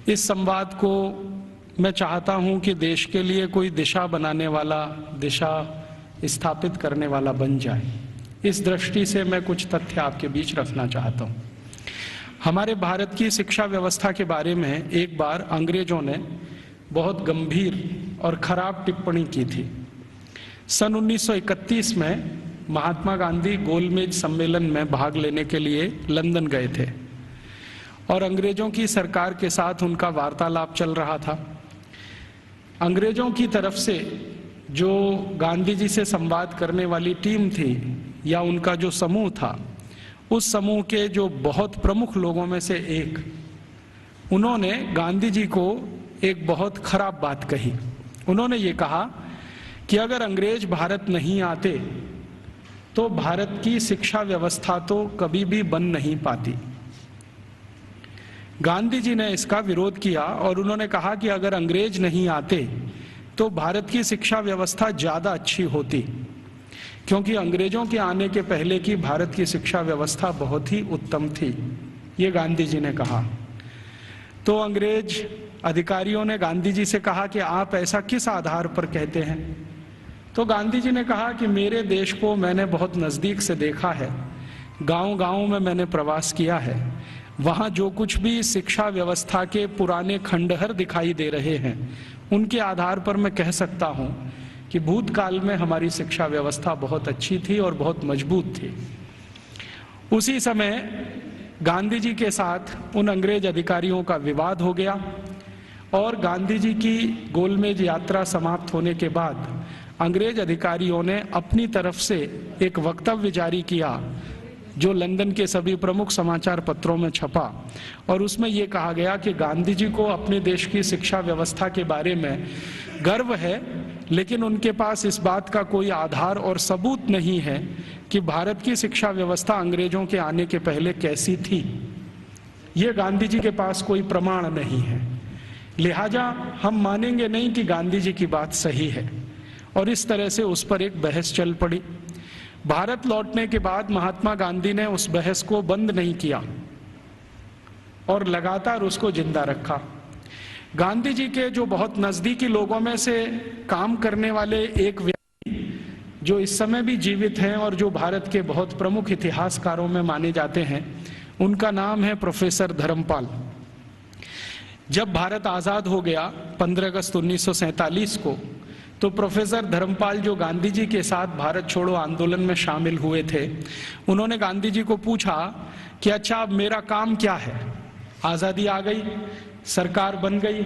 इस संवाद को मैं चाहता हूं कि देश के लिए कोई दिशा बनाने वाला, दिशा स्थापित करने वाला बन जाए। इस दृष्टि से मैं कुछ तथ्य आपके बीच रखना चाहता हूं। हमारे भारत की शिक्षा व्यवस्था के बारे में एक बार अंग्रेजों ने बहुत गंभीर और खराब टिप्पणी की थी। सन 1931 में महात्मा गांधी गोलमेज सम्मेलन में भाग लेने के लिए लंदन गए थे और अंग्रेजों की सरकार के साथ उनका वार्तालाप चल रहा था। अंग्रेजों की तरफ से जो गांधी जी से संवाद करने वाली टीम थी या उनका जो समूह था, उस समूह के जो बहुत प्रमुख लोगों में से एक, उन्होंने गांधी जी को एक बहुत खराब बात कही। उन्होंने ये कहा कि अगर अंग्रेज भारत नहीं आते तो भारत की शिक्षा व्यवस्था तो कभी भी बन नहीं पाती। गांधी जी ने इसका विरोध किया और उन्होंने कहा कि अगर अंग्रेज नहीं आते तो भारत की शिक्षा व्यवस्था ज्यादा अच्छी होती, क्योंकि अंग्रेजों के आने के पहले की भारत की शिक्षा व्यवस्था बहुत ही उत्तम थी। ये गांधी जी ने कहा। तो अंग्रेज अधिकारियों ने गांधी जी से कहा कि आप ऐसा किस आधार पर कहते हैं? तो गांधी जी ने कहा कि मेरे देश को मैंने बहुत नजदीक से देखा है, गांव-गांव में मैंने प्रवास किया है, वहां जो कुछ भी शिक्षा व्यवस्था के पुराने खंडहर दिखाई दे रहे हैं, उनके आधार पर मैं कह सकता हूं कि भूतकाल में हमारी शिक्षा व्यवस्था बहुत अच्छी थी और बहुत मजबूत थी। उसी समय गांधी जी के साथ उन अंग्रेज अधिकारियों का विवाद हो गया और गांधी जी की गोलमेज यात्रा समाप्त होने के बाद अंग्रेज अधिकारियों ने अपनी तरफ से एक वक्तव्य जारी किया जो लंदन के सभी प्रमुख समाचार पत्रों में छपा और उसमें यह कहा गया कि गांधी जी को अपने देश की शिक्षा व्यवस्था के बारे में गर्व है, लेकिन उनके पास इस बात का कोई आधार और सबूत नहीं है कि भारत की शिक्षा व्यवस्था अंग्रेजों के आने के पहले कैसी थी। ये गांधी जी के पास कोई प्रमाण नहीं है, लिहाजा हम मानेंगे नहीं कि गांधी जी की बात सही है। और इस तरह से उस पर एक बहस चल पड़ी। भारत लौटने के बाद महात्मा गांधी ने उस बहस को बंद नहीं किया और लगातार उसको जिंदा रखा। गांधी जी के जो बहुत नजदीकी लोगों में से काम करने वाले एक व्यक्ति जो इस समय भी जीवित हैं और जो भारत के बहुत प्रमुख इतिहासकारों में माने जाते हैं, उनका नाम है प्रोफेसर धर्मपाल। जब भारत आजाद हो गया 15 अगस्त 1947 को, तो प्रोफेसर धर्मपाल जो गांधी जी के साथ भारत छोड़ो आंदोलन में शामिल हुए थे, उन्होंने गांधी जी को पूछा कि अच्छा अब मेरा काम क्या है? आजादी आ गई, सरकार बन गई,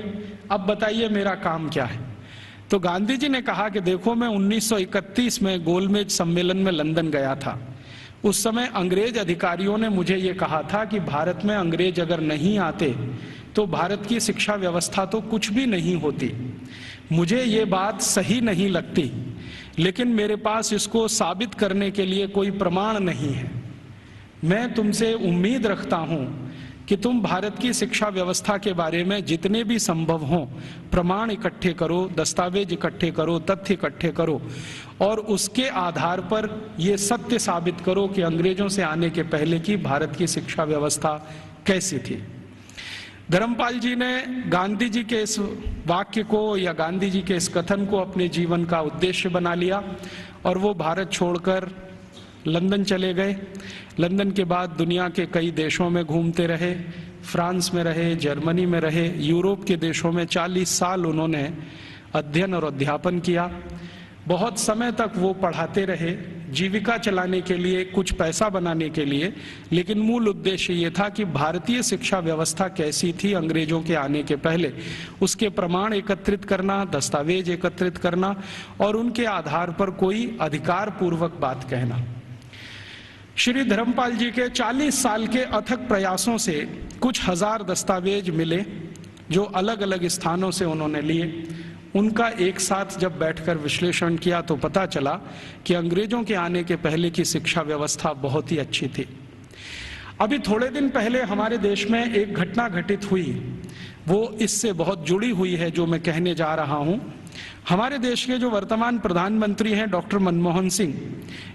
अब बताइए मेरा काम क्या है? तो गांधी जी ने कहा कि देखो, मैं 1931 में गोलमेज सम्मेलन में लंदन गया था। उस समय अंग्रेज अधिकारियों ने मुझे ये कहा था कि भारत में अंग्रेज अगर नहीं आते तो भारत की शिक्षा व्यवस्था तो कुछ भी नहीं होती। मुझे ये बात सही नहीं लगती, लेकिन मेरे पास इसको साबित करने के लिए कोई प्रमाण नहीं है। मैं तुमसे उम्मीद रखता हूं कि तुम भारत की शिक्षा व्यवस्था के बारे में जितने भी संभव हों प्रमाण इकट्ठे करो, दस्तावेज इकट्ठे करो, तथ्य इकट्ठे करो और उसके आधार पर ये सत्य साबित करो कि अंग्रेजों से आने के पहले की भारत की शिक्षा व्यवस्था कैसी थी। धर्मपाल जी ने गांधी जी के इस वाक्य को या गांधी जी के इस कथन को अपने जीवन का उद्देश्य बना लिया और वो भारत छोड़कर लंदन चले गए। लंदन के बाद दुनिया के कई देशों में घूमते रहे, फ्रांस में रहे, जर्मनी में रहे, यूरोप के देशों में 40 साल उन्होंने अध्ययन और अध्यापन किया। बहुत समय तक वो पढ़ाते रहे, जीविका चलाने के लिए, कुछ पैसा बनाने के लिए, लेकिन मूल उद्देश्य ये था कि भारतीय शिक्षा व्यवस्था कैसी थी अंग्रेजों के आने के पहले, उसके प्रमाण एकत्रित करना, दस्तावेज एकत्रित करना और उनके आधार पर कोई अधिकार पूर्वक बात कहना। श्री धर्मपाल जी के 40 साल के अथक प्रयासों से कुछ हजार दस्तावेज मिले जो अलग अलग स्थानों से उन्होंने लिए। उनका एक साथ जब बैठकर विश्लेषण किया तो पता चला कि अंग्रेजों के आने के पहले की शिक्षा व्यवस्था बहुत ही अच्छी थी। अभी थोड़े दिन पहले हमारे देश में एक घटना घटित हुई, वो इससे बहुत जुड़ी हुई है जो मैं कहने जा रहा हूं। हमारे देश के जो वर्तमान प्रधानमंत्री हैं डॉक्टर मनमोहन सिंह,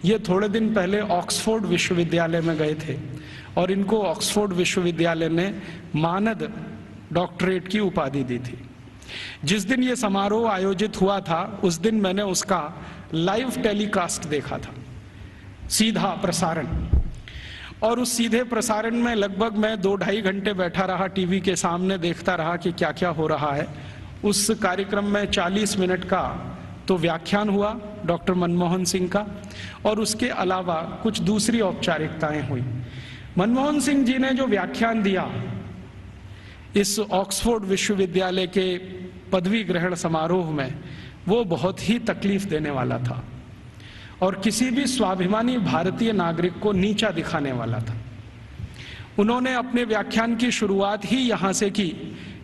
ये थोड़े दिन पहले ऑक्सफोर्ड विश्वविद्यालय में गए थे और इनको ऑक्सफोर्ड विश्वविद्यालय ने मानद डॉक्टरेट की उपाधि दी थी। जिस दिन ये समारोह आयोजित हुआ था उस दिन मैंने उसका लाइव टेलीकास्ट देखा था, सीधा प्रसारण। और उस सीधे प्रसारण में लगभग मैं 2-2.5 घंटे बैठा रहा टीवी के सामने, देखता रहा कि क्या क्या हो रहा है। उस कार्यक्रम में 40 मिनट का तो व्याख्यान हुआ डॉक्टर मनमोहन सिंह का, और उसके अलावा कुछ दूसरी औपचारिकताएं हुई। मनमोहन सिंह जी ने जो व्याख्यान दिया इस ऑक्सफोर्ड विश्वविद्यालय के पदवी ग्रहण समारोह में, वो बहुत ही तकलीफ देने वाला था और किसी भी स्वाभिमानी भारतीय नागरिक को नीचा दिखाने वाला था। उन्होंने अपने व्याख्यान की शुरुआत ही यहाँ से की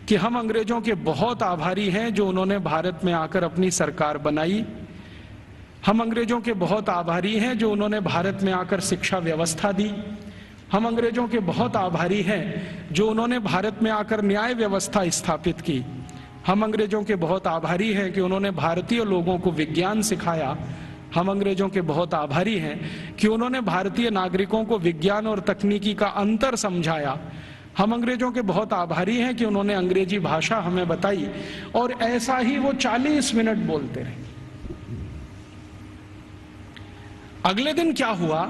कि हम अंग्रेजों के बहुत आभारी हैं जो उन्होंने भारत में आकर अपनी सरकार बनाई। हम अंग्रेजों के बहुत आभारी हैं जो उन्होंने भारत में आकर शिक्षा व्यवस्था दी। हम अंग्रेजों के बहुत आभारी हैं जो उन्होंने भारत में आकर न्याय व्यवस्था स्थापित की। हम अंग्रेजों के बहुत आभारी हैं कि उन्होंने भारतीय लोगों को विज्ञान सिखाया। हम अंग्रेजों के बहुत आभारी हैं कि उन्होंने भारतीय नागरिकों को विज्ञान और तकनीकी का अंतर समझाया। हम अंग्रेजों के बहुत आभारी हैं कि उन्होंने अंग्रेजी भाषा हमें बताई। और ऐसा ही वो 40 मिनट बोलते रहे। अगले दिन क्या हुआ,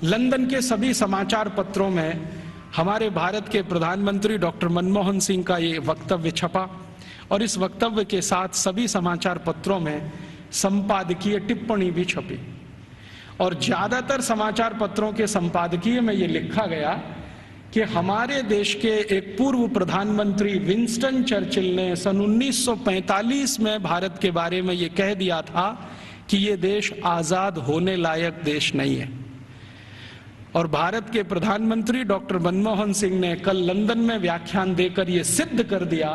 लंदन के सभी समाचार पत्रों में हमारे भारत के प्रधानमंत्री डॉक्टर मनमोहन सिंह का ये वक्तव्य छपा, और इस वक्तव्य के साथ सभी समाचार पत्रों में संपादकीय टिप्पणी भी छपी। और ज्यादातर समाचार पत्रों के संपादकीय में ये लिखा गया कि हमारे देश के एक पूर्व प्रधानमंत्री विंस्टन चर्चिल ने सन 1945 में भारत के बारे में ये कह दिया था कि ये देश आजाद होने लायक देश नहीं है। और भारत के प्रधानमंत्री डॉक्टर मनमोहन सिंह ने कल लंदन में व्याख्यान देकर ये सिद्ध कर दिया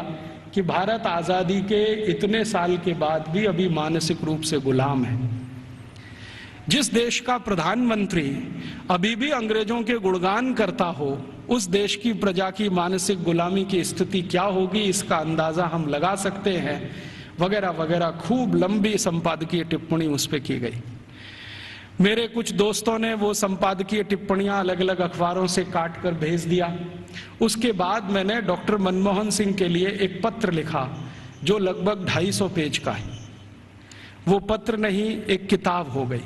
कि भारत आजादी के इतने साल के बाद भी अभी मानसिक रूप से गुलाम है। जिस देश का प्रधानमंत्री अभी भी अंग्रेजों के गुणगान करता हो, उस देश की प्रजा की मानसिक गुलामी की स्थिति क्या होगी इसका अंदाजा हम लगा सकते हैं। वगैरह वगैरह खूब लंबी संपादकीय टिप्पणी उस पर की गई। मेरे कुछ दोस्तों ने वो संपादकीय टिप्पणियां अलग अलग अखबारों से काट कर भेज दिया। उसके बाद मैंने डॉक्टर मनमोहन सिंह के लिए एक पत्र लिखा जो लगभग 250 पेज का है। वो पत्र नहीं, एक किताब हो गई।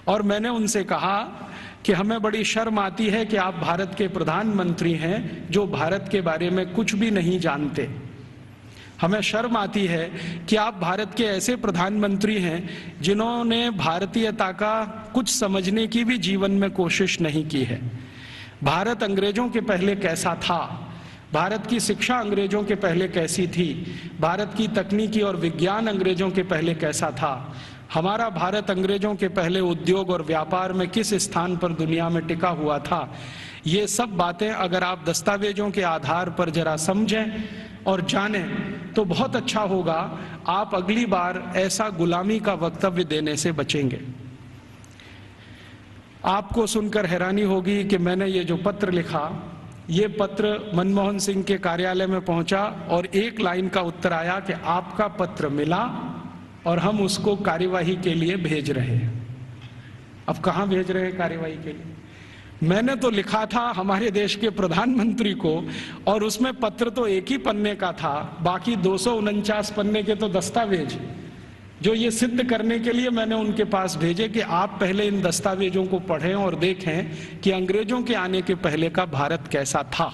और मैंने उनसे कहा कि हमें बड़ी शर्म आती है कि आप भारत के प्रधानमंत्री हैं जो भारत के बारे में कुछ भी नहीं जानते। हमें शर्म आती है कि आप भारत के ऐसे प्रधानमंत्री हैं जिन्होंने भारतीयता का कुछ समझने की भी जीवन में कोशिश नहीं की है। भारत अंग्रेजों के पहले कैसा था, भारत की शिक्षा अंग्रेजों के पहले कैसी थी, भारत की तकनीकी और विज्ञान अंग्रेजों के पहले कैसा था, हमारा भारत अंग्रेजों के पहले उद्योग और व्यापार में किस स्थान पर दुनिया में टिका हुआ था, ये सब बातें अगर आप दस्तावेजों के आधार पर जरा समझें और जानें तो बहुत अच्छा होगा। आप अगली बार ऐसा गुलामी का वक्तव्य देने से बचेंगे। आपको सुनकर हैरानी होगी कि मैंने ये जो पत्र लिखा, ये पत्र मनमोहन सिंह के कार्यालय में पहुंचा और एक लाइन का उत्तर आया कि आपका पत्र मिला और हम उसको कार्यवाही के लिए भेज रहे हैं। अब कहां भेज रहे हैं कार्यवाही के लिए? मैंने तो लिखा था हमारे देश के प्रधानमंत्री को, और उसमें पत्र तो एक ही पन्ने का था, बाकी 249 पन्ने के तो दस्तावेज जो ये सिद्ध करने के लिए मैंने उनके पास भेजे कि आप पहले इन दस्तावेजों को पढ़ें और देखें कि अंग्रेजों के आने के पहले का भारत कैसा था।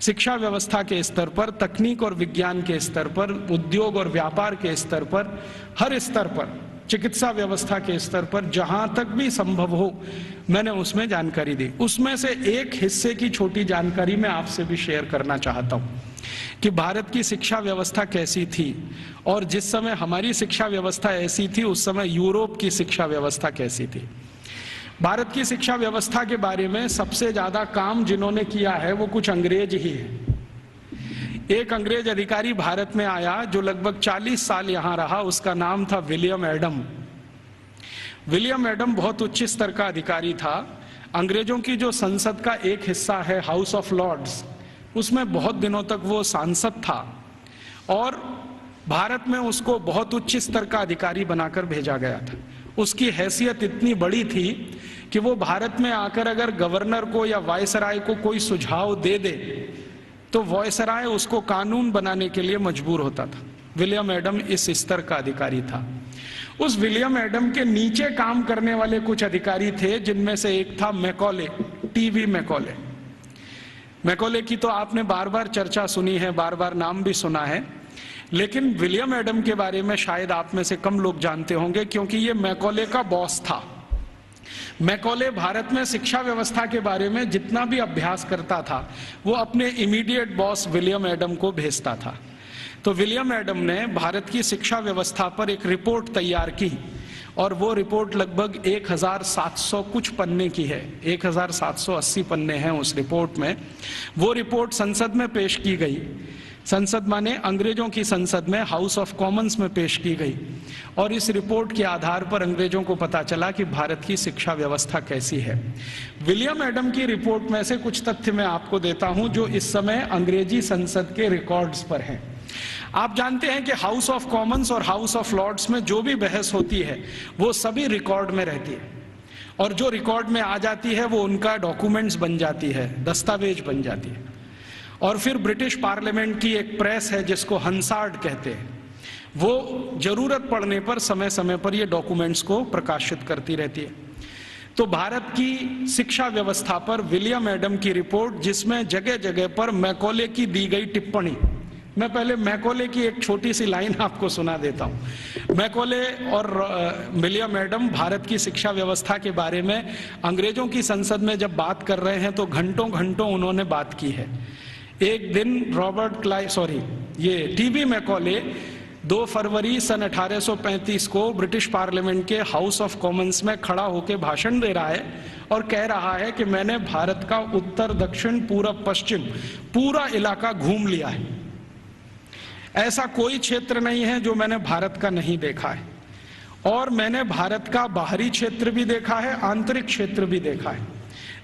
शिक्षा व्यवस्था के स्तर पर, तकनीक और विज्ञान के स्तर पर, उद्योग और व्यापार के स्तर पर, हर स्तर पर, चिकित्सा व्यवस्था के स्तर पर, जहां तक भी संभव हो मैंने उसमें जानकारी दी। उसमें से एक हिस्से की छोटी जानकारी मैं आपसे भी शेयर करना चाहता हूं कि भारत की शिक्षा व्यवस्था कैसी थी, और जिस समय हमारी शिक्षा व्यवस्था ऐसी थी उस समय यूरोप की शिक्षा व्यवस्था कैसी थी। भारत की शिक्षा व्यवस्था के बारे में सबसे ज्यादा काम जिन्होंने किया है वो कुछ अंग्रेज ही है। एक अंग्रेज अधिकारी भारत में आया जो लगभग 40 साल यहां रहा, उसका नाम था विलियम एडम। विलियम एडम बहुत उच्च स्तर का अधिकारी था। अंग्रेजों की जो संसद का एक हिस्सा है हाउस ऑफ लॉर्ड्स, उसमें बहुत दिनों तक वो सांसद था और भारत में उसको बहुत उच्च स्तर का अधिकारी बनाकर भेजा गया था। उसकी हैसियत इतनी बड़ी थी कि वो भारत में आकर अगर गवर्नर को या वायसराय को कोई सुझाव दे दे तो वॉयसराय उसको कानून बनाने के लिए मजबूर होता था। विलियम एडम इस स्तर का अधिकारी था। उस विलियम एडम के नीचे काम करने वाले कुछ अधिकारी थे, जिनमें से एक था मैकॉले, टीवी मैकॉले। मैकॉले की तो आपने बार बार चर्चा सुनी है, बार बार नाम भी सुना है, लेकिन विलियम एडम के बारे में शायद आप में से कम लोग जानते होंगे, क्योंकि ये मैकॉले का बॉस था। मैकॉले भारत में शिक्षा व्यवस्था के बारे में जितना भी अभ्यास करता था, वो अपने इमीडिएट बॉस विलियम एडम को भेजता था। तो विलियम एडम ने भारत की शिक्षा व्यवस्था पर एक रिपोर्ट तैयार की, और वो रिपोर्ट लगभग 1700 कुछ पन्ने की है, 1780 पन्ने हैं उस रिपोर्ट में। वो रिपोर्ट संसद में पेश की गई। संसद माने अंग्रेजों की संसद में, हाउस ऑफ कॉमन्स में पेश की गई, और इस रिपोर्ट के आधार पर अंग्रेजों को पता चला कि भारत की शिक्षा व्यवस्था कैसी है। विलियम एडम की रिपोर्ट में से कुछ तथ्य मैं आपको देता हूं जो इस समय अंग्रेजी संसद के रिकॉर्ड्स पर हैं। आप जानते हैं कि हाउस ऑफ कॉमन्स और हाउस ऑफ लॉर्ड्स में जो भी बहस होती है वो सभी रिकॉर्ड में रहती है, और जो रिकॉर्ड में आ जाती है वो उनका डॉक्यूमेंट्स बन जाती है, दस्तावेज बन जाती है। और फिर ब्रिटिश पार्लियामेंट की एक प्रेस है जिसको हंसार्ड कहते हैं, वो जरूरत पड़ने पर समय समय पर ये डॉक्यूमेंट्स को प्रकाशित करती रहती है। तो भारत की शिक्षा व्यवस्था पर विलियम एडम की रिपोर्ट, जिसमें जगह जगह पर मैकॉले की दी गई टिप्पणी, मैं पहले मैकॉले की एक छोटी सी लाइन आपको सुना देता हूं। मैकॉले और विलियम एडम भारत की शिक्षा व्यवस्था के बारे में अंग्रेजों की संसद में जब बात कर रहे हैं तो घंटों घंटों उन्होंने बात की है। एक दिन ये टीवी मैकॉले 2 फरवरी सन 1835 को ब्रिटिश पार्लियामेंट के हाउस ऑफ कॉमन्स में खड़ा होकर भाषण दे रहा है और कह रहा है कि मैंने भारत का उत्तर, दक्षिण, पूरब, पश्चिम पूरा इलाका घूम लिया है। ऐसा कोई क्षेत्र नहीं है जो मैंने भारत का नहीं देखा है, और मैंने भारत का बाहरी क्षेत्र भी देखा है, आंतरिक क्षेत्र भी देखा है।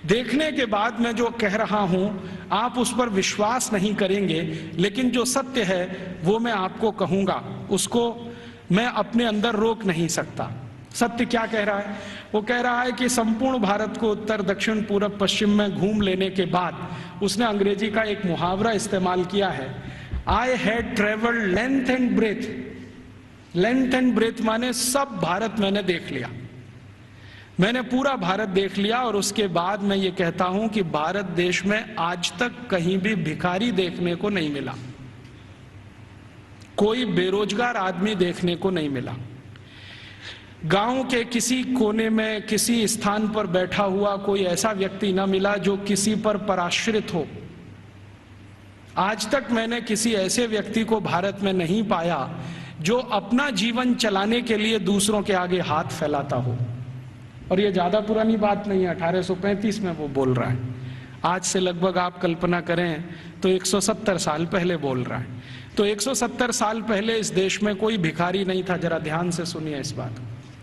देखने के बाद मैं जो कह रहा हूं आप उस पर विश्वास नहीं करेंगे, लेकिन जो सत्य है वो मैं आपको कहूंगा, उसको मैं अपने अंदर रोक नहीं सकता। सत्य क्या कह रहा है? वो कह रहा है कि संपूर्ण भारत को उत्तर, दक्षिण, पूरब, पश्चिम में घूम लेने के बाद उसने अंग्रेजी का एक मुहावरा इस्तेमाल किया है, I had travelled length and breadth. Length and breadth माने सब भारत मैंने देख लिया, मैंने पूरा भारत देख लिया। और उसके बाद मैं ये कहता हूं कि भारत देश में आज तक कहीं भी भिखारी देखने को नहीं मिला, कोई बेरोजगार आदमी देखने को नहीं मिला, गांव के किसी कोने में किसी स्थान पर बैठा हुआ कोई ऐसा व्यक्ति ना मिला जो किसी पर पराश्रित हो। आज तक मैंने किसी ऐसे व्यक्ति को भारत में नहीं पाया जो अपना जीवन चलाने के लिए दूसरों के आगे हाथ फैलाता हो। और ये ज्यादा पुरानी बात नहीं है, 1835 में वो बोल रहा है। आज से लगभग आप कल्पना करें तो 170 साल पहले बोल रहा है। तो 170 साल पहले इस देश में कोई भिखारी नहीं था। जरा ध्यान से सुनिए इस बात,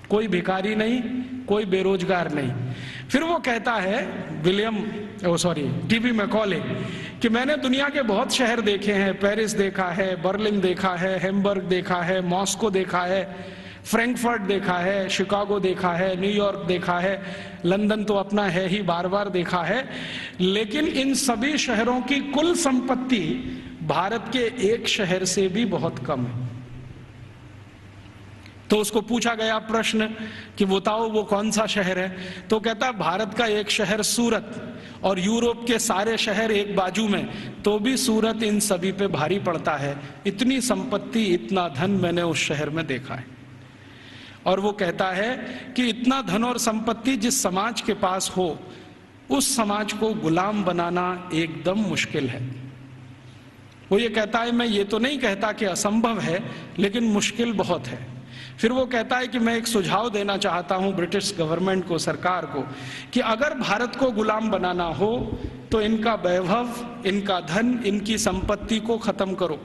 कोई भिखारी नहीं, कोई बेरोजगार नहीं। फिर वो कहता है टीवी मैकॉले कि मैंने दुनिया के बहुत शहर देखे हैं, पेरिस देखा है, बर्लिन देखा है, हैम्बर्ग देखा है, मॉस्को देखा है, फ्रैंकफर्ट देखा है, शिकागो देखा है, न्यूयॉर्क देखा है, लंदन तो अपना है ही, बार बार देखा है, लेकिन इन सभी शहरों की कुल संपत्ति भारत के एक शहर से भी बहुत कम है। तो उसको पूछा गया प्रश्न कि बताओ वो कौन सा शहर है? तो कहता भारत का एक शहर सूरत, और यूरोप के सारे शहर एक बाजू में, तो भी सूरत इन सभी पे भारी पड़ता है। इतनी संपत्ति, इतना धन मैंने उस शहर में देखा है। और वो कहता है कि इतना धन और संपत्ति जिस समाज के पास हो, उस समाज को गुलाम बनाना एकदम मुश्किल है। वो ये कहता है, मैं ये तो नहीं कहता कि असंभव है, लेकिन मुश्किल बहुत है। फिर वो कहता है कि मैं एक सुझाव देना चाहता हूं ब्रिटिश गवर्नमेंट को, सरकार को, कि अगर भारत को गुलाम बनाना हो तो इनका वैभव, इनका धन, इनकी संपत्ति को खत्म करो।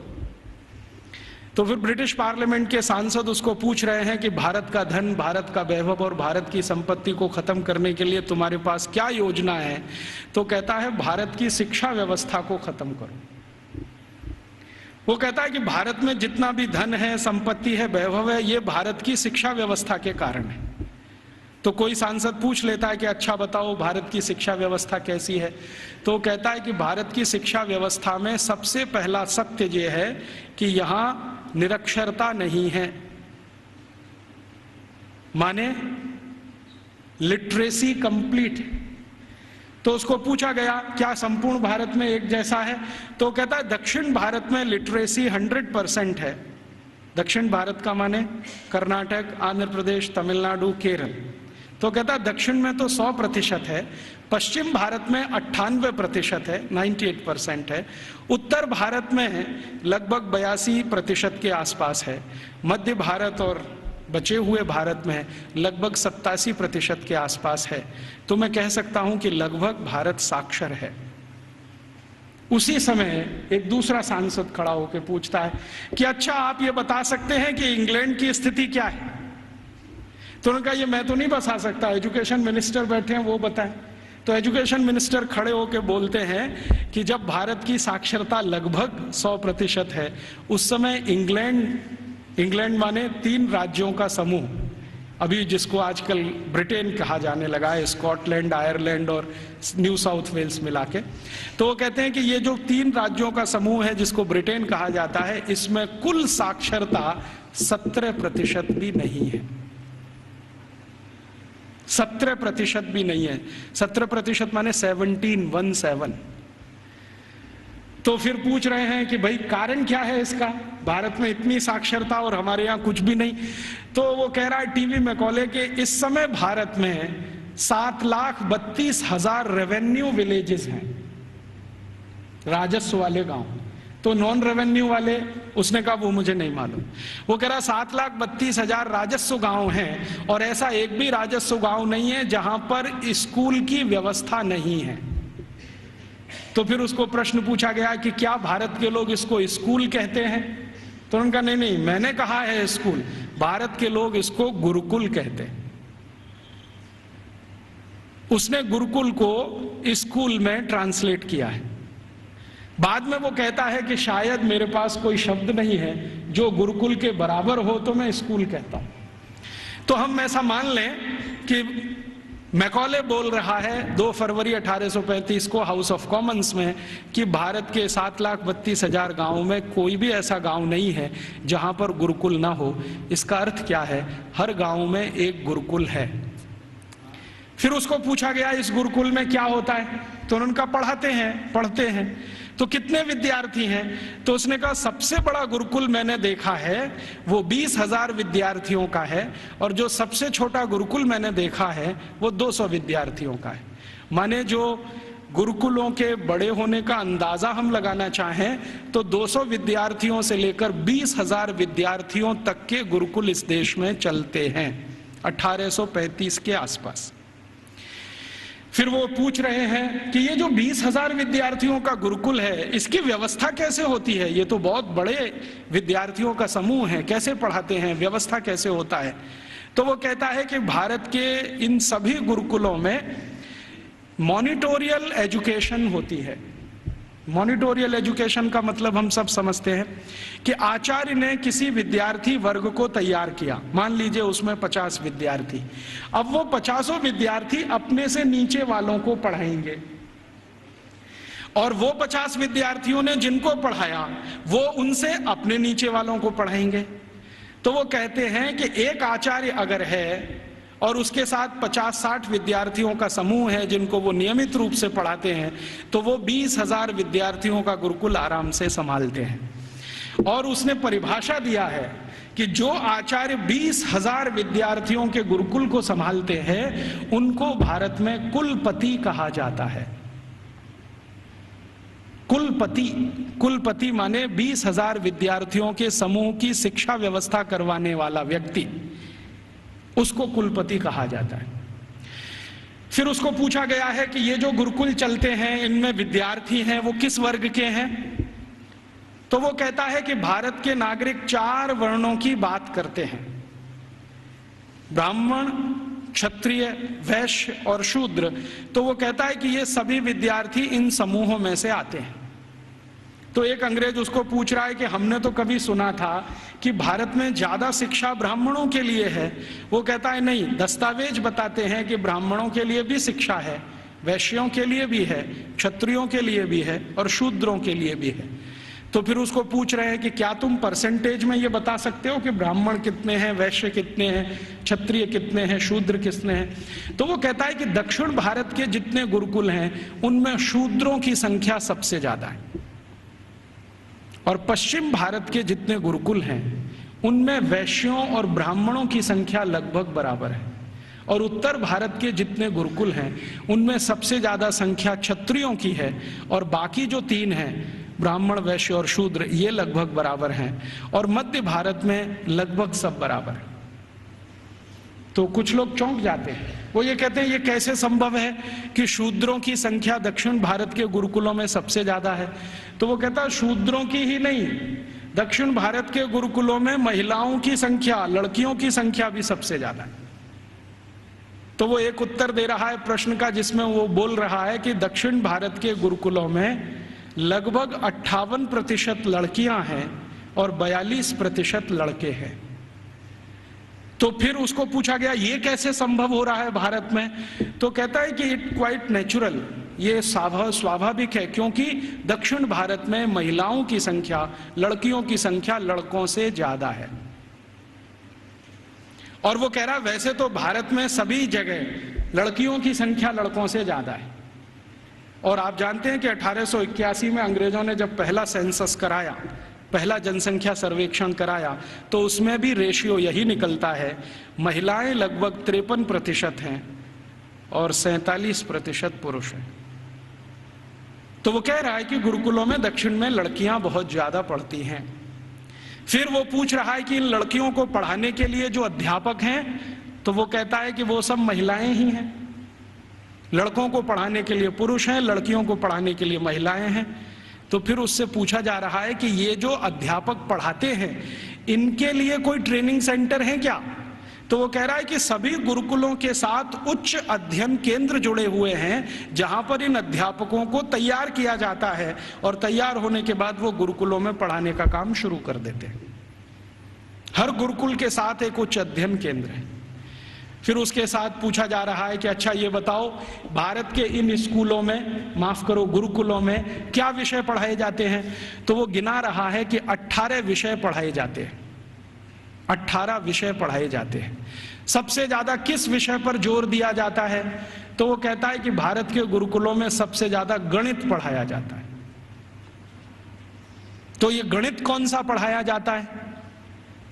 तो फिर ब्रिटिश पार्लियामेंट के सांसद उसको पूछ रहे हैं कि भारत का धन, भारत का वैभव और भारत की संपत्ति को खत्म करने के लिए तुम्हारे पास क्या योजना है? तो कहता है भारत की शिक्षा व्यवस्था को खत्म करो। वो कहता है कि भारत में जितना भी धन है, संपत्ति है, वैभव है, ये भारत की शिक्षा व्यवस्था के कारण है। तो कोई सांसद पूछ लेता है कि अच्छा बताओ भारत की शिक्षा व्यवस्था कैसी है, तो कहता है कि भारत की शिक्षा व्यवस्था में सबसे पहला सत्य ये है कि यहां निरक्षरता नहीं है, माने लिटरेसी कंप्लीट है। तो उसको पूछा गया क्या संपूर्ण भारत में एक जैसा है, तो कहता है दक्षिण भारत में लिटरेसी 100% है। दक्षिण भारत का माने कर्नाटक, आंध्र प्रदेश, तमिलनाडु, केरल। तो कहता है दक्षिण में तो 100% है, पश्चिम भारत में 98% है, 98% है, उत्तर भारत में लगभग 82% के आसपास है, मध्य भारत और बचे हुए भारत में लगभग 87% के आसपास है। तो मैं कह सकता हूं कि लगभग भारत साक्षर है। उसी समय एक दूसरा सांसद खड़ा होकर पूछता है कि अच्छा आप ये बता सकते हैं कि इंग्लैंड की स्थिति क्या है। तो उन्होंने कहा ये मैं तो नहीं बता सकता, एजुकेशन मिनिस्टर बैठे हैं वो बताएं। तो एजुकेशन मिनिस्टर खड़े होकर बोलते हैं कि जब भारत की साक्षरता लगभग 100% है, उस समय इंग्लैंड माने 3 राज्यों का समूह, अभी जिसको आजकल ब्रिटेन कहा जाने लगा है, स्कॉटलैंड, आयरलैंड और न्यू साउथ वेल्स मिला के। तो वो कहते हैं कि ये जो 3 राज्यों का समूह है जिसको ब्रिटेन कहा जाता है, इसमें कुल साक्षरता 17% भी नहीं है। 17% भी नहीं है। 17% माने 17। तो फिर पूछ रहे हैं कि भाई कारण क्या है इसका, भारत में इतनी साक्षरता और हमारे यहाँ कुछ भी नहीं। तो वो कह रहा है टीवी मैकॉले के इस समय भारत में 7,32,000 रेवेन्यू विलेजेस हैं, राजस्व वाले गांव। तो नॉन रेवेन्यू वाले, उसने कहा वो मुझे नहीं मालूम। वो कह रहा 7,32,000 राजस्व गांव हैं और ऐसा एक भी राजस्व गांव नहीं है जहां पर स्कूल की व्यवस्था नहीं है। तो फिर उसको प्रश्न पूछा गया कि क्या भारत के लोग इसको स्कूल कहते हैं, तो उन्होंने कहा नहीं, मैंने कहा है स्कूल, भारत के लोग इसको गुरुकुल कहते हैं। उसने गुरुकुल को स्कूल में ट्रांसलेट किया है। बाद में वो कहता है कि शायद मेरे पास कोई शब्द नहीं है जो गुरुकुल के बराबर हो तो मैं स्कूल कहता हूं। तो हम ऐसा मान लें कि मैकॉले बोल रहा है 2 फरवरी 1835 को हाउस ऑफ कॉमन्स में कि भारत के 7,32,000 गांवों में कोई भी ऐसा गांव नहीं है जहां पर गुरुकुल ना हो। इसका अर्थ क्या है, हर गांव में एक गुरुकुल है। फिर उसको पूछा गया इस गुरुकुल में क्या होता है, तो उन्होंने कहा पढ़ते हैं। तो कितने विद्यार्थी हैं, तो उसने कहा सबसे बड़ा गुरुकुल मैंने देखा है वो 20,000 विद्यार्थियों का है, और जो सबसे छोटा गुरुकुल मैंने देखा है वो 200 विद्यार्थियों का है। माने जो गुरुकुलों के बड़े होने का अंदाजा हम लगाना चाहें तो 200 विद्यार्थियों से लेकर 20,000 विद्यार्थियों तक के गुरुकुल इस देश में चलते हैं 1835 के आसपास। फिर वो पूछ रहे हैं कि ये जो 20,000 विद्यार्थियों का गुरुकुल है इसकी व्यवस्था कैसे होती है, ये तो बहुत बड़े विद्यार्थियों का समूह है, कैसे पढ़ाते हैं, व्यवस्था कैसे होता है। तो वो कहता है कि भारत के इन सभी गुरुकुलों में मॉनिटोरियल एजुकेशन होती है। मॉनिटोरियल एजुकेशन का मतलब हम सब समझते हैं कि आचार्य ने किसी विद्यार्थी वर्ग को तैयार किया, मान लीजिए उसमें 50 विद्यार्थी, अब वो 50 विद्यार्थी अपने से नीचे वालों को पढ़ाएंगे और वो 50 विद्यार्थियों ने जिनको पढ़ाया वो उनसे अपने नीचे वालों को पढ़ाएंगे। तो वो कहते हैं कि एक आचार्य अगर है और उसके साथ 50-60 विद्यार्थियों का समूह है जिनको वो नियमित रूप से पढ़ाते हैं तो वो 20,000 विद्यार्थियों का गुरुकुल आराम से संभालते हैं। और उसने परिभाषा दिया है कि जो आचार्य 20,000 विद्यार्थियों के गुरुकुल को संभालते हैं उनको भारत में कुलपति कहा जाता है। कुलपति माने 20,000 विद्यार्थियों के समूह की शिक्षा व्यवस्था करवाने वाला व्यक्ति, उसको कुलपति कहा जाता है। फिर उसको पूछा गया है कि ये जो गुरुकुल चलते हैं इनमें विद्यार्थी हैं वो किस वर्ग के हैं, तो वो कहता है कि भारत के नागरिक 4 वर्णों की बात करते हैं, ब्राह्मण, क्षत्रिय, वैश्य और शूद्र। तो वो कहता है कि ये सभी विद्यार्थी इन समूहों में से आते हैं। तो एक अंग्रेज उसको पूछ रहा है कि हमने तो कभी सुना था कि भारत में ज्यादा शिक्षा ब्राह्मणों के लिए है। वो कहता है नहीं, दस्तावेज बताते हैं कि ब्राह्मणों के लिए भी शिक्षा है, वैश्यों के लिए भी है, क्षत्रियों के लिए भी है और शूद्रों के लिए भी है। तो फिर उसको पूछ रहे हैं कि क्या तुम परसेंटेज में ये बता सकते हो कि ब्राह्मण कितने हैं, वैश्य कितने हैं, क्षत्रिय कितने हैं, शूद्र कितने हैं? तो वो कहता है कि दक्षिण भारत के जितने गुरुकुल हैं उनमें शूद्रों की संख्या सबसे ज्यादा है, और पश्चिम भारत के जितने गुरुकुल हैं उनमें वैश्यों और ब्राह्मणों की संख्या लगभग बराबर है, और उत्तर भारत के जितने गुरुकुल हैं उनमें सबसे ज्यादा संख्या क्षत्रियों की है, और बाकी जो तीन हैं ब्राह्मण, वैश्य और शूद्र ये लगभग बराबर हैं, और मध्य भारत में लगभग सब बराबर है। तो कुछ लोग चौंक जाते हैं, वो ये कहते हैं ये कैसे संभव है कि शूद्रों की संख्या दक्षिण भारत के गुरुकुलों में सबसे ज्यादा है? तो वो कहता है शूद्रों की ही नहीं, दक्षिण भारत के गुरुकुलों में महिलाओं की संख्या, लड़कियों की संख्या भी सबसे ज्यादा है। तो वो एक उत्तर दे रहा है प्रश्न का जिसमें वो बोल रहा है कि दक्षिण भारत के गुरुकुलों में लगभग 58% लड़कियां हैं और 42% लड़के हैं। तो फिर उसको पूछा गया ये कैसे संभव हो रहा है भारत में? तो कहता है कि इट क्वाइट नेचुरल, ये स्वाभाविक है, क्योंकि दक्षिण भारत में महिलाओं की संख्या, लड़कियों की संख्या लड़कों से ज्यादा है। और वो कह रहा है वैसे तो भारत में सभी जगह लड़कियों की संख्या लड़कों से ज्यादा है, और आप जानते हैं कि 1881 में अंग्रेजों ने जब पहला सेंसस कराया, पहला जनसंख्या सर्वेक्षण कराया, तो उसमें भी रेशियो यही निकलता है, महिलाएं लगभग 53% हैं और 47% पुरुष हैं। तो वो कह रहा है कि गुरुकुलों में दक्षिण में लड़कियां बहुत ज्यादा पढ़ती हैं। फिर वो पूछ रहा है कि इन लड़कियों को पढ़ाने के लिए जो अध्यापक हैं, तो वो कहता है कि वो सब महिलाएं ही हैं। लड़कों को पढ़ाने के लिए पुरुष हैं, लड़कियों को पढ़ाने के लिए महिलाएं हैं। तो फिर उससे पूछा जा रहा है कि ये जो अध्यापक पढ़ाते हैं इनके लिए कोई ट्रेनिंग सेंटर है क्या? तो वो कह रहा है कि सभी गुरुकुलों के साथ उच्च अध्ययन केंद्र जुड़े हुए हैं जहां पर इन अध्यापकों को तैयार किया जाता है, और तैयार होने के बाद वो गुरुकुलों में पढ़ाने का काम शुरू कर देते हैं। हर गुरुकुल के साथ एक उच्च अध्ययन केंद्र है। फिर उसके साथ पूछा जा रहा है कि अच्छा ये बताओ भारत के इन स्कूलों में, माफ करो गुरुकुलों में क्या विषय पढ़ाए जाते हैं? तो वो गिना रहा है कि 18 विषय पढ़ाए जाते हैं, 18 विषय पढ़ाए जाते हैं। सबसे ज्यादा किस विषय पर जोर दिया जाता है? तो वो कहता है कि भारत के गुरुकुलों में सबसे ज्यादा गणित पढ़ाया जाता है। तो ये गणित कौन सा पढ़ाया जाता है?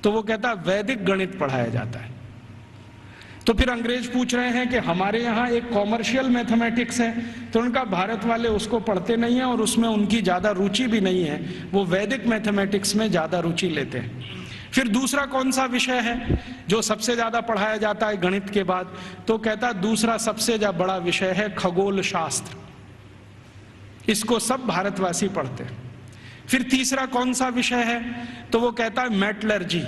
तो वो कहता है वैदिक गणित पढ़ाया जाता है। तो फिर अंग्रेज पूछ रहे हैं कि हमारे यहाँ एक कॉमर्शियल मैथमेटिक्स है, तो उनका भारत वाले उसको पढ़ते नहीं है और उसमें उनकी ज्यादा रुचि भी नहीं है, वो वैदिक मैथमेटिक्स में ज्यादा रुचि लेते हैं। फिर दूसरा कौन सा विषय है जो सबसे ज्यादा पढ़ाया जाता है गणित के बाद? तो कहता दूसरा सबसे बड़ा विषय है खगोल शास्त्र, इसको सब भारतवासी पढ़ते हैं। फिर तीसरा कौन सा विषय है? तो वो कहता है मेटलर्जी,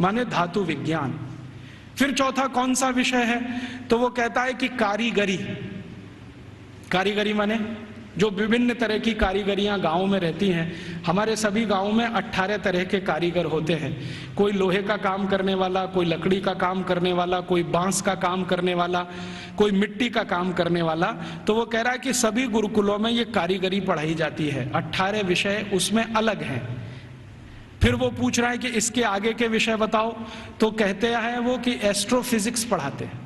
माने धातु विज्ञान। फिर चौथा कौन सा विषय है? तो वो कहता है कि कारीगरी, कारीगरी माने जो विभिन्न तरह की कारीगरियां गांव में रहती हैं। हमारे सभी गांवों में 18 तरह के कारीगर होते हैं, कोई लोहे का काम करने वाला, कोई लकड़ी का काम करने वाला, कोई बांस का काम करने वाला, कोई मिट्टी का काम करने वाला। तो वो कह रहा है कि सभी गुरुकुलों में ये कारीगरी पढ़ाई जाती है, 18 विषय उसमें अलग हैं। फिर वो पूछ रहा है कि इसके आगे के विषय बताओ, तो कहते हैं वो कि एस्ट्रोफिजिक्स पढ़ाते हैं।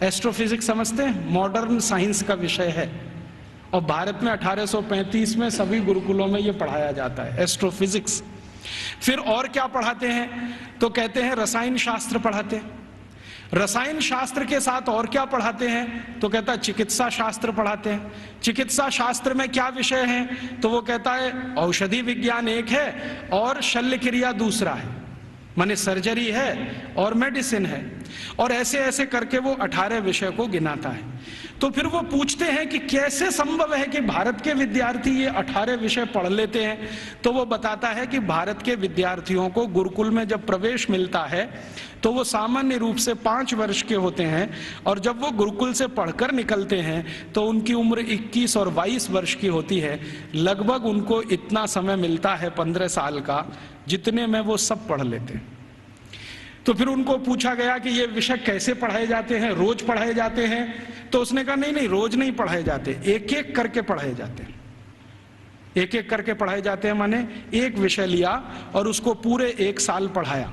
एस्ट्रोफिजिक्स समझते हैं, मॉडर्न साइंस का विषय है, और भारत में 1835 में सभी गुरुकुलों में ये पढ़ाया जाता है एस्ट्रोफिजिक्स। फिर और क्या पढ़ाते हैं? तो कहते हैं रसायन शास्त्र पढ़ाते हैं। रसायन शास्त्र के साथ और क्या पढ़ाते हैं? तो कहता है चिकित्सा शास्त्र पढ़ाते हैं। चिकित्सा शास्त्र में क्या विषय हैं? तो वो कहता है औषधि विज्ञान एक है और शल्य क्रिया दूसरा है, माने सर्जरी है और मेडिसिन है, और ऐसे ऐसे करके वो 18 विषय को गिनाता है। तो फिर वो पूछते हैं कि कैसे संभव है कि भारत के विद्यार्थी ये 18 विषय पढ़ लेते हैं। तो वो बताता है कि भारत के विद्यार्थियों को गुरुकुल में जब प्रवेश मिलता है तो वो सामान्य रूप से 5 वर्ष के होते हैं, और जब वो गुरुकुल से पढ़कर निकलते हैं तो उनकी उम्र 21 और 22 वर्ष की होती है। लगभग उनको इतना समय मिलता है 15 साल का, जितने में वो सब पढ़ लेते हैं। तो फिर उनको पूछा गया कि ये विषय कैसे पढ़ाए जाते हैं, रोज पढ़ाए जाते हैं? तो उसने कहा नहीं, रोज नहीं पढ़ाए जाते, एक एक करके पढ़ाए जाते हैं। एक एक करके पढ़ाए जाते हैं माने एक विषय लिया और उसको पूरे 1 साल पढ़ाया,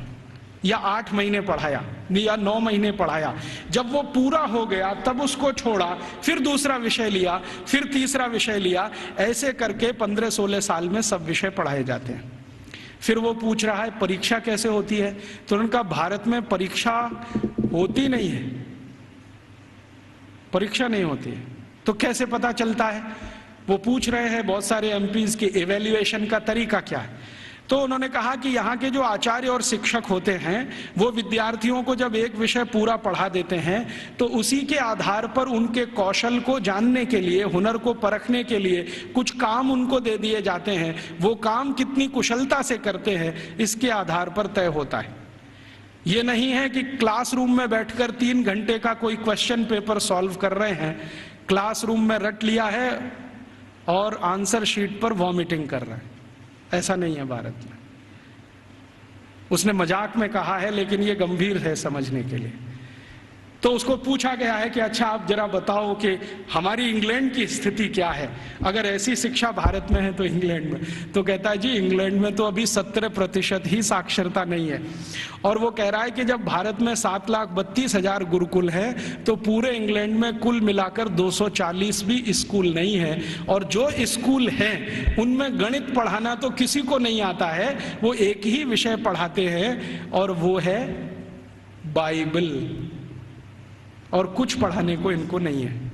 या 8 महीने पढ़ाया, या 9 महीने पढ़ाया। जब वो पूरा हो गया तब उसको छोड़ा, फिर दूसरा विषय लिया, फिर तीसरा विषय लिया। ऐसे करके 15-16 साल में सब विषय पढ़ाए जाते हैं। फिर वो पूछ रहा है परीक्षा कैसे होती है? तो उनका भारत में परीक्षा होती नहीं है, परीक्षा नहीं होती है। तो कैसे पता चलता है? वो पूछ रहे हैं बहुत सारे एमपीज के इवैल्यूएशन का तरीका क्या है। तो उन्होंने कहा कि यहाँ के जो आचार्य और शिक्षक होते हैं वो विद्यार्थियों को जब एक विषय पूरा पढ़ा देते हैं तो उसी के आधार पर उनके कौशल को जानने के लिए, हुनर को परखने के लिए कुछ काम उनको दे दिए जाते हैं। वो काम कितनी कुशलता से करते हैं इसके आधार पर तय होता है। ये नहीं है कि क्लासरूम में बैठकर 3 घंटे का कोई क्वेश्चन पेपर सॉल्व कर रहे हैं, क्लासरूम में रट लिया है और आंसर शीट पर वॉमिटिंग कर रहे हैं। ऐसा नहीं है भारत में। उसने मजाक में कहा है लेकिन ये गंभीर है समझने के लिए। तो उसको पूछा गया है कि अच्छा आप जरा बताओ कि हमारी इंग्लैंड की स्थिति क्या है, अगर ऐसी शिक्षा भारत में है तो इंग्लैंड में। तो कहता है जी इंग्लैंड में तो अभी 17% ही साक्षरता नहीं है। और वो कह रहा है कि जब भारत में 7,32,000 गुरुकुल हैं तो पूरे इंग्लैंड में कुल मिलाकर 240 भी स्कूल नहीं है, और जो स्कूल हैं उनमें गणित पढ़ाना तो किसी को नहीं आता है। वो एक ही विषय पढ़ाते हैं और वो है बाइबल, और कुछ पढ़ाने को इनको नहीं है।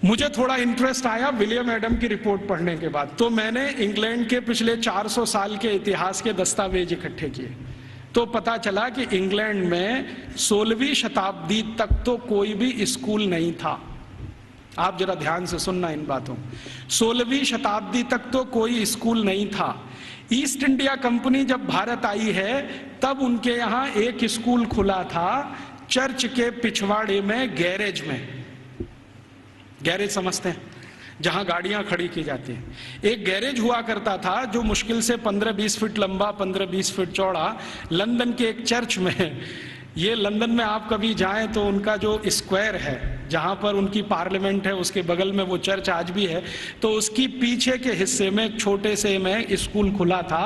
मुझे थोड़ा इंटरेस्ट आया विलियम एडम की रिपोर्ट पढ़ने के बाद, तो मैंने इंग्लैंड के पिछले 400 साल के इतिहास के दस्तावेज इकट्ठे किए। तो पता चला कि इंग्लैंड में 16वीं शताब्दी तक तो कोई भी स्कूल नहीं था। आप जरा ध्यान से सुनना इन बातों। 16वीं शताब्दी तक तो कोई स्कूल नहीं था। ईस्ट इंडिया कंपनी जब भारत आई है तब उनके यहाँ एक स्कूल खुला था, चर्च के पिछवाड़े में, गैरेज में। गैरेज समझते हैं, जहां गाड़ियां खड़ी की जाती हैं। एक गैरेज हुआ करता था जो मुश्किल से 15-20 फीट लंबा, 15-20 फीट चौड़ा, लंदन के एक चर्च में। ये लंदन में आप कभी जाएं तो उनका जो स्क्वायर है जहां पर उनकी पार्लियामेंट है उसके बगल में वो चर्च आज भी है, तो उसकी पीछे के हिस्से में एक छोटे से में स्कूल खुला था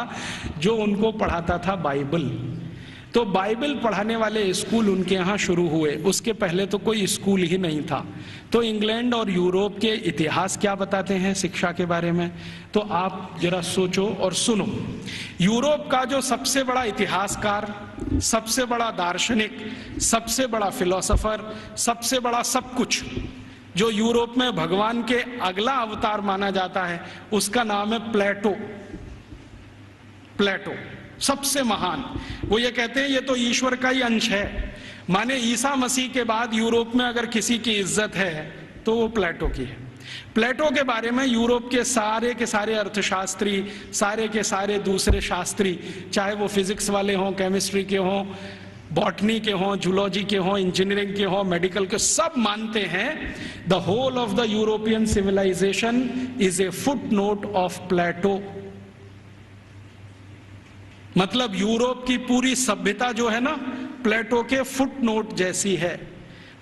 जो उनको पढ़ाता था बाइबल। तो बाइबल पढ़ाने वाले स्कूल उनके यहाँ शुरू हुए, उसके पहले तो कोई स्कूल ही नहीं था। तो इंग्लैंड और यूरोप के इतिहास क्या बताते हैं शिक्षा के बारे में, तो आप जरा सोचो और सुनो। यूरोप का जो सबसे बड़ा इतिहासकार, सबसे बड़ा दार्शनिक, सबसे बड़ा फिलोसोफर, सबसे बड़ा सब कुछ, जो यूरोप में भगवान के अगला अवतार माना जाता है, उसका नाम है प्लेटो। प्लेटो सबसे महान। वो ये कहते हैं ये तो ईश्वर का ही अंश है, माने ईसा मसीह के बाद यूरोप में अगर किसी की इज्जत है तो वो प्लेटो की है। प्लेटो के बारे में यूरोप के सारे अर्थशास्त्री, सारे के सारे दूसरे शास्त्री, चाहे वो फिजिक्स वाले हों, केमिस्ट्री के हों, बॉटनी के हों, जूलॉजी के हों, इंजीनियरिंग के हों, मेडिकल के, सब मानते हैं the whole of the European civilisation is a footnote of Plato. मतलब यूरोप की पूरी सभ्यता जो है ना, प्लेटो के फुटनोट जैसी है।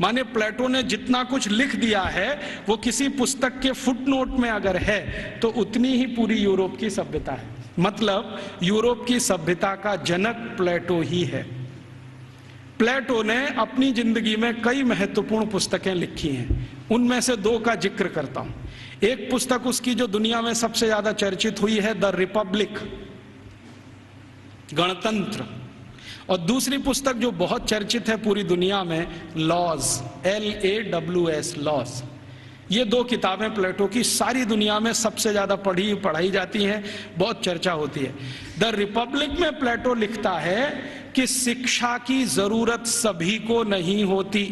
माने प्लेटो ने जितना कुछ लिख दिया है वो किसी पुस्तक के फुटनोट में अगर है तो उतनी ही पूरी यूरोप की सभ्यता है। मतलब यूरोप की सभ्यता का जनक प्लेटो ही है। प्लेटो ने अपनी जिंदगी में कई महत्वपूर्ण पुस्तकें लिखी हैं, उनमें से 2 का जिक्र करता हूं। एक पुस्तक उसकी जो दुनिया में सबसे ज्यादा चर्चित हुई है, द रिपब्लिक, गणतंत्र, और दूसरी पुस्तक जो बहुत चर्चित है पूरी दुनिया में, लॉज, LAWS, लॉज। ये 2 किताबें प्लेटो की सारी दुनिया में सबसे ज्यादा पढ़ाई जाती हैं, बहुत चर्चा होती है। द रिपब्लिक में प्लेटो लिखता है कि शिक्षा की जरूरत सभी को नहीं होती।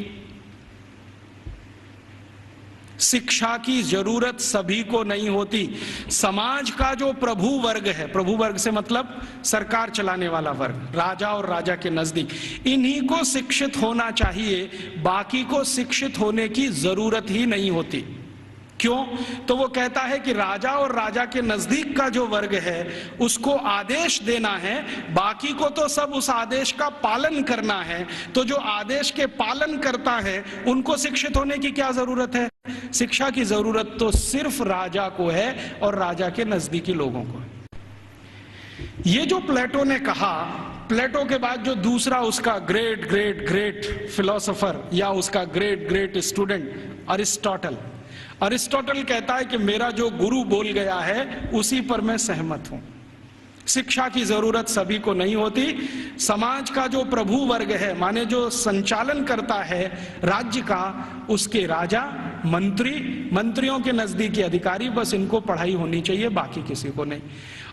शिक्षा की जरूरत सभी को नहीं होती। समाज का जो प्रभु वर्ग है, प्रभु वर्ग से मतलब सरकार चलाने वाला वर्ग, राजा और राजा के नजदीक, इन्हीं को शिक्षित होना चाहिए, बाकी को शिक्षित होने की जरूरत ही नहीं होती। क्यों? तो वो कहता है कि राजा और राजा के नजदीक का जो वर्ग है उसको आदेश देना है, बाकी को तो सब उस आदेश का पालन करना है। तो जो आदेश के पालन करता है उनको शिक्षित होने की क्या जरूरत है? शिक्षा की जरूरत तो सिर्फ राजा को है और राजा के नजदीकी लोगों को। ये जो प्लेटो ने कहा, प्लेटो के बाद जो दूसरा उसका ग्रेट ग्रेट ग्रेट फिलोसोफर या उसका ग्रेट ग्रेट स्टूडेंट अरिस्टोटल कहता है कि मेरा जो गुरु बोल गया है उसी पर मैं सहमत हूं। शिक्षा की जरूरत सभी को नहीं होती। समाज का जो प्रभु वर्ग है, माने जो संचालन करता है राज्य का, उसके राजा, मंत्रियों के नजदीकी अधिकारी, बस इनको पढ़ाई होनी चाहिए, बाकी किसी को नहीं।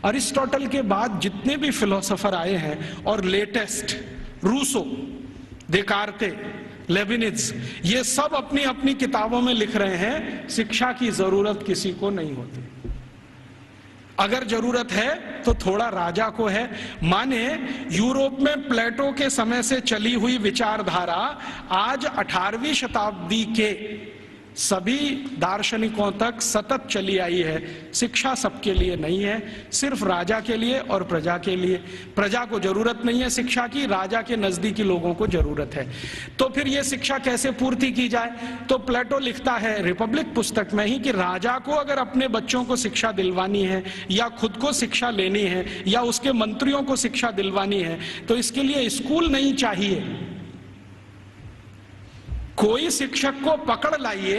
अरिस्टोटल के बाद जितने भी फिलोसोफर आए हैं और लेटेस्ट रूसो, देकार्ते, लेविनिज, ये सब अपनी अपनी किताबों में लिख रहे हैं शिक्षा की जरूरत किसी को नहीं होती। अगर जरूरत है तो थोड़ा राजा को है। माने यूरोप में प्लेटो के समय से चली हुई विचारधारा आज 18वीं शताब्दी के सभी दार्शनिकों तक सतत चली आई है। शिक्षा सबके लिए नहीं है, सिर्फ राजा के लिए और प्रजा के लिए। प्रजा को जरूरत नहीं है शिक्षा की, राजा के नजदीकी लोगों को जरूरत है। तो फिर ये शिक्षा कैसे पूर्ति की जाए? तो प्लेटो लिखता है रिपब्लिक पुस्तक में ही कि राजा को अगर अपने बच्चों को शिक्षा दिलवानी है या खुद को शिक्षा लेनी है या उसके मंत्रियों को शिक्षा दिलवानी है तो इसके लिए स्कूल नहीं चाहिए। कोई शिक्षक को पकड़ लाइए,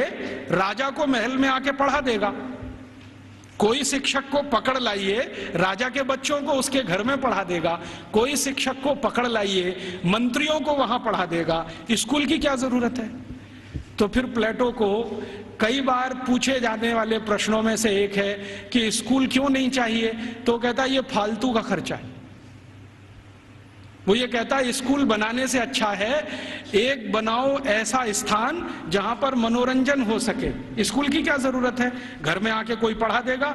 राजा को महल में आके पढ़ा देगा। कोई शिक्षक को पकड़ लाइए, राजा के बच्चों को उसके घर में पढ़ा देगा। कोई शिक्षक को पकड़ लाइए, मंत्रियों को वहां पढ़ा देगा। स्कूल की क्या जरूरत है? तो फिर प्लेटो को कई बार पूछे जाने वाले प्रश्नों में से एक है कि स्कूल क्यों नहीं चाहिए? तो कहता है ये फालतू का खर्चा है। वो ये कहता है स्कूल बनाने से अच्छा है एक बनाओ ऐसा स्थान जहां पर मनोरंजन हो सके। स्कूल की क्या जरूरत है? घर में आके कोई पढ़ा देगा,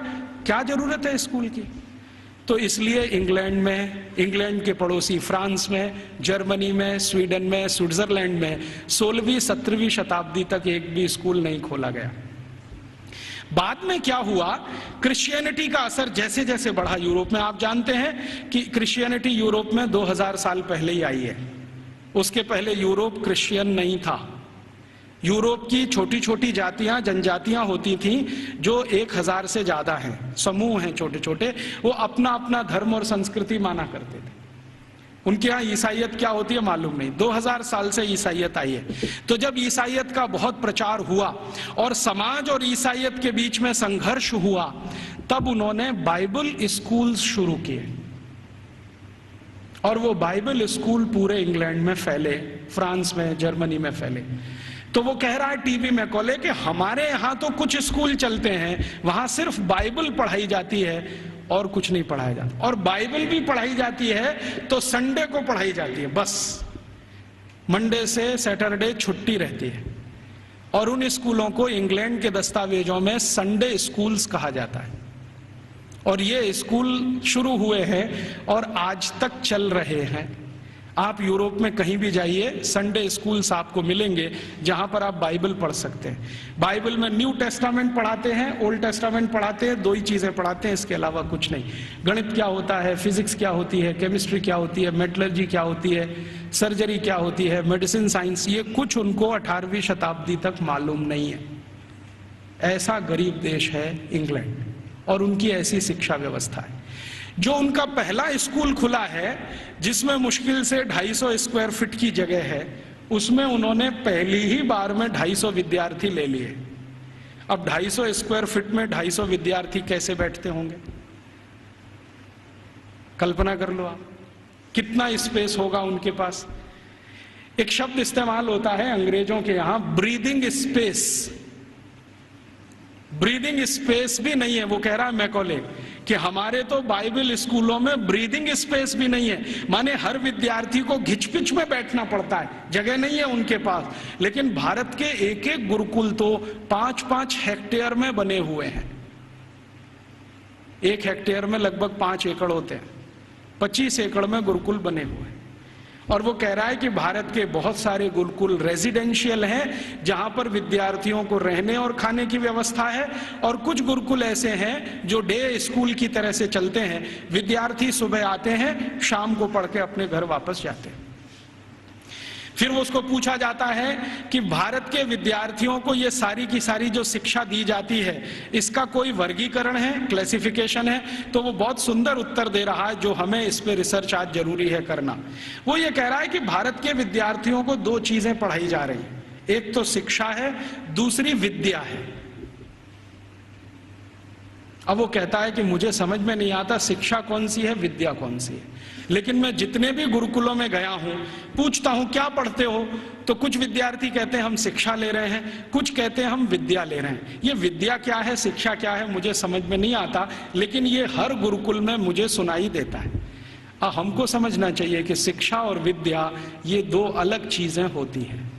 क्या जरूरत है स्कूल की? तो इसलिए इंग्लैंड में, इंग्लैंड के पड़ोसी फ्रांस में, जर्मनी में, स्वीडन में, स्विट्जरलैंड में 16वीं 17वीं शताब्दी तक एक भी स्कूल नहीं खोला गया। बाद में क्या हुआ, क्रिश्चियनिटी का असर जैसे जैसे बढ़ा यूरोप में, आप जानते हैं कि क्रिश्चियनिटी यूरोप में 2000 साल पहले ही आई है। उसके पहले यूरोप क्रिश्चियन नहीं था। यूरोप की छोटी छोटी जातियां, जनजातियां होती थीं जो 1000 से ज्यादा हैं, समूह हैं छोटे छोटे, वो अपना अपना धर्म और संस्कृति माना करते थे। उनके यहाँ ईसाइयत क्या होती है मालूम नहीं। 2000 साल से ईसाइयत आई है। तो जब ईसाइयत का बहुत प्रचार हुआ और समाज और ईसाइयत के बीच में संघर्ष हुआ, तब उन्होंने बाइबल स्कूल्स शुरू किए और वो बाइबल स्कूल पूरे इंग्लैंड में फैले, फ्रांस में, जर्मनी में फैले। तो वो कह रहा है टीवी में कोले कि हमारे यहाँ तो कुछ स्कूल चलते हैं, वहां सिर्फ बाइबल पढ़ाई जाती है और कुछ नहीं पढ़ाया जाता, और बाइबल भी पढ़ाई जाती है तो संडे को पढ़ाई जाती है, बस मंडे से सैटरडे छुट्टी रहती है। और उन स्कूलों को इंग्लैंड के दस्तावेजों में संडे स्कूल्स कहा जाता है। और ये स्कूल शुरू हुए हैं और आज तक चल रहे हैं। आप यूरोप में कहीं भी जाइए, संडे स्कूल्स आपको मिलेंगे जहां पर आप बाइबल पढ़ सकते हैं। बाइबल में न्यू टेस्टामेंट पढ़ाते हैं, ओल्ड टेस्टामेंट पढ़ाते हैं, 2 ही चीजें पढ़ाते हैं, इसके अलावा कुछ नहीं। गणित क्या होता है, फिजिक्स क्या होती है, केमिस्ट्री क्या होती है, मेटलर्जी क्या होती है, सर्जरी क्या होती है, मेडिसिन साइंस, ये कुछ उनको 18वीं शताब्दी तक मालूम नहीं है। ऐसा गरीब देश है इंग्लैंड और उनकी ऐसी शिक्षा व्यवस्था है। जो उनका पहला स्कूल खुला है जिसमें मुश्किल से 250 स्क्वायर फीट की जगह है, उसमें उन्होंने पहली ही बार में 250 विद्यार्थी ले लिए। अब 250 स्क्वायर फीट में 250 विद्यार्थी कैसे बैठते होंगे, कल्पना कर लो आप, कितना स्पेस होगा उनके पास। एक शब्द इस्तेमाल होता है अंग्रेजों के यहां, ब्रीदिंग स्पेस। ब्रीदिंग स्पेस भी नहीं है। वो कह रहा है मैकॉले कि हमारे तो बाइबल स्कूलों में ब्रीदिंग स्पेस भी नहीं है, माने हर विद्यार्थी को घिचपिच में बैठना पड़ता है, जगह नहीं है उनके पास। लेकिन भारत के एक एक गुरुकुल तो 5-5 हेक्टेयर में बने हुए हैं। 1 हेक्टेयर में लगभग 5 एकड़ होते हैं, 25 एकड़ में गुरुकुल बने हुए हैं। और वो कह रहा है कि भारत के बहुत सारे गुरुकुल रेजिडेंशियल हैं, जहां पर विद्यार्थियों को रहने और खाने की व्यवस्था है, और कुछ गुरुकुल ऐसे हैं जो डे स्कूल की तरह से चलते हैं। विद्यार्थी सुबह आते हैं, शाम को पढ़ के अपने घर वापस जाते हैं। फिर उसको पूछा जाता है कि भारत के विद्यार्थियों को ये सारी की सारी जो शिक्षा दी जाती है, इसका कोई वर्गीकरण है, क्लासिफिकेशन है? तो वो बहुत सुंदर उत्तर दे रहा है, जो हमें इस पे रिसर्च आज जरूरी है करना। वो ये कह रहा है कि भारत के विद्यार्थियों को 2 चीजें पढ़ाई जा रही हैं, एक तो शिक्षा है, दूसरी विद्या है। अब वो कहता है कि मुझे समझ में नहीं आता शिक्षा कौन सी है, विद्या कौन सी है। लेकिन मैं जितने भी गुरुकुलों में गया हूं, पूछता हूं क्या पढ़ते हो, तो कुछ विद्यार्थी कहते हैं हम शिक्षा ले रहे हैं, कुछ कहते हैं हम विद्या ले रहे हैं। ये विद्या क्या है, शिक्षा क्या है, मुझे समझ में नहीं आता, लेकिन ये हर गुरुकुल में मुझे सुनाई देता है। हमको समझना चाहिए कि शिक्षा और विद्या ये 2 अलग चीजें होती हैं।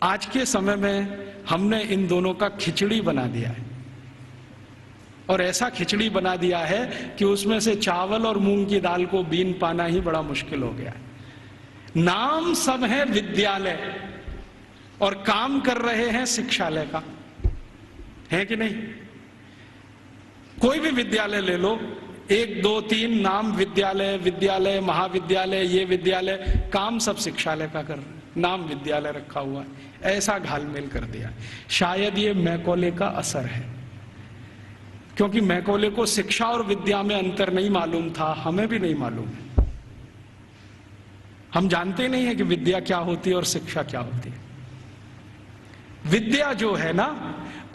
आज के समय में हमने इन दोनों का खिचड़ी बना दिया है, और ऐसा खिचड़ी बना दिया है कि उसमें से चावल और मूंग की दाल को बीन पाना ही बड़ा मुश्किल हो गया है। नाम सब है विद्यालय और काम कर रहे हैं शिक्षालय का, है कि नहीं? कोई भी विद्यालय ले लो, 1 2 3 नाम विद्यालय, विद्यालय महाविद्यालय, ये विद्यालय, काम सब शिक्षालय का कर रहे हैं, नाम विद्यालय रखा हुआ है। ऐसा घालमेल कर दिया। शायद ये मैकॉले का असर है, क्योंकि मैकॉले को शिक्षा और विद्या में अंतर नहीं मालूम था, हमें भी नहीं मालूम है। हम जानते नहीं है कि विद्या क्या होती है और शिक्षा क्या होती है। विद्या जो है ना,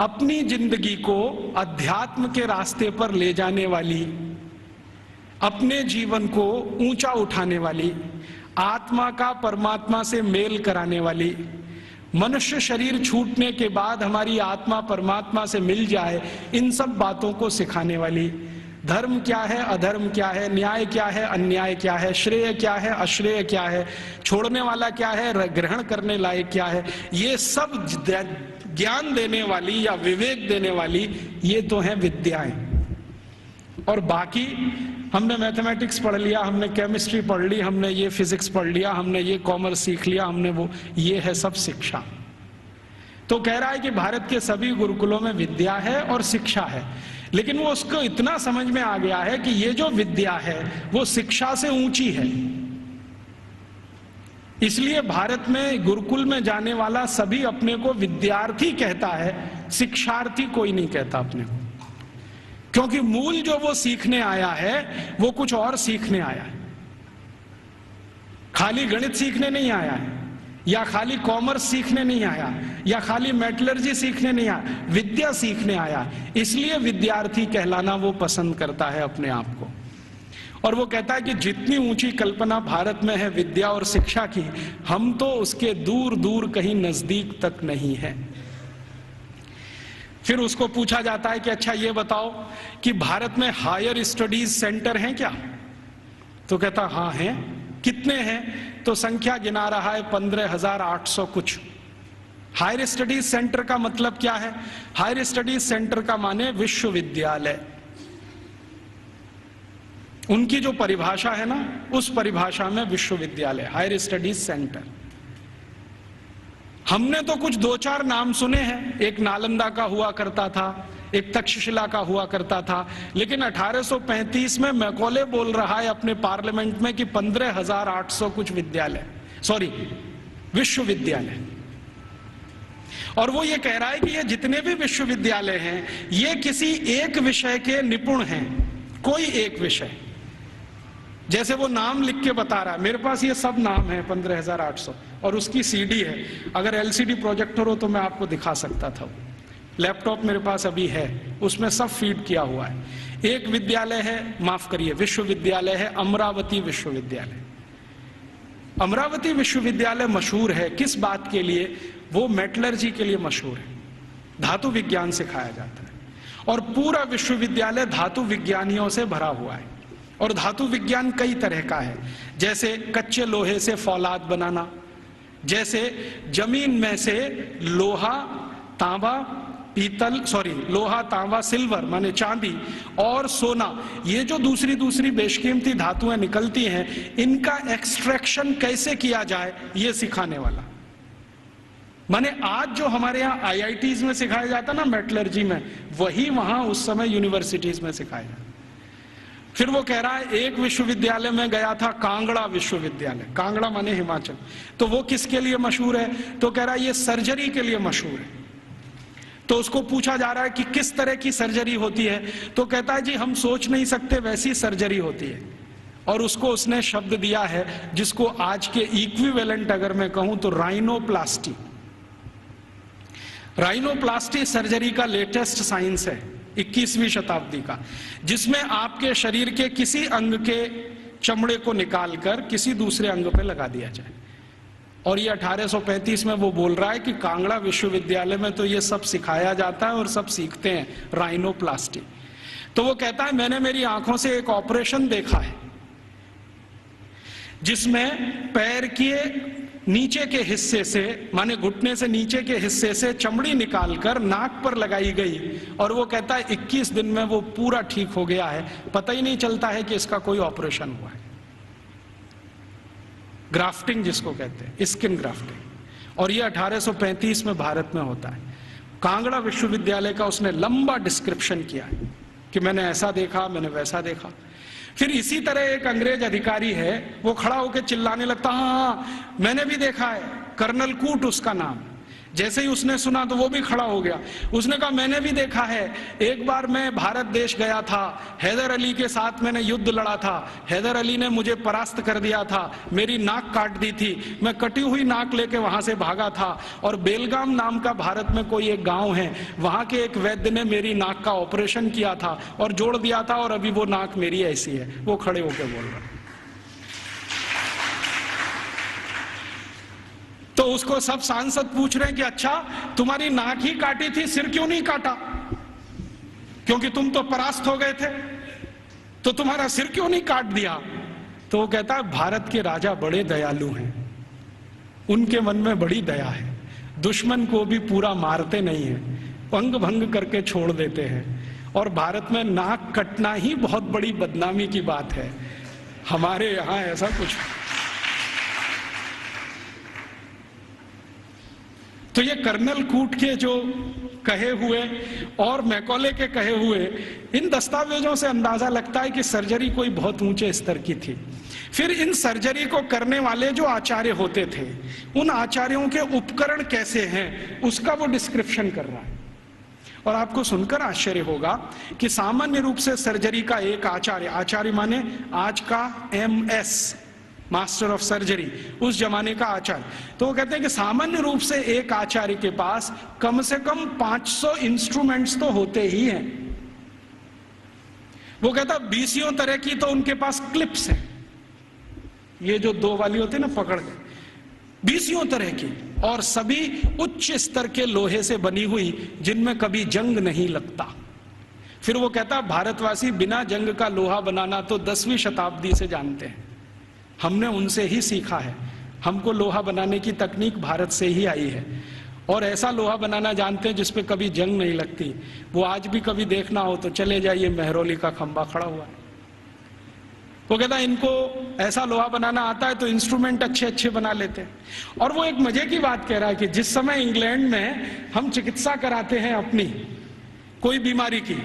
अपनी जिंदगी को अध्यात्म के रास्ते पर ले जाने वाली, अपने जीवन को ऊंचा उठाने वाली, आत्मा का परमात्मा से मेल कराने वाली, मनुष्य शरीर छूटने के बाद हमारी आत्मा परमात्मा से मिल जाए, इन सब बातों को सिखाने वाली, धर्म क्या है, अधर्म क्या है, न्याय क्या है, अन्याय क्या है, श्रेय क्या है, अश्रेय क्या है, छोड़ने वाला क्या है, ग्रहण करने लायक क्या है, ये सब ज्ञान देने वाली या विवेक देने वाली ये तो है विद्याएं। और बाकी हमने मैथमेटिक्स पढ़ लिया, हमने केमिस्ट्री पढ़ ली, हमने ये फिजिक्स पढ़ लिया, हमने ये कॉमर्स सीख लिया, हमने वो, ये है सब शिक्षा। तो कह रहा है कि भारत के सभी गुरुकुलों में विद्या है और शिक्षा है, लेकिन वो उसको इतना समझ में आ गया है कि ये जो विद्या है वो शिक्षा से ऊंची है। इसलिए भारत में गुरुकुल में जाने वाला सभी अपने को विद्यार्थी कहता है, शिक्षार्थी कोई नहीं कहता अपने को, क्योंकि मूल जो वो सीखने आया है वो कुछ और सीखने आया है। खाली गणित सीखने नहीं आया है, या खाली कॉमर्स सीखने नहीं आया, या खाली मेटलर्जी सीखने नहीं आया, विद्या सीखने आया। इसलिए विद्यार्थी कहलाना वो पसंद करता है अपने आप को। और वो कहता है कि जितनी ऊंची कल्पना भारत में है विद्या और शिक्षा की, हम तो उसके दूर दूर कहीं नजदीक तक नहीं है। फिर उसको पूछा जाता है कि अच्छा ये बताओ कि भारत में हायर स्टडीज सेंटर हैं क्या? तो कहता हाँ हैं। कितने हैं? तो संख्या गिना रहा है 15,800 कुछ। हायर स्टडीज सेंटर का मतलब क्या है? हायर स्टडीज सेंटर का माने विश्वविद्यालय। उनकी जो परिभाषा है ना, उस परिभाषा में विश्वविद्यालय, हायर स्टडीज सेंटर। हमने तो कुछ 2-4 नाम सुने हैं, एक नालंदा का हुआ करता था, एक तक्षशिला का हुआ करता था, लेकिन 1835 में मैकॉले बोल रहा है अपने पार्लियामेंट में कि 15,800 कुछ विद्यालय, सॉरी विश्वविद्यालय। और वो ये कह रहा है कि ये जितने भी विश्वविद्यालय हैं ये किसी एक विषय के निपुण हैं, कोई एक विषय। जैसे वो नाम लिख के बता रहा है, मेरे पास ये सब नाम है 15,800 और उसकी सीडी है। अगर एलसीडी प्रोजेक्टर हो तो मैं आपको दिखा सकता था। लैपटॉप मेरे पास अभी है, उसमें सब फीड किया हुआ है। एक विद्यालय है, माफ करिए विश्वविद्यालय है, अमरावती विश्वविद्यालय। अमरावती विश्वविद्यालय मशहूर है किस बात के लिए? वो मेटलर्जी के लिए मशहूर है, धातु विज्ञान सिखाया जाता है। और पूरा विश्वविद्यालय धातु विज्ञानियों से भरा हुआ है। और धातु विज्ञान कई तरह का है, जैसे कच्चे लोहे से फौलाद बनाना, जैसे जमीन में से लोहा तांबा लोहा तांबा सिल्वर माने चांदी और सोना, ये जो दूसरी दूसरी बेशकीमती धातुएं निकलती हैं, इनका एक्सट्रैक्शन कैसे किया जाए ये सिखाने वाला। माने आज जो हमारे यहाँ आईआईटीज में सिखाया जाता ना मेटलर्जी में, वही वहां उस समय यूनिवर्सिटीज में सिखाया जाता। फिर वो कह रहा है एक विश्वविद्यालय में गया था, कांगड़ा विश्वविद्यालय, कांगड़ा माने हिमाचल, तो वो किसके लिए मशहूर है? तो कह रहा है ये सर्जरी के लिए मशहूर है। तो उसको पूछा जा रहा है कि किस तरह की सर्जरी होती है, तो कहता है जी हम सोच नहीं सकते वैसी सर्जरी होती है। और उसको उसने शब्द दिया है जिसको आज के इक्विवेलेंट अगर मैं कहूं तो राइनोप्लास्टी। राइनोप्लास्टी सर्जरी का लेटेस्ट साइंस है 21वीं शताब्दी का, जिसमें आपके शरीर के किसी अंग के चमड़े को निकालकर किसी दूसरे अंग पे लगा दिया जाए। और ये 1835 में वो बोल रहा है कि कांगड़ा विश्वविद्यालय में तो ये सब सिखाया जाता है और सब सीखते हैं राइनोप्लास्टी। तो वो कहता है मैंने मेरी आंखों से एक ऑपरेशन देखा है जिसमें पैर के नीचे के हिस्से से माने घुटने से नीचे के हिस्से से चमड़ी निकालकर नाक पर लगाई गई, और वो कहता है 21 दिन में वो पूरा ठीक हो गया है, पता ही नहीं चलता है कि इसका कोई ऑपरेशन हुआ है। ग्राफ्टिंग जिसको कहते हैं, स्किन ग्राफ्टिंग। और ये 1835 में भारत में होता है। कांगड़ा विश्वविद्यालय का उसने लंबा डिस्क्रिप्शन किया है कि मैंने ऐसा देखा, मैंने वैसा देखा। फिर इसी तरह एक अंग्रेज अधिकारी है, वो खड़ा होकर चिल्लाने लगता, हाँ मैंने भी देखा है, कर्नल कूट उसका नाम। जैसे ही उसने सुना तो वो भी खड़ा हो गया, उसने कहा मैंने भी देखा है, एक बार मैं भारत देश गया था, हैदर अली के साथ मैंने युद्ध लड़ा था, हैदर अली ने मुझे परास्त कर दिया था, मेरी नाक काट दी थी, मैं कटी हुई नाक लेके वहां से भागा था, और बेलगाम नाम का भारत में कोई एक गांव है, वहां के एक वैद्य ने मेरी नाक का ऑपरेशन किया था और जोड़ दिया था, और अभी वो नाक मेरी ऐसी है। वो खड़े होकर बोल रहा। तो उसको सब सांसद पूछ रहे हैं कि अच्छा तुम्हारी नाक ही काटी थी, सिर क्यों नहीं काटा? क्योंकि तुम तो परास्त हो गए थे, तो तुम्हारा सिर क्यों नहीं काट दिया? तो वो कहता है भारत के राजा बड़े दयालु हैं, उनके मन में बड़ी दया है, दुश्मन को भी पूरा मारते नहीं है, अंग भंग करके छोड़ देते हैं, और भारत में नाक कटना ही बहुत बड़ी बदनामी की बात है, हमारे यहां ऐसा कुछ। तो ये कर्नल कूट के जो कहे हुए और मैकॉले के कहे हुए इन दस्तावेजों से अंदाजा लगता है कि सर्जरी कोई बहुत ऊंचे स्तर की थी। फिर इन सर्जरी को करने वाले जो आचार्य होते थे, उन आचार्यों के उपकरण कैसे हैं उसका वो डिस्क्रिप्शन कर रहा है। और आपको सुनकर आश्चर्य होगा कि सामान्य रूप से सर्जरी का एक आचार्य माने आज का MS मास्टर ऑफ सर्जरी, उस जमाने का आचार्य, तो वो कहते हैं कि सामान्य रूप से एक आचार्य के पास कम से कम 500 इंस्ट्रूमेंट्स तो होते ही हैं। वो कहता है 20 तरह की तो उनके पास क्लिप्स हैं, ये जो 2 वाली होती है ना पकड़ के, 20 तरह की, और सभी उच्च स्तर के लोहे से बनी हुई, जिनमें कभी जंग नहीं लगता। फिर वो कहता है भारतवासी बिना जंग का लोहा बनाना तो 10वीं शताब्दी से जानते हैं, हमने उनसे ही सीखा है, हमको लोहा बनाने की तकनीक भारत से ही आई है, और ऐसा लोहा बनाना जानते हैं जिसपे कभी जंग नहीं लगती। वो आज भी कभी देखना हो तो चले जाइए, मेहरौली का खंबा खड़ा हुआ है। वो कहता है इनको ऐसा लोहा बनाना आता है तो इंस्ट्रूमेंट अच्छे अच्छे बना लेते हैं। और वो एक मजे की बात कह रहा है कि जिस समय इंग्लैंड में हम चिकित्सा कराते हैं अपनी कोई बीमारी की,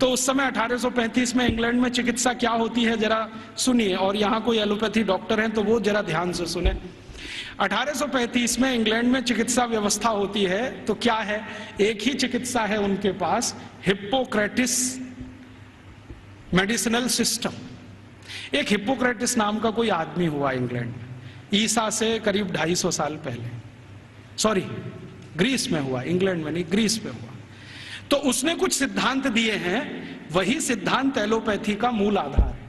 तो उस समय 1835 में इंग्लैंड में चिकित्सा क्या होती है जरा सुनिए, और यहाँ कोई एलोपैथी डॉक्टर हैं तो वो जरा ध्यान से सुने। 1835 में इंग्लैंड में चिकित्सा व्यवस्था होती है तो क्या है, एक ही चिकित्सा है उनके पास, हिप्पोक्रेटिस मेडिसिनल सिस्टम। एक हिप्पोक्रेटिस नाम का कोई आदमी हुआ इंग्लैंड में, ईसा से करीब 250 साल पहले, सॉरी ग्रीस में हुआ, इंग्लैंड में नहीं ग्रीस में हुआ। तो उसने कुछ सिद्धांत दिए हैं, वही सिद्धांत एलोपैथी का मूल आधार है,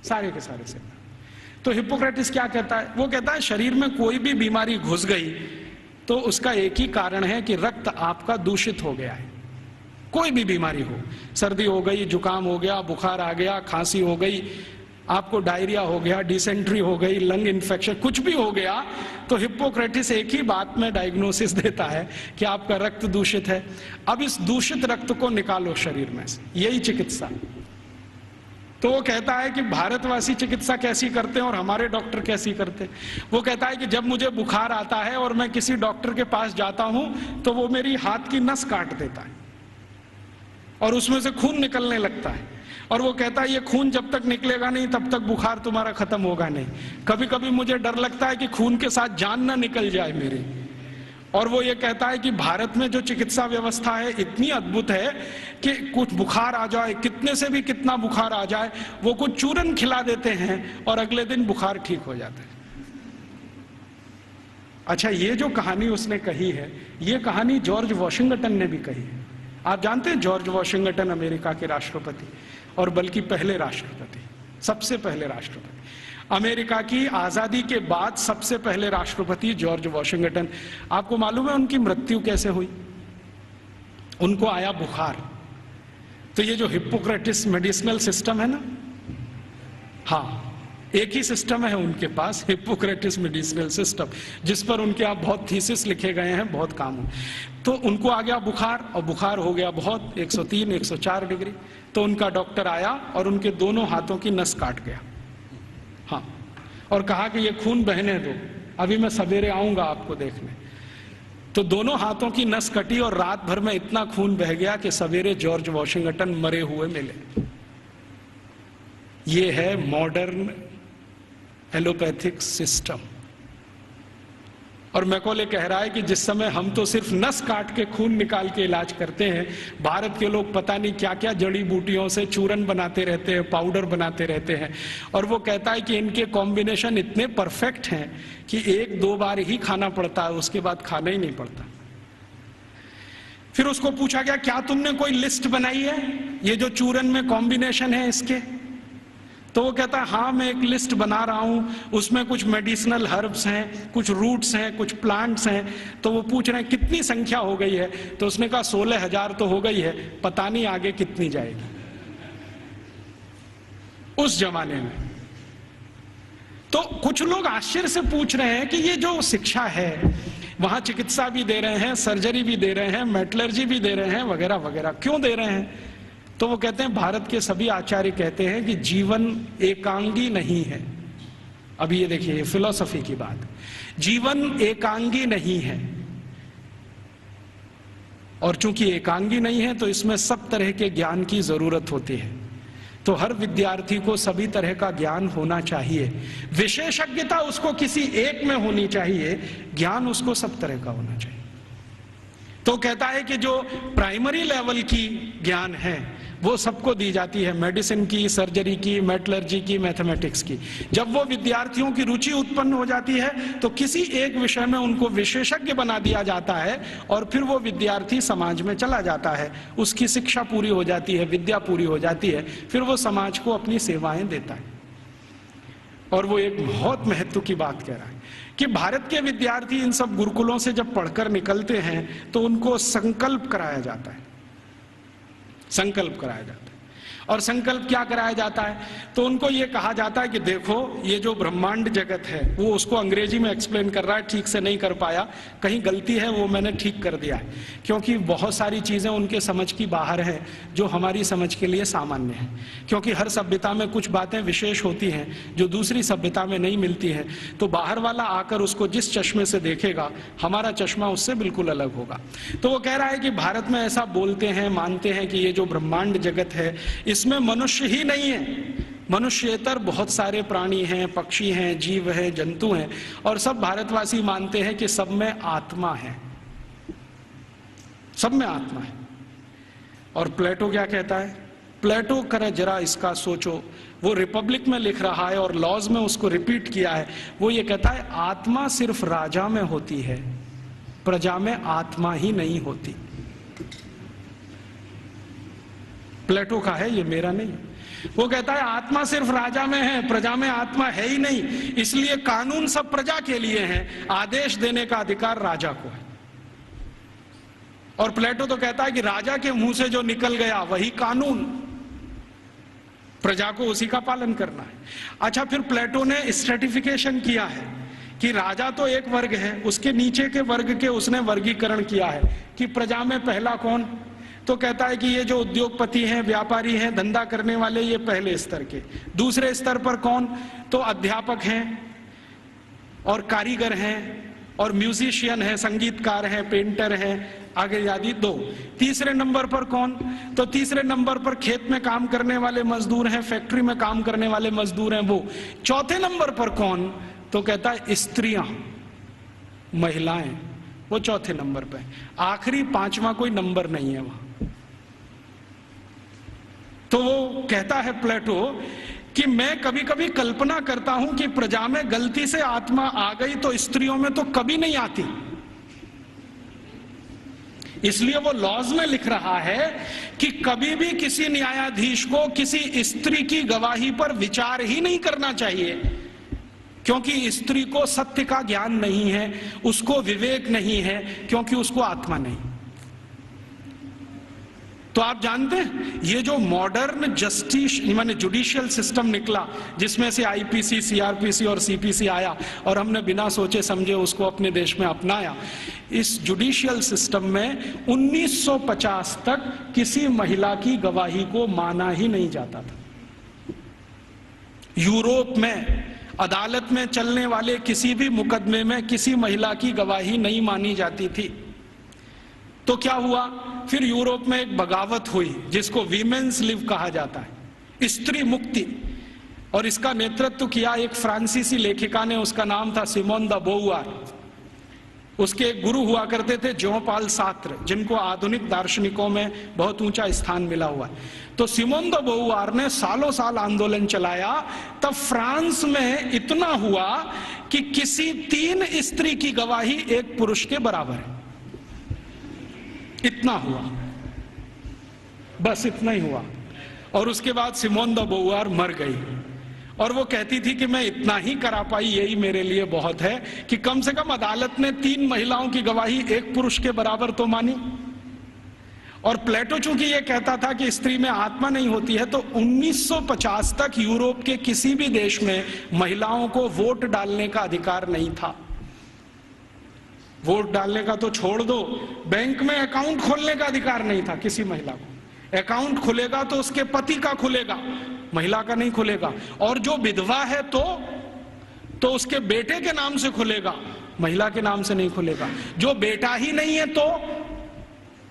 सारे के सारे सिद्धांत। तो हिप्पोक्रेटिस क्या कहता है, वो कहता है शरीर में कोई भी बीमारी घुस गई तो उसका एक ही कारण है कि रक्त आपका दूषित हो गया है। कोई भी बीमारी हो, सर्दी हो गई, जुकाम हो गया, बुखार आ गया, खांसी हो गई, आपको डायरिया हो गया, डिसेंट्री हो गई, लंग इन्फेक्शन, कुछ भी हो गया, तो हिप्पोक्रेटिस एक ही बात में डायग्नोसिस देता है कि आपका रक्त दूषित है। अब इस दूषित रक्त को निकालो शरीर में से, यही चिकित्सा। तो वो कहता है कि भारतवासी चिकित्सा कैसी करते हैं और हमारे डॉक्टर कैसी करते हैं। वो कहता है कि जब मुझे बुखार आता है और मैं किसी डॉक्टर के पास जाता हूं तो वो मेरी हाथ की नस काट देता है और उसमें से खून निकलने लगता है, और वो कहता है ये खून जब तक निकलेगा नहीं तब तक बुखार तुम्हारा खत्म होगा नहीं। कभी कभी मुझे डर लगता है कि खून के साथ जान ना निकल जाए मेरी। और वो ये कहता है कि भारत में जो चिकित्सा व्यवस्था है इतनी अद्भुत है कि कुछ बुखार आ जाए, कितने से भी कितना बुखार आ जाए, वो कुछ चूरन खिला देते हैं और अगले दिन बुखार ठीक हो जाता है। अच्छा, ये जो कहानी उसने कही है, ये कहानी जॉर्ज वॉशिंगटन ने भी कही है। आप जानते हैं जॉर्ज वॉशिंगटन अमेरिका के राष्ट्रपति, और बल्कि पहले राष्ट्रपति, सबसे पहले राष्ट्रपति, अमेरिका की आजादी के बाद सबसे पहले राष्ट्रपति जॉर्ज वॉशिंगटन। आपको मालूम है उनकी मृत्यु कैसे हुई? उनको आया बुखार। तो ये जो हिप्पोक्रेटिस मेडिसिनल सिस्टम है ना, हाँ, एक ही सिस्टम है उनके पास, हिप्पोक्रेटिस मेडिसिनल सिस्टम, जिस पर उनके आप बहुत थीसिस लिखे गए हैं, बहुत काम हुए। तो उनको आ गया बुखार, और बुखार हो गया बहुत 103 104 डिग्री। तो उनका डॉक्टर आया और उनके दोनों हाथों की नस काट गया, हाँ, और कहा कि ये खून बहने दो, अभी मैं सवेरे आऊंगा आपको देखने। तो दोनों हाथों की नस कटी और रात भर में इतना खून बह गया कि सवेरे जॉर्ज वॉशिंगटन मरे हुए मिले। ये है मॉडर्न एलोपैथिक सिस्टम। और मैकॉले कह रहा है कि जिस समय हम तो सिर्फ नस काट के खून निकाल के इलाज करते हैं, भारत के लोग पता नहीं क्या क्या जड़ी बूटियों से चूरन बनाते रहते हैं, पाउडर बनाते रहते हैं। और वो कहता है कि इनके कॉम्बिनेशन इतने परफेक्ट हैं कि 1-2 बार ही खाना पड़ता है, उसके बाद खाना ही नहीं पड़ता। फिर उसको पूछा गया, क्या तुमने कोई लिस्ट बनाई है ये जो चूरन में कॉम्बिनेशन है इसके? तो वो कहता है हाँ, मैं एक लिस्ट बना रहा हूं, उसमें कुछ मेडिसिनल हर्ब्स हैं, कुछ रूट्स हैं, कुछ प्लांट्स हैं। तो वो पूछ रहे हैं कितनी संख्या हो गई है? तो उसने कहा 16,000 तो हो गई है, पता नहीं आगे कितनी जाएगी। उस जमाने में तो कुछ लोग आश्चर्य से पूछ रहे हैं कि ये जो शिक्षा है, वहां चिकित्सा भी दे रहे हैं, सर्जरी भी दे रहे हैं, मेटलर्जी भी दे रहे हैं, वगैरह वगैरह, क्यों दे रहे हैं? तो वो कहते हैं, भारत के सभी आचार्य कहते हैं कि जीवन एकांगी नहीं है। अभी ये देखिए, ये फिलॉसफी की बात, जीवन एकांगी नहीं है, और चूंकि एकांगी नहीं है तो इसमें सब तरह के ज्ञान की जरूरत होती है। तो हर विद्यार्थी को सभी तरह का ज्ञान होना चाहिए, विशेषज्ञता उसको किसी एक में होनी चाहिए, ज्ञान उसको सब तरह का होना चाहिए। तो कहता है कि जो प्राइमरी लेवल की ज्ञान है वो सबको दी जाती है, मेडिसिन की, सर्जरी की, मेटलर्जी की, मैथमेटिक्स की। जब वो विद्यार्थियों की रुचि उत्पन्न हो जाती है तो किसी एक विषय में उनको विशेषज्ञ बना दिया जाता है, और फिर वो विद्यार्थी समाज में चला जाता है, उसकी शिक्षा पूरी हो जाती है, विद्या पूरी हो जाती है, फिर वो समाज को अपनी सेवाएं देता है। और वो एक बहुत महत्व की बात कह रहा है कि भारत के विद्यार्थी इन सब गुरुकुलों से जब पढ़कर निकलते हैं तो उनको संकल्प कराया जाता है, संकल्प कराया जाता है। और संकल्प क्या कराया जाता है? तो उनको ये कहा जाता है कि देखो, ये जो ब्रह्मांड जगत है, वो उसको अंग्रेजी में एक्सप्लेन कर रहा है, ठीक से नहीं कर पाया, कहीं गलती है वो मैंने ठीक कर दिया है, क्योंकि बहुत सारी चीजें उनके समझ की बाहर हैं जो हमारी समझ के लिए सामान्य है। क्योंकि हर सभ्यता में कुछ बातें विशेष होती हैं जो दूसरी सभ्यता में नहीं मिलती हैं, तो बाहर वाला आकर उसको जिस चश्मे से देखेगा, हमारा चश्मा उससे बिल्कुल अलग होगा। तो वो कह रहा है कि भारत में ऐसा बोलते हैं, मानते हैं कि ये जो ब्रह्मांड जगत है इसमें मनुष्य ही नहीं है, मनुष्येतर बहुत सारे प्राणी हैं, पक्षी हैं, जीव हैं, जंतु हैं, और सब भारतवासी मानते हैं कि सब में आत्मा है, सब में आत्मा है। और प्लेटो क्या कहता है? प्लेटो करे जरा इसका सोचो, वो रिपब्लिक में लिख रहा है और लॉज में उसको रिपीट किया है। वो ये कहता है आत्मा सिर्फ राजा में होती है, प्रजा में आत्मा ही नहीं होती। प्लेटो का है, ये मेरा नहीं। वो कहता है आत्मा सिर्फ राजा में है, प्रजा में आत्मा है ही नहीं, इसलिए कानून सब प्रजा के लिए हैं, आदेश देने का अधिकार राजा को है। और प्लेटो तो कहता है कि राजा के मुंह से जो निकल गया वही कानून, प्रजा को उसी का पालन करना है। अच्छा, फिर प्लेटो ने स्ट्रेटिफिकेशन किया है कि राजा तो एक वर्ग है, उसके नीचे के वर्ग के उसने वर्गीकरण किया है कि प्रजा में पहला कौन, तो कहता है कि ये जो उद्योगपति हैं, व्यापारी हैं, धंधा करने वाले, ये पहले स्तर के। दूसरे स्तर पर कौन, तो अध्यापक हैं और कारीगर हैं और म्यूजिशियन है, संगीतकार हैं, पेंटर हैं, आगे आदि 2। तीसरे नंबर पर कौन, तो तीसरे नंबर पर खेत में काम करने वाले मजदूर हैं, फैक्ट्री में काम करने वाले मजदूर हैं वो। चौथे नंबर पर कौन, तो कहता है स्त्रियां, महिलाएं, वो चौथे नंबर पे। आखिरी 5वां कोई नंबर नहीं है वहां। तो वो कहता है प्लेटो कि मैं कभी कभी कल्पना करता हूं कि प्रजा में गलती से आत्मा आ गई तो स्त्रियों में तो कभी नहीं आती। इसलिए वो लॉज में लिख रहा है कि कभी भी किसी न्यायाधीश को किसी स्त्री की गवाही पर विचार ही नहीं करना चाहिए, क्योंकि स्त्री को सत्य का ज्ञान नहीं है, उसको विवेक नहीं है, क्योंकि उसको आत्मा नहीं। तो आप जानते हैं ये जो मॉडर्न जस्टिस माने जुडिशियल सिस्टम निकला, जिसमें से आईपीसी, सीआरपीसी और सीपीसी आया और हमने बिना सोचे समझे उसको अपने देश में अपनाया, इस जुडिशियल सिस्टम में 1950 तक किसी महिला की गवाही को माना ही नहीं जाता था। यूरोप में अदालत में चलने वाले किसी भी मुकदमे में किसी महिला की गवाही नहीं मानी जाती थी। तो क्या हुआ, फिर यूरोप में एक बगावत हुई जिसको वीमेन्स लिव कहा जाता है, स्त्री मुक्ति, और इसका नेतृत्व किया एक फ्रांसीसी लेखिका ने, उसका नाम था सिमोन द बोउआर। उसके एक गुरु हुआ करते थे जॉन पॉल सार्त्र, जिनको आधुनिक दार्शनिकों में बहुत ऊंचा स्थान मिला हुआ है। तो सिमोन द बोउआर ने सालों साल आंदोलन चलाया, तब फ्रांस में इतना हुआ कि किसी 3 स्त्री की गवाही एक पुरुष के बराबर है। इतना हुआ, बस इतना ही हुआ। और उसके बाद सिमोन द बोउआर मर गई और वो कहती थी कि मैं इतना ही करा पाई, यही मेरे लिए बहुत है कि कम से कम अदालत ने 3 महिलाओं की गवाही एक पुरुष के बराबर तो मानी। और प्लेटो चूंकि ये कहता था कि स्त्री में आत्मा नहीं होती है, तो 1950 तक यूरोप के किसी भी देश में महिलाओं को वोट डालने का अधिकार नहीं था। वोट डालने का तो छोड़ दो, बैंक में अकाउंट खोलने का अधिकार नहीं था किसी महिला को। अकाउंट खुलेगा तो उसके पति का खुलेगा, महिला का नहीं खुलेगा। और जो विधवा है तो उसके बेटे के नाम से खुलेगा, महिला के नाम से नहीं खुलेगा। जो बेटा ही नहीं है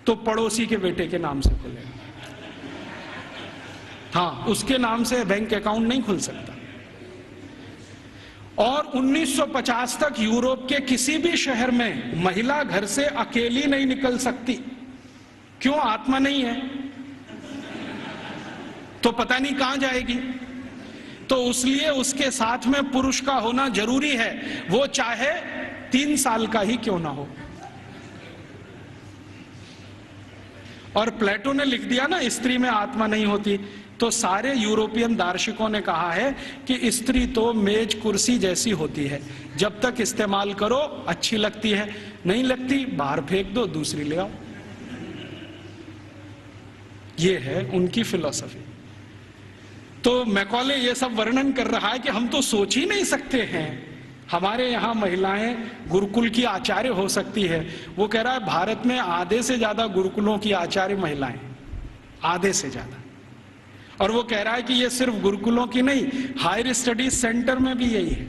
तो पड़ोसी के बेटे के नाम से खुलेगा। हाँ, उसके नाम से बैंक अकाउंट नहीं खुल सकता। और 1950 तक यूरोप के किसी भी शहर में महिला घर से अकेली नहीं निकल सकती। क्यों? आत्मा नहीं है तो पता नहीं कहां जाएगी। तो इसलिए उसके साथ में पुरुष का होना जरूरी है, वो चाहे 3 साल का ही क्यों ना हो। और प्लेटो ने लिख दिया ना स्त्री में आत्मा नहीं होती, तो सारे यूरोपियन दार्शनिकों ने कहा है कि स्त्री तो मेज कुर्सी जैसी होती है, जब तक इस्तेमाल करो अच्छी लगती है, नहीं लगती बाहर फेंक दो, दूसरी ले आओ। ये है उनकी फिलॉसफी। तो मैकॉले ये सब वर्णन कर रहा है कि हम तो सोच ही नहीं सकते हैं हमारे यहाँ महिलाएं गुरुकुल की आचार्य हो सकती है। वो कह रहा है भारत में आधे से ज्यादा गुरुकुलों की आचार्य महिलाएं, आधे से ज्यादा। और वो कह रहा है कि ये सिर्फ गुरुकुलों की नहीं, हायर स्टडीज सेंटर में भी यही है।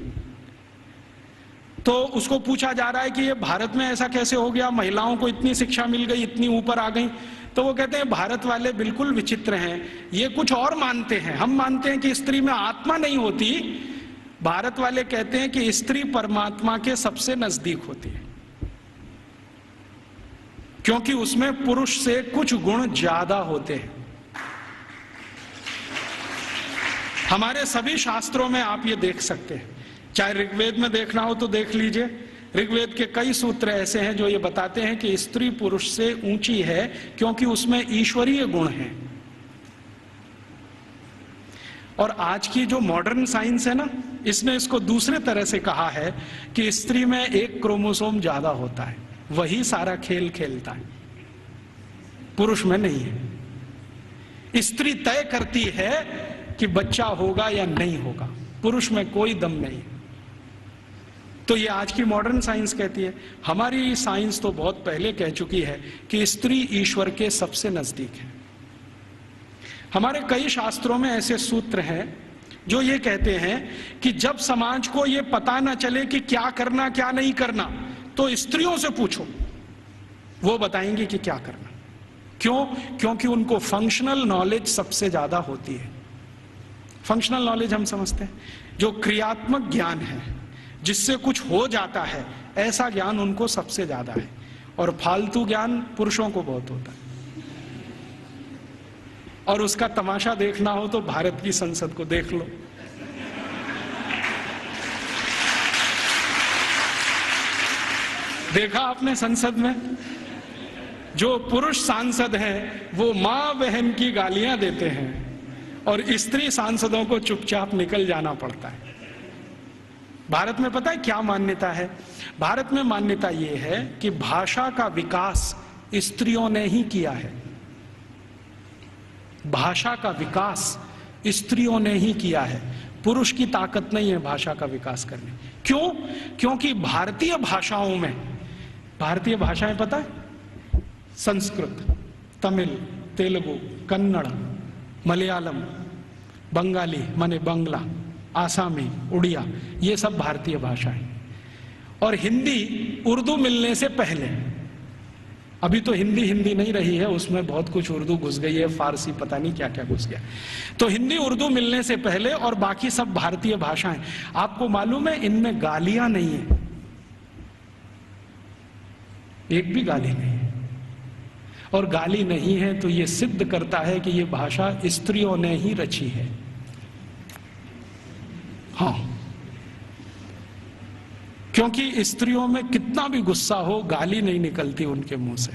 तो उसको पूछा जा रहा है कि ये भारत में ऐसा कैसे हो गया, महिलाओं को इतनी शिक्षा मिल गई, इतनी ऊपर आ गई। तो वो कहते हैं भारत वाले बिल्कुल विचित्र हैं, ये कुछ और मानते हैं। हम मानते हैं कि स्त्री में आत्मा नहीं होती, भारत वाले कहते हैं कि स्त्री परमात्मा के सबसे नजदीक होती है, क्योंकि उसमें पुरुष से कुछ गुण ज्यादा होते हैं। हमारे सभी शास्त्रों में आप ये देख सकते हैं, चाहे ऋग्वेद में देखना हो तो देख लीजिए। ऋग्वेद के कई सूत्र ऐसे हैं जो ये बताते हैं कि स्त्री पुरुष से ऊंची है, क्योंकि उसमें ईश्वरीय गुण हैं। और आज की जो मॉडर्न साइंस है ना, इसने इसको दूसरे तरह से कहा है कि स्त्री में एक क्रोमोसोम ज्यादा होता है, वही सारा खेल खेलता है। पुरुष में नहीं है। स्त्री तय करती है कि बच्चा होगा या नहीं होगा, पुरुष में कोई दम नहीं। तो ये आज की मॉडर्न साइंस कहती है। हमारी साइंस तो बहुत पहले कह चुकी है कि स्त्री ईश्वर के सबसे नजदीक है। हमारे कई शास्त्रों में ऐसे सूत्र हैं जो ये कहते हैं कि जब समाज को ये पता ना चले कि क्या करना क्या नहीं करना, तो स्त्रियों से पूछो, वो बताएंगी कि क्या करना। क्यों? क्योंकि उनको फंक्शनल नॉलेज सबसे ज्यादा होती है। फंक्शनल नॉलेज हम समझते हैं जो क्रियात्मक ज्ञान है, जिससे कुछ हो जाता है, ऐसा ज्ञान उनको सबसे ज्यादा है। और फालतू ज्ञान पुरुषों को बहुत होता है। और उसका तमाशा देखना हो तो भारत की संसद को देख लो। देखा आपने संसद में जो पुरुष सांसद हैं वो मां बहन की गालियां देते हैं और स्त्री सांसदों को चुपचाप निकल जाना पड़ता है। भारत में पता है क्या मान्यता है? भारत में मान्यता ये है कि भाषा का विकास स्त्रियों ने ही किया है। भाषा का विकास स्त्रियों ने ही किया है, पुरुष की ताकत नहीं है भाषा का विकास करने। क्यों? क्योंकि भारतीय भाषाओं में, भारतीय भाषाएं पता है, संस्कृत, तमिल, तेलुगु, कन्नड़, मलयालम, बंगाली माने बंगला, आसामी, उड़िया, ये सब भारतीय भाषाएं। और हिंदी उर्दू मिलने से पहले, अभी तो हिंदी नहीं रही है, उसमें बहुत कुछ उर्दू घुस गई है, फारसी पता नहीं क्या क्या घुस गया। तो हिंदी उर्दू मिलने से पहले और बाकी सब भारतीय भाषाएं, आपको मालूम है इनमें गालियां नहीं है, एक भी गाली नहीं है। और गाली नहीं है तो यह सिद्ध करता है कि यह भाषा स्त्रियों ने ही रची है। हाँ, क्योंकि स्त्रियों में कितना भी गुस्सा हो, गाली नहीं निकलती उनके मुंह से,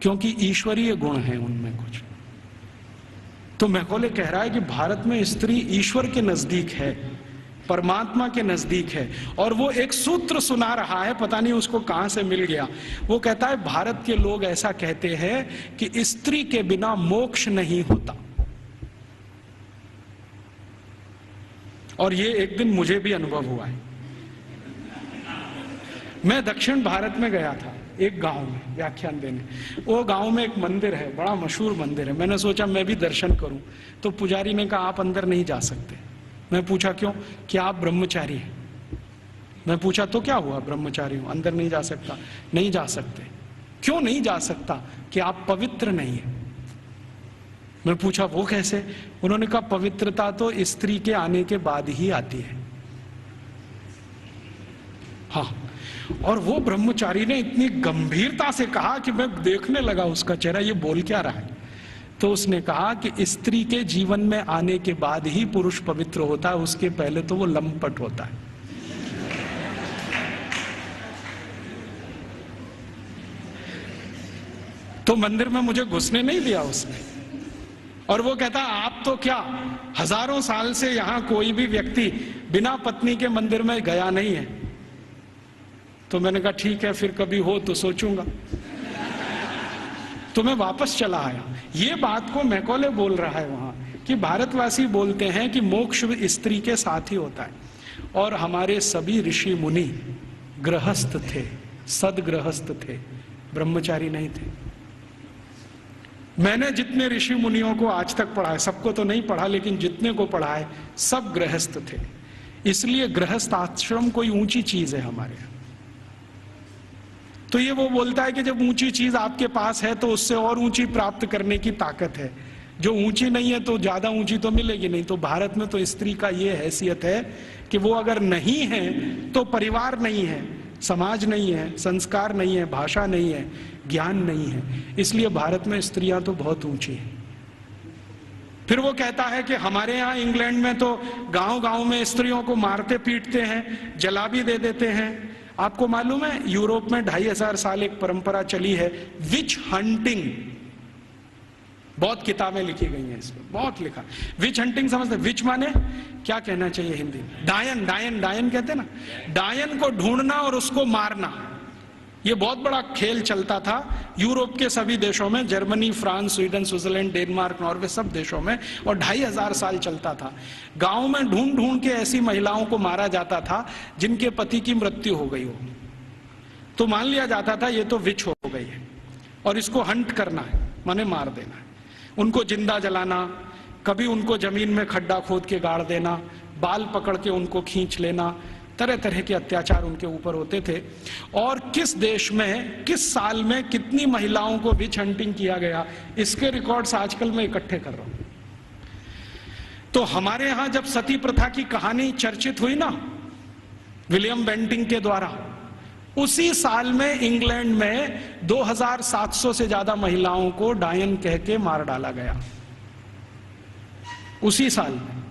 क्योंकि ईश्वरीय गुण है उनमें कुछ। तो मैकॉले कह रहा है कि भारत में स्त्री ईश्वर के नजदीक है, परमात्मा के नजदीक है। और वो एक सूत्र सुना रहा है, पता नहीं उसको कहां से मिल गया। वो कहता है भारत के लोग ऐसा कहते हैं कि स्त्री के बिना मोक्ष नहीं होता। और ये एक दिन मुझे भी अनुभव हुआ है। मैं दक्षिण भारत में गया था, एक गांव में व्याख्यान देने। वो गांव में एक मंदिर है, बड़ा मशहूर मंदिर है। मैंने सोचा मैं भी दर्शन करूं, तो पुजारी ने कहा आप अंदर नहीं जा सकते। मैं पूछा क्यों? कि आप ब्रह्मचारी हैं। मैं पूछा तो क्या हुआ, ब्रह्मचारी हूं, अंदर नहीं जा सकता। नहीं जा सकते। क्यों नहीं जा सकता? कि आप पवित्र नहीं है। मैं पूछा वो कैसे? उन्होंने कहा पवित्रता तो स्त्री के आने के बाद ही आती है। हाँ, और वो ब्रह्मचारी ने इतनी गंभीरता से कहा कि मैं देखने लगा उसका चेहरा, ये बोल क्या रहा है। तो उसने कहा कि स्त्री के जीवन में आने के बाद ही पुरुष पवित्र होता है, उसके पहले तो वो लंपट होता है। तो मंदिर में मुझे घुसने नहीं दिया उसने। और वो कहता आप तो क्या, हजारों साल से यहां कोई भी व्यक्ति बिना पत्नी के मंदिर में गया नहीं है। तो मैंने कहा ठीक है, फिर कभी हो तो सोचूंगा। तो मैं वापस चला आया। ये बात को मैकॉले बोल रहा है वहां कि भारतवासी बोलते हैं कि मोक्ष स्त्री के साथ ही होता है। और हमारे सभी ऋषि मुनि गृहस्थ थे, सदगृहस्थ थे, ब्रह्मचारी नहीं थे। मैंने जितने ऋषि मुनियों को आज तक पढ़ा है, सबको तो नहीं पढ़ा लेकिन जितने को पढ़ा है, सब गृहस्थ थे। इसलिए गृहस्थ आश्रम कोई ऊंची चीज है हमारे यहाँ। तो ये वो बोलता है कि जब ऊंची चीज आपके पास है तो उससे और ऊंची प्राप्त करने की ताकत है। जो ऊंची नहीं है तो ज्यादा ऊंची तो मिलेगी नहीं। तो भारत में तो स्त्री का ये हैसियत है कि वो अगर नहीं है तो परिवार नहीं है, समाज नहीं है, संस्कार नहीं है, भाषा नहीं है, ज्ञान नहीं है। इसलिए भारत में स्त्रियां तो बहुत ऊंची हैं। फिर वो कहता है कि हमारे यहाँ इंग्लैंड में तो गांव गांव में स्त्रियों को मारते पीटते हैं, जला भी दे देते हैं। आपको मालूम है यूरोप में 2500 साल एक परंपरा चली है विच हंटिंग। बहुत किताबें लिखी गई हैं इसमें, बहुत लिखा। विच हंटिंग समझते? विच माने क्या कहना चाहिए हिंदी? डायन। डायन, डायन कहते हैं ना। डायन को ढूंढना और उसको मारना, ये बहुत बड़ा खेल चलता था यूरोप के सभी देशों में, Germany, France, Sweden, Switzerland, Denmark, Norway, सब देशों में, और 2500 साल चलता था। गांव में ढूंढ ढूंढ के ऐसी महिलाओं को मारा जाता था जिनके पति की मृत्यु हो गई हो, तो मान लिया जाता था ये तो विच हो गई है और इसको हंट करना है, माने मार देना है। उनको जिंदा जलाना, कभी उनको जमीन में खड्डा खोद के गाड़ देना, बाल पकड़ के उनको खींच लेना, तरह तरह के अत्याचार उनके ऊपर होते थे। और किस देश में किस साल में कितनी महिलाओं को विच हंटिंग किया गया, इसके रिकॉर्ड्स आजकल मैं इकट्ठे कर रहा हूं। तो हमारे यहां जब सती प्रथा की कहानी चर्चित हुई ना विलियम बेंटिंक के द्वारा, उसी साल में इंग्लैंड में 2700 से ज्यादा महिलाओं को डायन कह के मार डाला गया, उसी साल में।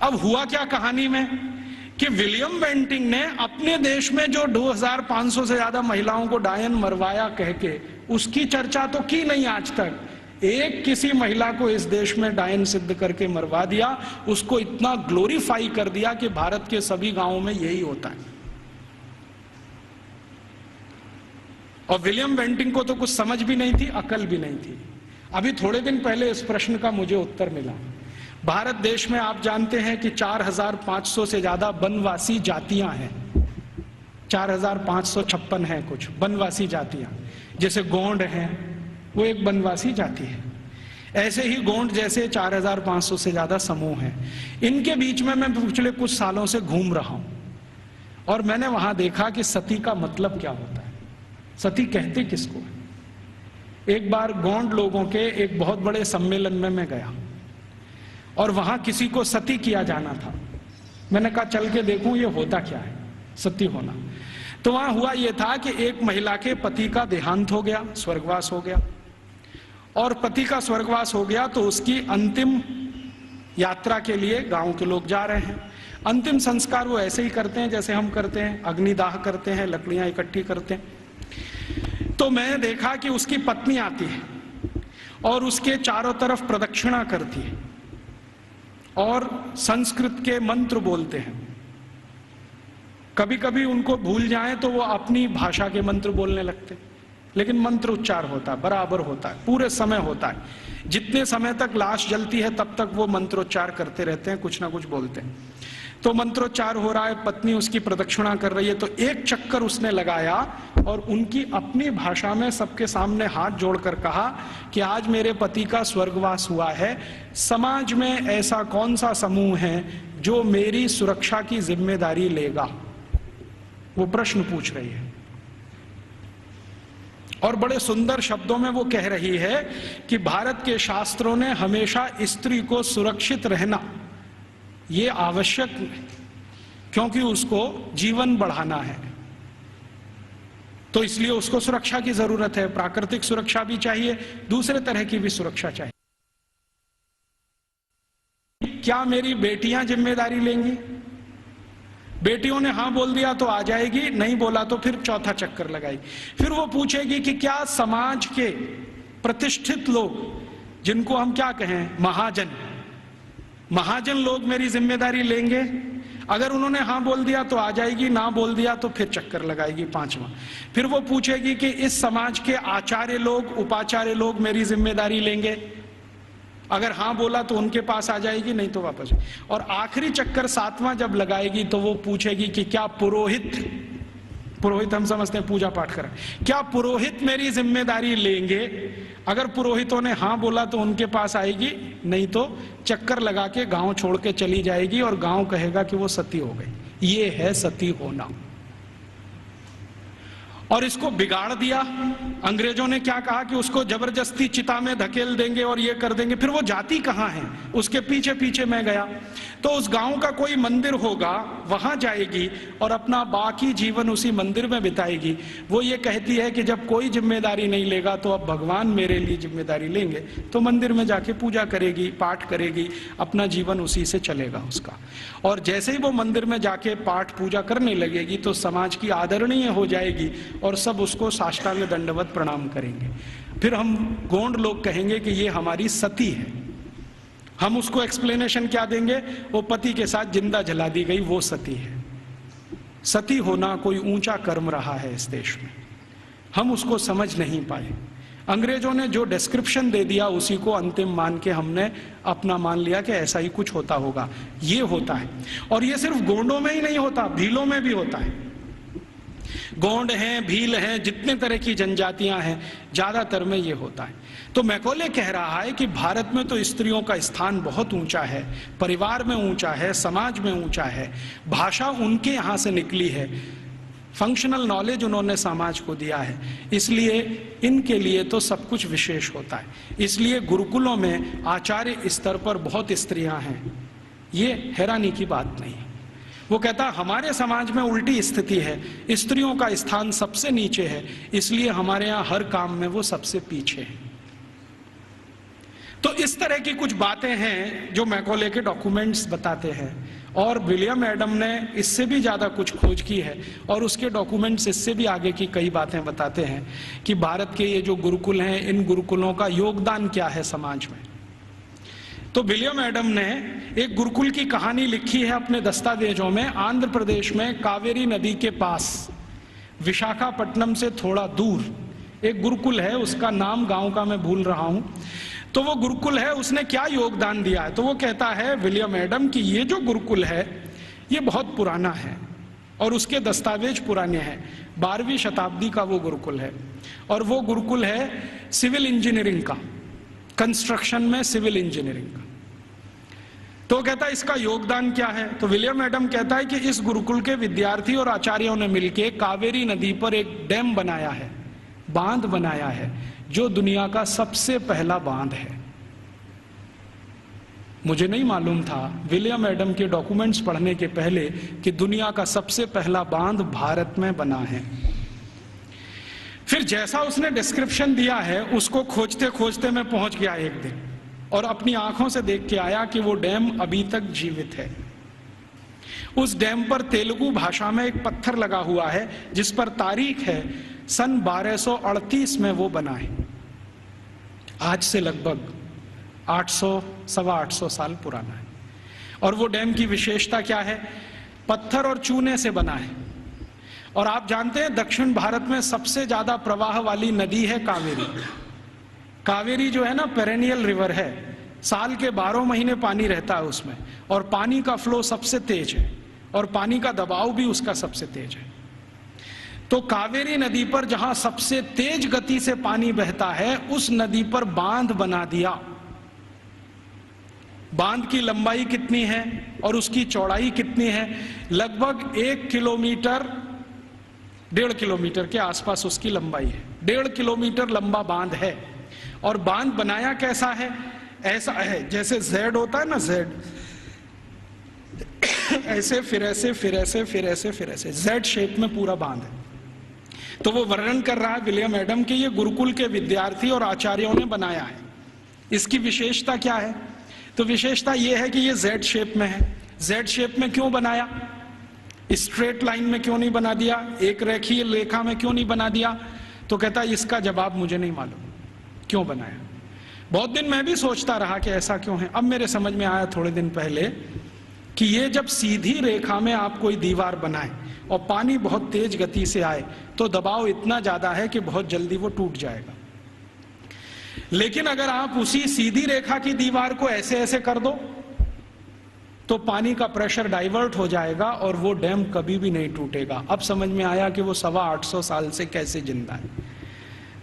अब हुआ क्या कहानी में कि विलियम बेंटिंक ने अपने देश में जो 2500 से ज्यादा महिलाओं को डायन मरवाया कह के, उसकी चर्चा तो की नहीं आज तक। एक किसी महिला को इस देश में डायन सिद्ध करके मरवा दिया, उसको इतना ग्लोरीफाई कर दिया कि भारत के सभी गांवों में यही होता है। और विलियम बेंटिंक को तो कुछ समझ भी नहीं थी, अकल भी नहीं थी। अभी थोड़े दिन पहले इस प्रश्न का मुझे उत्तर मिला। भारत देश में आप जानते हैं कि 4500 से ज्यादा वनवासी जातियां हैं, 4556 हैं कुछ वनवासी जातियां। जैसे गोंड हैं, वो एक वनवासी जाति है। ऐसे ही गोंड जैसे 4500 से ज्यादा समूह हैं। इनके बीच में मैं पिछले कुछ सालों से घूम रहा हूं और मैंने वहां देखा कि सती का मतलब क्या होता है, सती कहते किसको है। एक बार गोंड लोगों के एक बहुत बड़े सम्मेलन में मैं गया और वहां किसी को सती किया जाना था। मैंने कहा चल के देखूं ये होता क्या है सती होना। तो वहां हुआ ये था कि एक महिला के पति का देहांत हो गया, स्वर्गवास हो गया, और पति का स्वर्गवास हो गया तो उसकी अंतिम यात्रा के लिए गांव के लोग जा रहे हैं। अंतिम संस्कार वो ऐसे ही करते हैं जैसे हम करते हैं, अग्निदाह करते हैं, लकड़ियां इकट्ठी करते हैं। तो मैंने देखा कि उसकी पत्नी आती है और उसके चारों तरफ प्रदक्षिणा करती है और संस्कृत के मंत्र बोलते हैं। कभी कभी उनको भूल जाएं तो वो अपनी भाषा के मंत्र बोलने लगते, लेकिन मंत्र उच्चार होता है, बराबर होता है, पूरे समय होता है। जितने समय तक लाश जलती है तब तक वो मंत्रोच्चार करते रहते हैं, कुछ ना कुछ बोलते हैं। तो मंत्रोच्चार हो रहा है, पत्नी उसकी प्रदक्षिणा कर रही है, तो एक चक्कर उसने लगाया और उनकी अपनी भाषा में सबके सामने हाथ जोड़कर कहा कि आज मेरे पति का स्वर्गवास हुआ है, समाज में ऐसा कौन सा समूह है जो मेरी सुरक्षा की जिम्मेदारी लेगा। वो प्रश्न पूछ रही है और बड़े सुंदर शब्दों में वो कह रही है कि भारत के शास्त्रों ने हमेशा स्त्री को सुरक्षित रहना ये आवश्यक, क्योंकि उसको जीवन बढ़ाना है, तो इसलिए उसको सुरक्षा की जरूरत है। प्राकृतिक सुरक्षा भी चाहिए, दूसरे तरह की भी सुरक्षा चाहिए। क्या मेरी बेटियां जिम्मेदारी लेंगी? बेटियों ने हां बोल दिया तो आ जाएगी, नहीं बोला तो फिर चौथा चक्कर लगाएगी। फिर वो पूछेगी कि क्या समाज के प्रतिष्ठित लोग, जिनको हम क्या कहें महाजन लोग मेरी जिम्मेदारी लेंगे? अगर उन्होंने हां बोल दिया तो आ जाएगी, ना बोल दिया तो फिर चक्कर लगाएगी पांचवा। फिर वो पूछेगी कि इस समाज के आचार्य लोग, उपाचार्य लोग मेरी जिम्मेदारी लेंगे? अगर हां बोला तो उनके पास आ जाएगी, नहीं तो वापस। और आखिरी चक्कर सातवां जब लगाएगी तो वो पूछेगी कि क्या पुरोहित हम समझते हैं पूजा पाठ करें, क्या पुरोहित मेरी जिम्मेदारी लेंगे? अगर पुरोहितों ने हां बोला तो उनके पास आएगी, नहीं तो चक्कर लगा के गांव छोड़ के चली जाएगी और गांव कहेगा कि वो सती हो गई। ये है सती होना। और इसको बिगाड़ दिया। अंग्रेजों ने क्या कहा कि उसको जबरदस्ती चिता में धकेल देंगे और ये कर देंगे। फिर वो जाती कहां है, उसके पीछे पीछे मैं गया तो उस गांव का कोई मंदिर होगा, वहां जाएगी और अपना बाकी जीवन उसी मंदिर में बिताएगी। वो ये कहती है कि जब कोई जिम्मेदारी नहीं लेगा तो अब भगवान मेरे लिए जिम्मेदारी लेंगे, तो मंदिर में जाके पूजा करेगी, पाठ करेगी, अपना जीवन उसी से चलेगा उसका। और जैसे ही वो मंदिर में जाके पाठ पूजा करने लगेगी तो समाज की आदरणीय हो जाएगी और सब उसको साष्टांग दंडवत प्रणाम करेंगे। फिर हम गोंड लोग कहेंगे कि ये हमारी सती है। हम उसको एक्सप्लेनेशन क्या देंगे? वो पति के साथ जिंदा जला दी गई, वो सती है। सती होना कोई ऊंचा कर्म रहा है इस देश में, हम उसको समझ नहीं पाए। अंग्रेजों ने जो डिस्क्रिप्शन दे दिया उसी को अंतिम मान के हमने अपना मान लिया कि ऐसा ही कुछ होता होगा। ये होता है, और ये सिर्फ गोंडों में ही नहीं होता, भीलों में भी होता है। गोंड हैं, भील हैं, जितने तरह की जनजातियां हैं, ज्यादातर में ये होता है। तो मैकॉले कह रहा है कि भारत में तो स्त्रियों का स्थान बहुत ऊंचा है, परिवार में ऊंचा है, समाज में ऊंचा है, भाषा उनके यहां से निकली है, फंक्शनल नॉलेज उन्होंने समाज को दिया है, इसलिए इनके लिए तो सब कुछ विशेष होता है। इसलिए गुरुकुलों में आचार्य स्तर पर बहुत स्त्रियां हैं, ये हैरानी की बात नहीं है। वो कहता हमारे समाज में उल्टी स्थिति है, स्त्रियों का स्थान सबसे नीचे है, इसलिए हमारे यहाँ हर काम में वो सबसे पीछे है। तो इस तरह की कुछ बातें हैं जो मैकॉले के डॉक्यूमेंट्स बताते हैं, और विलियम एडम ने इससे भी ज्यादा कुछ खोज की है, और उसके डॉक्यूमेंट्स इससे भी आगे की कई बातें बताते हैं कि भारत के ये जो गुरुकुल हैं, इन गुरुकुलों का योगदान क्या है समाज में। तो विलियम एडम ने एक गुरुकुल की कहानी लिखी है अपने दस्तावेजों में। आंध्र प्रदेश में कावेरी नदी के पास विशाखापट्टनम से थोड़ा दूर एक गुरुकुल है, उसका नाम गांव का मैं भूल रहा हूं। तो वो गुरुकुल है, उसने क्या योगदान दिया है, तो वो कहता है विलियम एडम कि ये जो गुरुकुल है ये बहुत पुराना है और उसके दस्तावेज पुराने हैं। 12वीं शताब्दी का वो गुरुकुल है, और वो गुरुकुल है सिविल इंजीनियरिंग का, कंस्ट्रक्शन में सिविल इंजीनियरिंग का। तो कहता है इसका योगदान क्या है, तो विलियम एडम कहता है कि इस गुरुकुल के विद्यार्थी और आचार्यों ने मिलकर कावेरी नदी पर एक डैम बनाया है, बांध बनाया है, जो दुनिया का सबसे पहला बांध है। मुझे नहीं मालूम था विलियम एडम के डॉक्यूमेंट्स पढ़ने के पहले कि दुनिया का सबसे पहला बांध भारत में बना है। फिर जैसा उसने डिस्क्रिप्शन दिया है उसको खोजते खोजते मैं पहुंच गया एक दिन, और अपनी आंखों से देख के आया कि वो डैम अभी तक जीवित है। उस डैम पर तेलुगु भाषा में एक पत्थर लगा हुआ है जिस पर तारीख है सन 1238 में वो बना है। आज से लगभग 800-825 साल पुराना है। और वो डैम की विशेषता क्या है, पत्थर और चूने से बना है। और आप जानते हैं दक्षिण भारत में सबसे ज्यादा प्रवाह वाली नदी है कावेरी। कावेरी जो है ना पेरेनियल रिवर है, साल के 12 महीने पानी रहता है उसमें, और पानी का फ्लो सबसे तेज है और पानी का दबाव भी उसका सबसे तेज है। तो कावेरी नदी पर जहां सबसे तेज गति से पानी बहता है उस नदी पर बांध बना दिया। बांध की लंबाई कितनी है और उसकी चौड़ाई कितनी है, लगभग 1 किलोमीटर 1.5 किलोमीटर के आसपास उसकी लंबाई है। 1.5 किलोमीटर लंबा बांध है। और बांध बनाया कैसा है, ऐसा है जैसे जेड होता है ना, जेड ऐसे फिर ऐसे फिर ऐसे फिर ऐसे फिर ऐसे जेड शेप में पूरा बांध है। तो वो वर्णन कर रहा है विलियम एडम कि ये गुरुकुल के विद्यार्थी और आचार्यों ने बनाया है। इसकी विशेषता क्या है, तो विशेषता ये है कि ये जेड शेप में है। जेड शेप में क्यों बनाया, स्ट्रेट लाइन में क्यों नहीं बना दिया, एक रेखीय रेखा में क्यों नहीं बना दिया, तो कहता है इसका जवाब मुझे नहीं मालूम क्यों बनाया। बहुत दिन मैं भी सोचता रहा कि ऐसा क्यों है। अब मेरे समझ में आया थोड़े दिन पहले कि ये जब सीधी रेखा में आप कोई दीवार बनाए और पानी बहुत तेज गति से आए तो दबाव इतना ज्यादा है कि बहुत जल्दी वो टूट जाएगा। लेकिन अगर आप उसी सीधी रेखा की दीवार को ऐसे ऐसे कर दो तो पानी का प्रेशर डाइवर्ट हो जाएगा और वो डैम कभी भी नहीं टूटेगा। अब समझ में आया कि वो 825 साल से कैसे जिंदा है।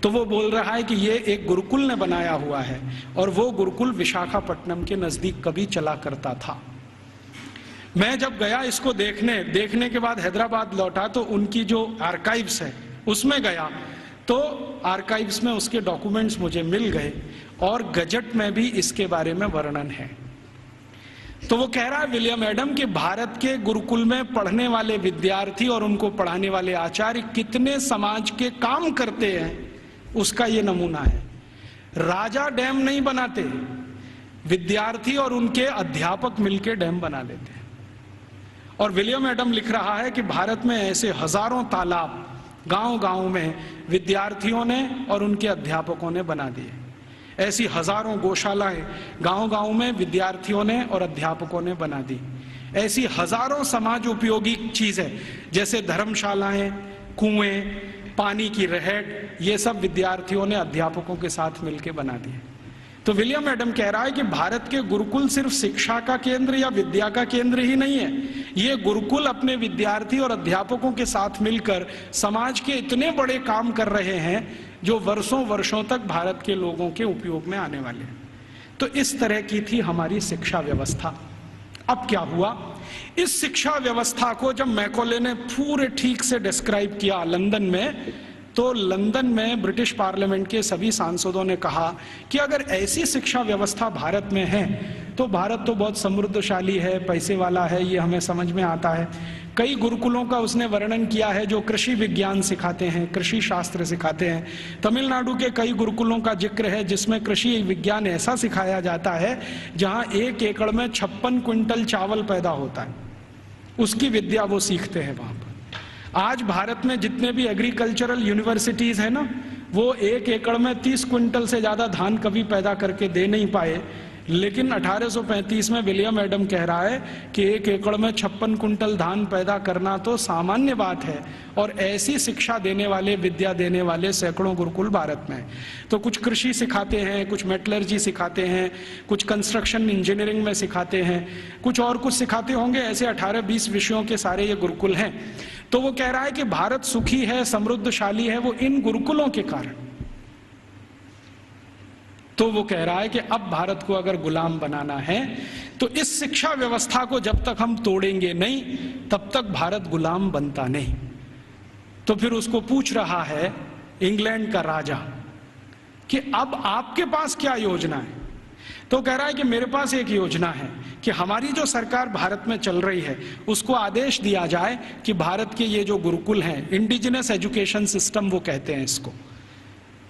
तो वो बोल रहा है कि ये एक गुरुकुल ने बनाया हुआ है, और वो गुरुकुल विशाखापट्टनम के नजदीक कभी चला करता था। मैं जब गया इसको देखने के बाद हैदराबाद लौटा तो उनकी जो आर्काइव्स है उसमें गया, तो आर्काइव्स में उसके डॉक्यूमेंट्स मुझे मिल गए और गजट में भी इसके बारे में वर्णन है। तो वो कह रहा है विलियम एडम कि भारत के गुरुकुल में पढ़ने वाले विद्यार्थी और उनको पढ़ाने वाले आचार्य कितने समाज के काम करते हैं उसका ये नमूना है। राजा डैम नहीं बनाते, विद्यार्थी और उनके अध्यापक मिलकर डैम बना लेते हैं। और विलियम एडम लिख रहा है कि भारत में ऐसे हजारों तालाब गांव-गांव में विद्यार्थियों ने और उनके अध्यापकों ने बना दिए। ऐसी हजारों गौशालाएं गांव-गांव में विद्यार्थियों ने और अध्यापकों ने बना दी। ऐसी हजारों समाज उपयोगी चीजें जैसे धर्मशालाएं, कुएं, पानी की रहट, ये सब विद्यार्थियों ने अध्यापकों के साथ मिलकर बना दिए। तो विलियम एडम कह रहा है कि भारत के गुरुकुल सिर्फ शिक्षा का केंद्र या विद्या का केंद्र ही नहीं है, ये गुरुकुल अपने विद्यार्थी और अध्यापकों के साथ मिलकर समाज के इतने बड़े काम कर रहे हैं जो वर्षों वर्षों तक भारत के लोगों के उपयोग में आने वाले हैं। तो इस तरह की थी हमारी शिक्षा व्यवस्था। अब क्या हुआ, इस शिक्षा व्यवस्था को जब मैकॉले ने पूरे ठीक से डिस्क्राइब किया लंदन में, तो लंदन में ब्रिटिश पार्लियामेंट के सभी सांसदों ने कहा कि अगर ऐसी शिक्षा व्यवस्था भारत में है तो भारत तो बहुत समृद्धशाली है, पैसे वाला है, ये हमें समझ में आता है। कई गुरुकुलों का उसने वर्णन किया है जो कृषि विज्ञान सिखाते हैं, कृषि शास्त्र सिखाते हैं। तमिलनाडु के कई गुरुकुलों का जिक्र है जिसमें कृषि विज्ञान ऐसा सिखाया जाता है जहां 1 एकड़ में 56 क्विंटल चावल पैदा होता है, उसकी विद्या वो सीखते हैं वहां पर। आज भारत में जितने भी एग्रीकल्चरल यूनिवर्सिटीज है ना, वो 1 एकड़ में 30 क्विंटल से ज्यादा धान कभी पैदा करके दे नहीं पाए, लेकिन 1835 में विलियम एडम कह रहा है कि 1 एकड़ में 56 क्विंटल धान पैदा करना तो सामान्य बात है, और ऐसी शिक्षा देने वाले, विद्या देने वाले सैकड़ों गुरुकुल भारत में है। तो कुछ कृषि सिखाते हैं, कुछ मेटलर्जी सिखाते हैं, कुछ कंस्ट्रक्शन इंजीनियरिंग में सिखाते हैं, कुछ और कुछ सिखाते होंगे, ऐसे 18-20 विषयों के सारे ये गुरुकुल हैं। तो वो कह रहा है कि भारत सुखी है, समृद्धशाली है, वो इन गुरुकुलों के कारण। तो वो कह रहा है कि अब भारत को अगर गुलाम बनाना है तो इस शिक्षा व्यवस्था को जब तक हम तोड़ेंगे नहीं तब तक भारत गुलाम बनता नहीं। तो फिर उसको पूछ रहा है इंग्लैंड का राजा कि अब आपके पास क्या योजना है। तो कह रहा है कि मेरे पास एक योजना है कि हमारी जो सरकार भारत में चल रही है उसको आदेश दिया जाए कि भारत के ये जो गुरुकुल हैं, इंडिजिनस एजुकेशन सिस्टम वो कहते हैं इसको,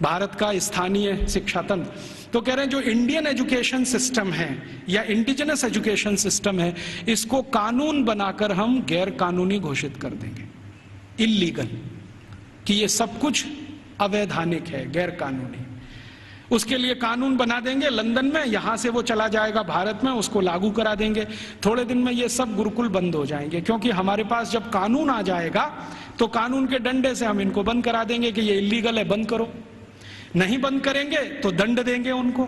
भारत का स्थानीय शिक्षा तंत्र, तो कह रहे हैं जो इंडियन एजुकेशन सिस्टम है या इंडिजिनस एजुकेशन सिस्टम है, इसको कानून बनाकर हम गैर कानूनी घोषित कर देंगे, इलीगल, कि ये सब कुछ अवैधानिक है, गैर कानूनी। उसके लिए कानून बना देंगे लंदन में, यहां से वो चला जाएगा भारत में, उसको लागू करा देंगे। थोड़े दिन में ये सब गुरुकुल बंद हो जाएंगे, क्योंकि हमारे पास जब कानून आ जाएगा तो कानून के डंडे से हम इनको बंद करा देंगे कि ये इलीगल है, बंद करो। नहीं बंद करेंगे तो दंड देंगे उनको,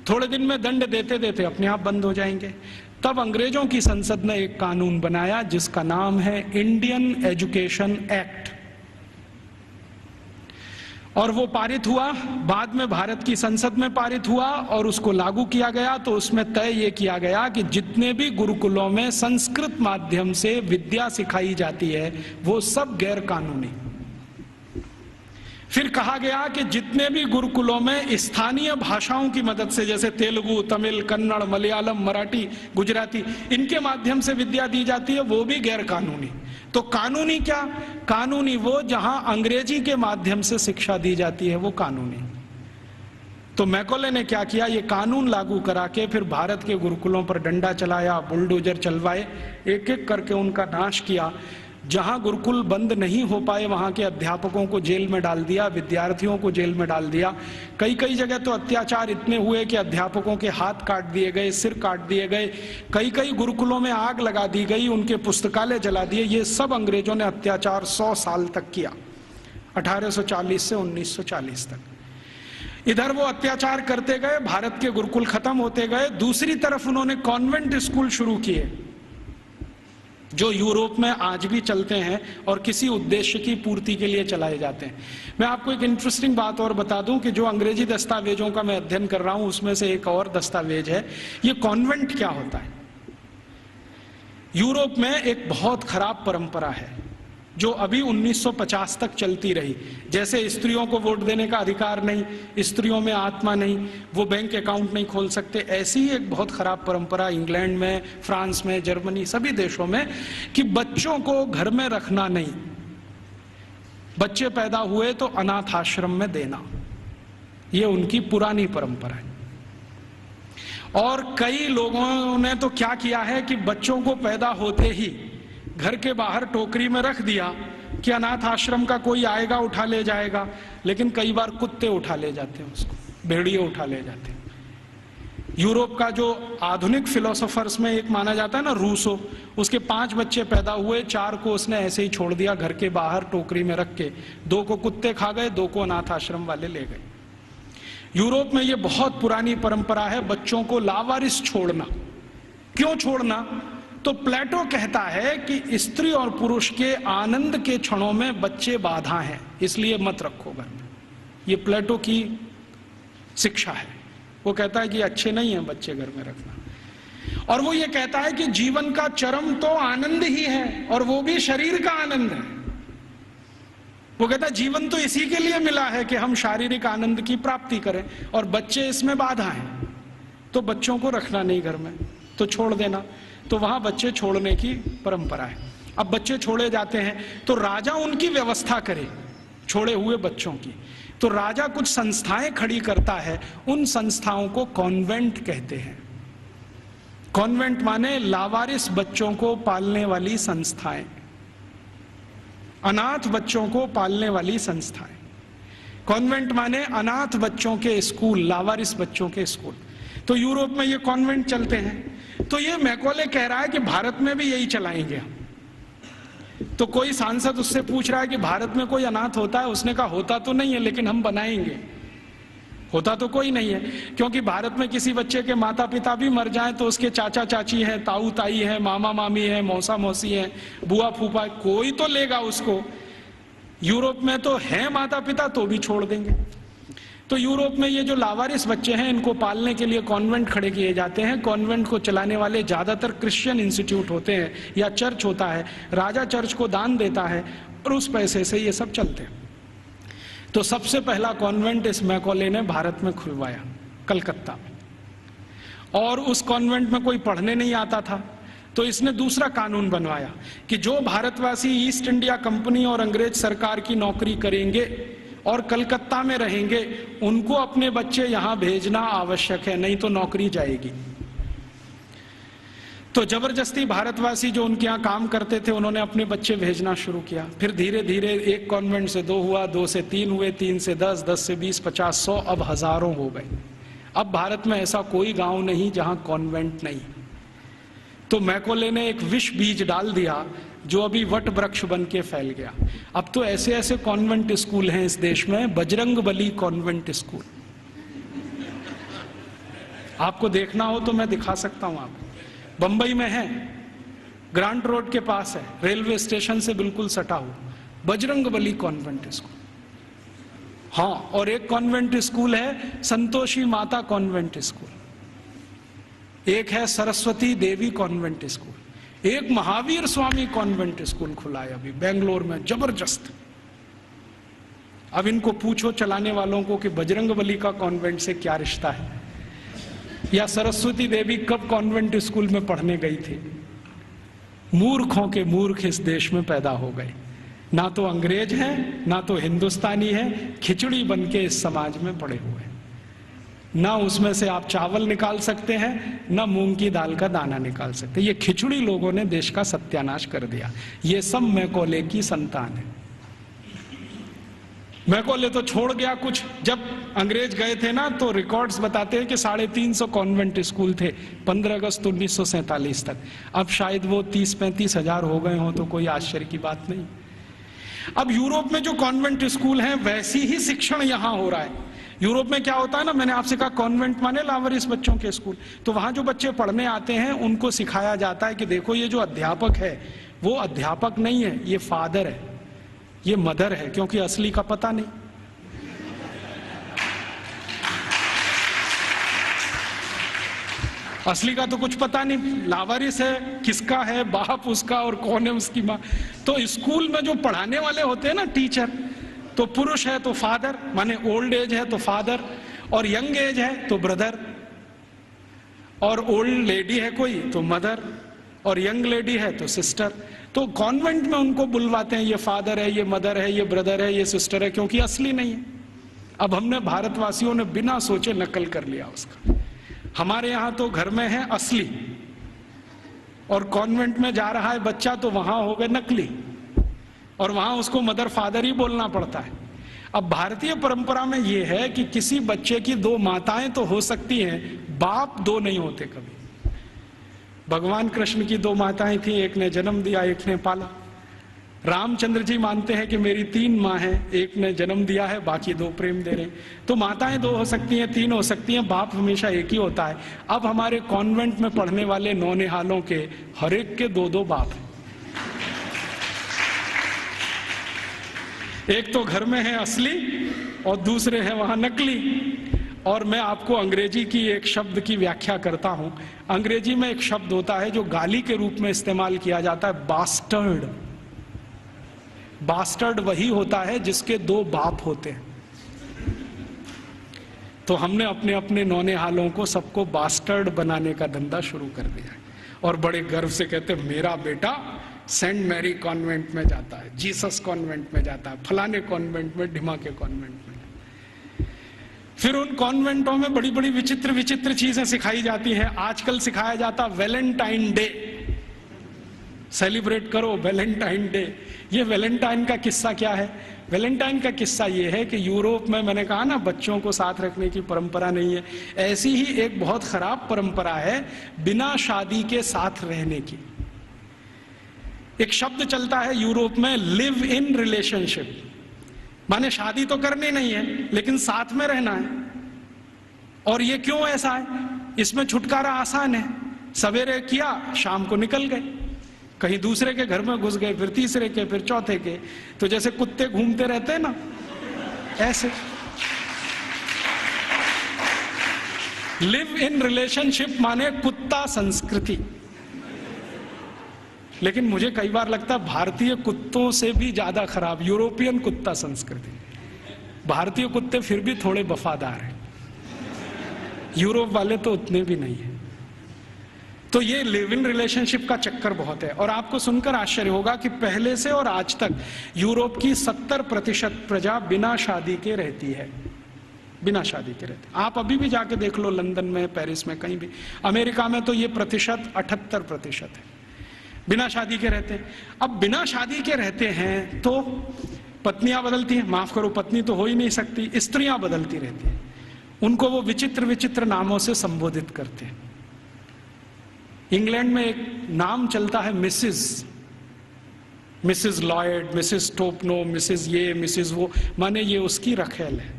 थोड़े दिन में दंड देते देते अपने आप बंद हो जाएंगे। तब अंग्रेजों की संसद ने एक कानून बनाया जिसका नाम है इंडियन एजुकेशन एक्ट, और वो पारित हुआ, बाद में भारत की संसद में पारित हुआ और उसको लागू किया गया। तो उसमें तय ये किया गया कि जितने भी गुरुकुलों में संस्कृत माध्यम से विद्या सिखाई जाती है वो सब गैर कानूनी। फिर कहा गया कि जितने भी गुरुकुलों में स्थानीय भाषाओं की मदद से, जैसे तेलुगु, तमिल, कन्नड़, मलयालम, मराठी, गुजराती, इनके माध्यम से विद्या दी जाती है वो भी गैर कानूनी। तो कानूनी क्या? कानूनी वो जहां अंग्रेजी के माध्यम से शिक्षा दी जाती है वो कानूनी। तो मैकॉले ने क्या किया, ये कानून लागू करा के फिर भारत के गुरुकुलों पर डंडा चलाया, बुलडोजर चलवाए, एक एक करके उनका नाश किया। जहां गुरुकुल बंद नहीं हो पाए वहां के अध्यापकों को जेल में डाल दिया, विद्यार्थियों को जेल में डाल दिया। कई कई जगह तो अत्याचार इतने हुए कि अध्यापकों के हाथ काट दिए गए, सिर काट दिए गए, कई कई गुरुकुलों में आग लगा दी गई, उनके पुस्तकालय जला दिए। ये सब अंग्रेजों ने अत्याचार 100 साल तक किया, 1840 से 1940 तक। इधर वो अत्याचार करते गए, भारत के गुरुकुल खत्म होते गए। दूसरी तरफ उन्होंने कॉन्वेंट स्कूल शुरू किए जो यूरोप में आज भी चलते हैं और किसी उद्देश्य की पूर्ति के लिए चलाए जाते हैं। मैं आपको एक इंटरेस्टिंग बात और बता दूं कि जो अंग्रेजी दस्तावेजों का मैं अध्ययन कर रहा हूं उसमें से एक और दस्तावेज है। ये कॉन्वेंट क्या होता है? यूरोप में एक बहुत खराब परंपरा है जो अभी 1950 तक चलती रही। जैसे स्त्रियों को वोट देने का अधिकार नहीं, स्त्रियों में आत्मा नहीं, वो बैंक अकाउंट नहीं खोल सकते, ऐसी ही एक बहुत खराब परंपरा इंग्लैंड में, फ्रांस में, जर्मनी, सभी देशों में, कि बच्चों को घर में रखना नहीं, बच्चे पैदा हुए तो अनाथ आश्रम में देना, ये उनकी पुरानी परंपरा है। और कई लोगों ने तो क्या किया है कि बच्चों को पैदा होते ही घर के बाहर टोकरी में रख दिया कि अनाथ आश्रम का कोई आएगा उठा ले जाएगा, लेकिन कई बार कुत्ते उठा ले जाते हैं उसको, भेड़िए उठा ले जाते हैं। यूरोप का जो आधुनिक फिलोसोफर्स में एक माना जाता है ना, रूसो, उसके 5 बच्चे पैदा हुए, 4 को उसने ऐसे ही छोड़ दिया घर के बाहर टोकरी में रख के, 2 को कुत्ते खा गए, 2 को अनाथ आश्रम वाले ले गए। यूरोप में ये बहुत पुरानी परंपरा है बच्चों को लावारिस छोड़ना। क्यों छोड़ना? तो प्लेटो कहता है कि स्त्री और पुरुष के आनंद के क्षणों में बच्चे बाधा हैं, इसलिए मत रखो घर में। ये प्लेटो की शिक्षा है। वो कहता है कि अच्छे नहीं है बच्चे घर में रखना। और वो ये कहता है कि जीवन का चरम तो आनंद ही है, और वो भी शरीर का आनंद है। वो कहता है जीवन तो इसी के लिए मिला है कि हम शारीरिक आनंद की प्राप्ति करें, और बच्चे इसमें बाधा हैं, तो बच्चों को रखना नहीं घर में, तो छोड़ देना। तो वहां बच्चे छोड़ने की परंपरा है। अब बच्चे छोड़े जाते हैं तो राजा उनकी व्यवस्था करे छोड़े हुए बच्चों की। तो राजा कुछ संस्थाएं खड़ी करता है, उन संस्थाओं को कॉन्वेंट कहते हैं। कॉन्वेंट माने लावारिस बच्चों को पालने वाली संस्थाएं, अनाथ बच्चों को पालने वाली संस्थाएं। कॉन्वेंट माने अनाथ बच्चों के स्कूल, लावारिस बच्चों के स्कूल। तो यूरोप में ये कॉन्वेंट चलते हैं। तो ये मैकॉले कह रहा है कि भारत में भी यही चलाएंगे हम। तो कोई सांसद उससे पूछ रहा है कि भारत में कोई अनाथ होता है? उसने कहा होता तो नहीं है, लेकिन हम बनाएंगे। होता तो कोई नहीं है, क्योंकि भारत में किसी बच्चे के माता पिता भी मर जाएं तो उसके चाचा चाची हैं, ताऊ ताई हैं, मामा मामी हैं, मौसा मौसी हैं, बुआ फूफा, कोई तो लेगा उसको। यूरोप में तो है माता पिता, तो भी छोड़ देंगे। तो यूरोप में ये जो लावारिस बच्चे हैं, इनको पालने के लिए कॉन्वेंट खड़े किए जाते हैं। कॉन्वेंट को चलाने वाले ज्यादातर क्रिश्चियन इंस्टीट्यूट होते हैं या चर्च होता है। राजा चर्च को दान देता है और उस पैसे से ये सब चलते हैं। तो सबसे पहला कॉन्वेंट इस मैकॉले ने भारत में खुलवाया, कलकत्ता में। और उस कॉन्वेंट में कोई पढ़ने नहीं आता था, तो इसने दूसरा कानून बनवाया कि जो भारतवासी ईस्ट इंडिया कंपनी और अंग्रेज सरकार की नौकरी करेंगे और कलकत्ता में रहेंगे, उनको अपने बच्चे यहां भेजना आवश्यक है, नहीं तो नौकरी जाएगी। तो जबरदस्ती भारतवासी जो उनके यहाँ काम करते थे, उन्होंने अपने बच्चे भेजना शुरू किया। फिर धीरे धीरे 1 कॉन्वेंट से 2 हुआ, 2 से 3 हुए, 3 से 10, 10 से 20, 50, 100, अब हजारों हो गए। अब भारत में ऐसा कोई गांव नहीं जहां कॉन्वेंट नहीं। तो मैकॉले ने एक विष बीज डाल दिया जो अभी वट वृक्ष बन के फैल गया। अब तो ऐसे ऐसे कॉन्वेंट स्कूल हैं इस देश में, बजरंगबली कॉन्वेंट स्कूल। आपको देखना हो तो मैं दिखा सकता हूं आपको। बंबई में है, ग्रांट रोड के पास है, रेलवे स्टेशन से बिल्कुल सटा हुआ, बजरंगबली कॉन्वेंट स्कूल। हाँ, और एक कॉन्वेंट स्कूल है संतोषी माता कॉन्वेंट स्कूल, एक है सरस्वती देवी कॉन्वेंट स्कूल, एक महावीर स्वामी कॉन्वेंट स्कूल खुला है अभी बेंगलोर में, जबरदस्त। अब इनको पूछो चलाने वालों को कि बजरंगबली का कॉन्वेंट से क्या रिश्ता है, या सरस्वती देवी कब कॉन्वेंट स्कूल में पढ़ने गई थी। मूर्खों के मूर्ख इस देश में पैदा हो गए, ना तो अंग्रेज हैं ना तो हिंदुस्तानी हैं, खिचड़ी बन के इस समाज में पड़े हुए। ना उसमें से आप चावल निकाल सकते हैं, ना मूंग की दाल का दाना निकाल सकते। ये खिचड़ी लोगों ने देश का सत्यानाश कर दिया। ये सब मैकॉले की संतान है। मैकॉले तो छोड़ गया कुछ। जब अंग्रेज गए थे ना, तो रिकॉर्ड्स बताते हैं कि 350 कॉन्वेंट स्कूल थे 15 अगस्त 1947 तक। अब शायद वो 30-35 हजार हो गए हों, तो कोई आश्चर्य की बात नहीं। अब यूरोप में जो कॉन्वेंट स्कूल हैं, वैसी ही शिक्षण यहां हो रहा है। यूरोप में क्या होता है ना, मैंने आपसे कहा कॉन्वेंट माने लावारिस बच्चों के स्कूल। तो वहां जो बच्चे पढ़ने आते हैं, उनको सिखाया जाता है कि देखो ये जो अध्यापक है वो अध्यापक नहीं है, ये फादर है, ये मदर है, क्योंकि असली का पता नहीं। असली का तो कुछ पता नहीं, लावारिस है, किसका है बाप उसका और कौन है उसकी माँ। तो स्कूल में जो पढ़ाने वाले होते हैं ना टीचर, तो पुरुष है तो फादर, माने ओल्ड एज है तो फादर, और यंग एज है तो ब्रदर, और ओल्ड लेडी है कोई तो मदर, और यंग लेडी है तो सिस्टर। तो कॉन्वेंट में उनको बुलवाते हैं, ये फादर है, ये मदर है, ये ब्रदर है, ये सिस्टर है, क्योंकि असली नहीं है। अब हमने भारतवासियों ने बिना सोचे नकल कर लिया उसका। हमारे यहां तो घर में है असली, और कॉन्वेंट में जा रहा है बच्चा तो वहां हो गए नकली, और वहां उसको मदर फादर ही बोलना पड़ता है। अब भारतीय परंपरा में यह है कि किसी बच्चे की दो माताएं तो हो सकती हैं, बाप दो नहीं होते कभी। भगवान कृष्ण की दो माताएं थी, एक ने जन्म दिया, एक ने पाला। रामचंद्र जी मानते हैं कि मेरी तीन माँ हैं, एक ने जन्म दिया है, बाकी दो प्रेम दे रहे हैं। तो माताएं दो हो सकती हैं, तीन हो सकती हैं, बाप हमेशा एक ही होता है। अब हमारे कॉन्वेंट में पढ़ने वाले नौनिहालों के हर एक के दो दो बाप हैं। एक तो घर में है असली और दूसरे हैं वहां नकली। और मैं आपको अंग्रेजी की एक शब्द की व्याख्या करता हूं। अंग्रेजी में एक शब्द होता है जो गाली के रूप में इस्तेमाल किया जाता है, बास्टर्ड। बास्टर्ड वही होता है जिसके दो बाप होते हैं। तो हमने अपने अपने नौनिहालों को सबको बास्टर्ड बनाने का धंधा शुरू कर दिया है और बड़े गर्व से कहते हैं मेरा बेटा सेंट मैरी कॉन्वेंट में जाता है, जीसस कॉन्वेंट में जाता है, फलाने कॉन्वेंट में, ढिमाके कॉन्वेंट में। फिर उन कॉन्वेंटों में बड़ी बड़ी विचित्र विचित्र चीजें सिखाई जाती हैं। आजकल सिखाया जाता वैलेंटाइन डे, सेलिब्रेट करो वैलेंटाइन डे। ये वैलेंटाइन का किस्सा क्या है? वैलेंटाइन का किस्सा ये है कि यूरोप में, मैंने कहा ना बच्चों को साथ रखने की परंपरा नहीं है, ऐसी ही एक बहुत खराब परंपरा है बिना शादी के साथ रहने की। एक शब्द चलता है यूरोप में, लिव इन रिलेशनशिप, माने शादी तो करनी नहीं है लेकिन साथ में रहना है। और ये क्यों ऐसा है? इसमें छुटकारा आसान है, सवेरे किया शाम को निकल गए, कहीं दूसरे के घर में घुस गए, फिर तीसरे के, फिर चौथे के। तो जैसे कुत्ते घूमते रहते हैं ना, ऐसे। लिव इन रिलेशनशिप माने कुत्ता संस्कृति। लेकिन मुझे कई बार लगता है भारतीय कुत्तों से भी ज्यादा खराब यूरोपियन कुत्ता संस्कृति। भारतीय कुत्ते फिर भी थोड़े वफादार हैं, यूरोप वाले तो उतने भी नहीं है। तो ये लिव इन रिलेशनशिप का चक्कर बहुत है। और आपको सुनकर आश्चर्य होगा कि पहले से और आज तक यूरोप की 70% प्रजा बिना शादी के रहती है, बिना शादी के रहते। आप अभी भी जाके देख लो, लंदन में, पेरिस में, कहीं भी। अमेरिका में तो ये प्रतिशत 78% है, बिना शादी के रहते हैं। अब बिना शादी के रहते हैं तो पत्नियां बदलती हैं, माफ करो पत्नी तो हो ही नहीं सकती, स्त्रियां बदलती रहती हैं। उनको वो विचित्र विचित्र नामों से संबोधित करते हैं। इंग्लैंड में एक नाम चलता है Mrs Lloyd, Mrs Topno, Mrs ये, मिसिस वो, माने ये उसकी रखेल है